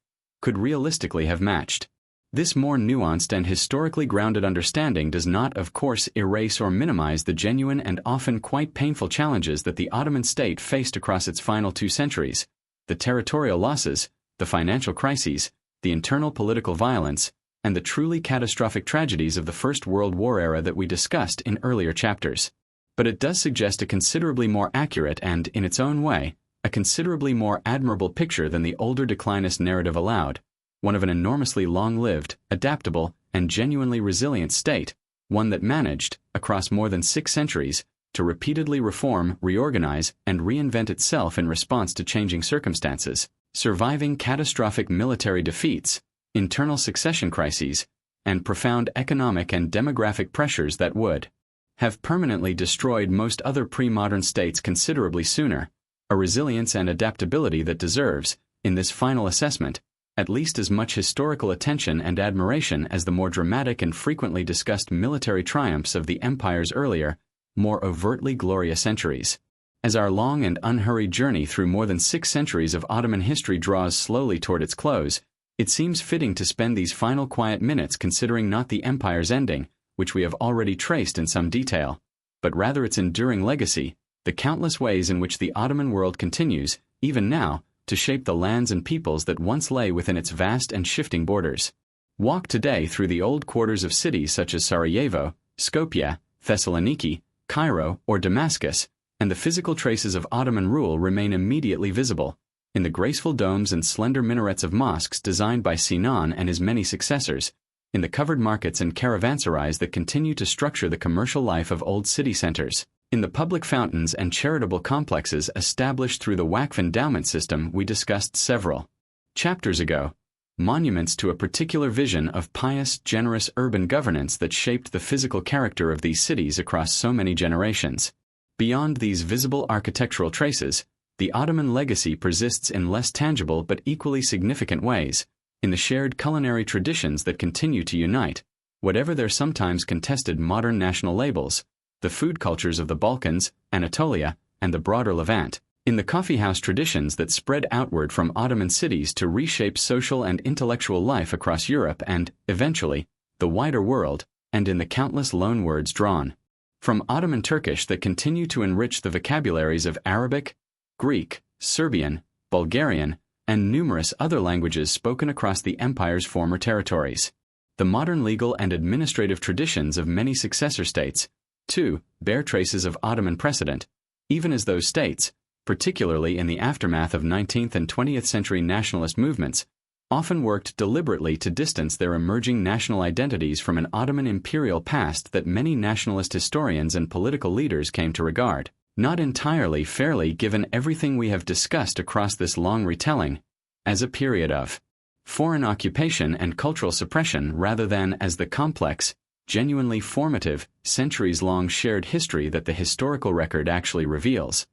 could realistically have matched. This more nuanced and historically grounded understanding does not, of course, erase or minimize the genuine and often quite painful challenges that the Ottoman state faced across its final 2 centuries, the territorial losses, the financial crises, the internal political violence, and the truly catastrophic tragedies of the First World War era that we discussed in earlier chapters. But it does suggest a considerably more accurate and, in its own way, a considerably more admirable picture than the older declinist narrative allowed, one of an enormously long-lived, adaptable, and genuinely resilient state, one that managed, across more than 6 centuries, to repeatedly reform, reorganize, and reinvent itself in response to changing circumstances, surviving catastrophic military defeats, internal succession crises, and profound economic and demographic pressures that would have permanently destroyed most other pre-modern states considerably sooner, a resilience and adaptability that deserves, in this final assessment, at least as much historical attention and admiration as the more dramatic and frequently discussed military triumphs of the empire's earlier, more overtly glorious centuries. As our long and unhurried journey through more than 6 centuries of Ottoman history draws slowly toward its close, it seems fitting to spend these final quiet minutes considering not the empire's ending, which we have already traced in some detail, but rather its enduring legacy, the countless ways in which the Ottoman world continues, even now, to shape the lands and peoples that once lay within its vast and shifting borders. Walk today through the old quarters of cities such as Sarajevo, Skopje, Thessaloniki, Cairo, or Damascus, and the physical traces of Ottoman rule remain immediately visible, in the graceful domes and slender minarets of mosques designed by Sinan and his many successors, in the covered markets and caravanserais that continue to structure the commercial life of old city centers, in the public fountains and charitable complexes established through the Waqf endowment system we discussed several chapters ago, monuments to a particular vision of pious, generous urban governance that shaped the physical character of these cities across so many generations. Beyond these visible architectural traces, the Ottoman legacy persists in less tangible but equally significant ways, in the shared culinary traditions that continue to unite, whatever their sometimes contested modern national labels, the food cultures of the Balkans, Anatolia, and the broader Levant, in the coffeehouse traditions that spread outward from Ottoman cities to reshape social and intellectual life across Europe and, eventually, the wider world, and in the countless loanwords drawn from Ottoman Turkish that continue to enrich the vocabularies of Arabic, Greek, Serbian, Bulgarian, and numerous other languages spoken across the empire's former territories. The modern legal and administrative traditions of many successor states, too, bear traces of Ottoman precedent, even as those states, particularly in the aftermath of 19th and 20th century nationalist movements, often worked deliberately to distance their emerging national identities from an Ottoman imperial past that many nationalist historians and political leaders came to regard not entirely fairly given everything we have discussed across this long retelling, as a period of foreign occupation and cultural suppression rather than as the complex, genuinely formative, centuries-long shared history that the historical record actually reveals.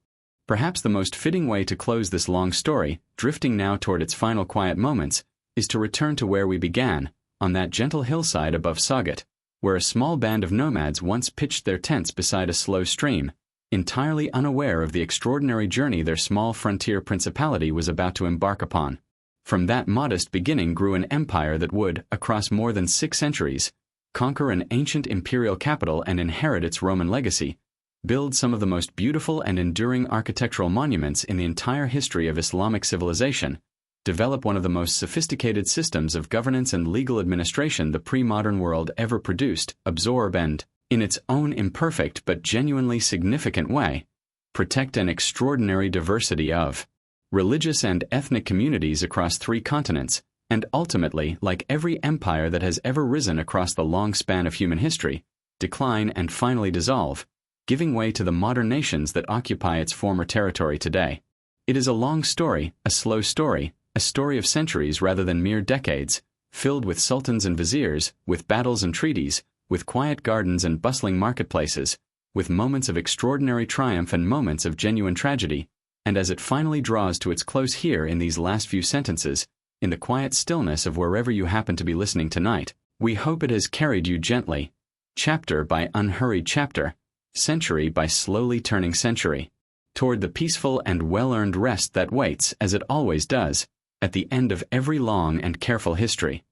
Perhaps the most fitting way to close this long story, drifting now toward its final quiet moments, is to return to where we began, on that gentle hillside above Sagat, where a small band of nomads once pitched their tents beside a slow stream, entirely unaware of the extraordinary journey their small frontier principality was about to embark upon. From that modest beginning grew an empire that would, across more than 6 centuries, conquer an ancient imperial capital and inherit its Roman legacy, build some of the most beautiful and enduring architectural monuments in the entire history of Islamic civilization, develop one of the most sophisticated systems of governance and legal administration the pre-modern world ever produced, absorb and, in its own imperfect but genuinely significant way, protect an extraordinary diversity of religious and ethnic communities across 3 continents, and ultimately, like every empire that has ever risen across the long span of human history, decline and finally dissolve, giving way to the modern nations that occupy its former territory today. It is a long story, a slow story, a story of centuries rather than mere decades, filled with sultans and viziers, with battles and treaties, with quiet gardens and bustling marketplaces, with moments of extraordinary triumph and moments of genuine tragedy, and as it finally draws to its close here in these last few sentences, in the quiet stillness of wherever you happen to be listening tonight, we hope it has carried you gently, chapter by unhurried chapter, century by slowly turning century, toward the peaceful and well-earned rest that waits, as it always does, at the end of every long and careful history.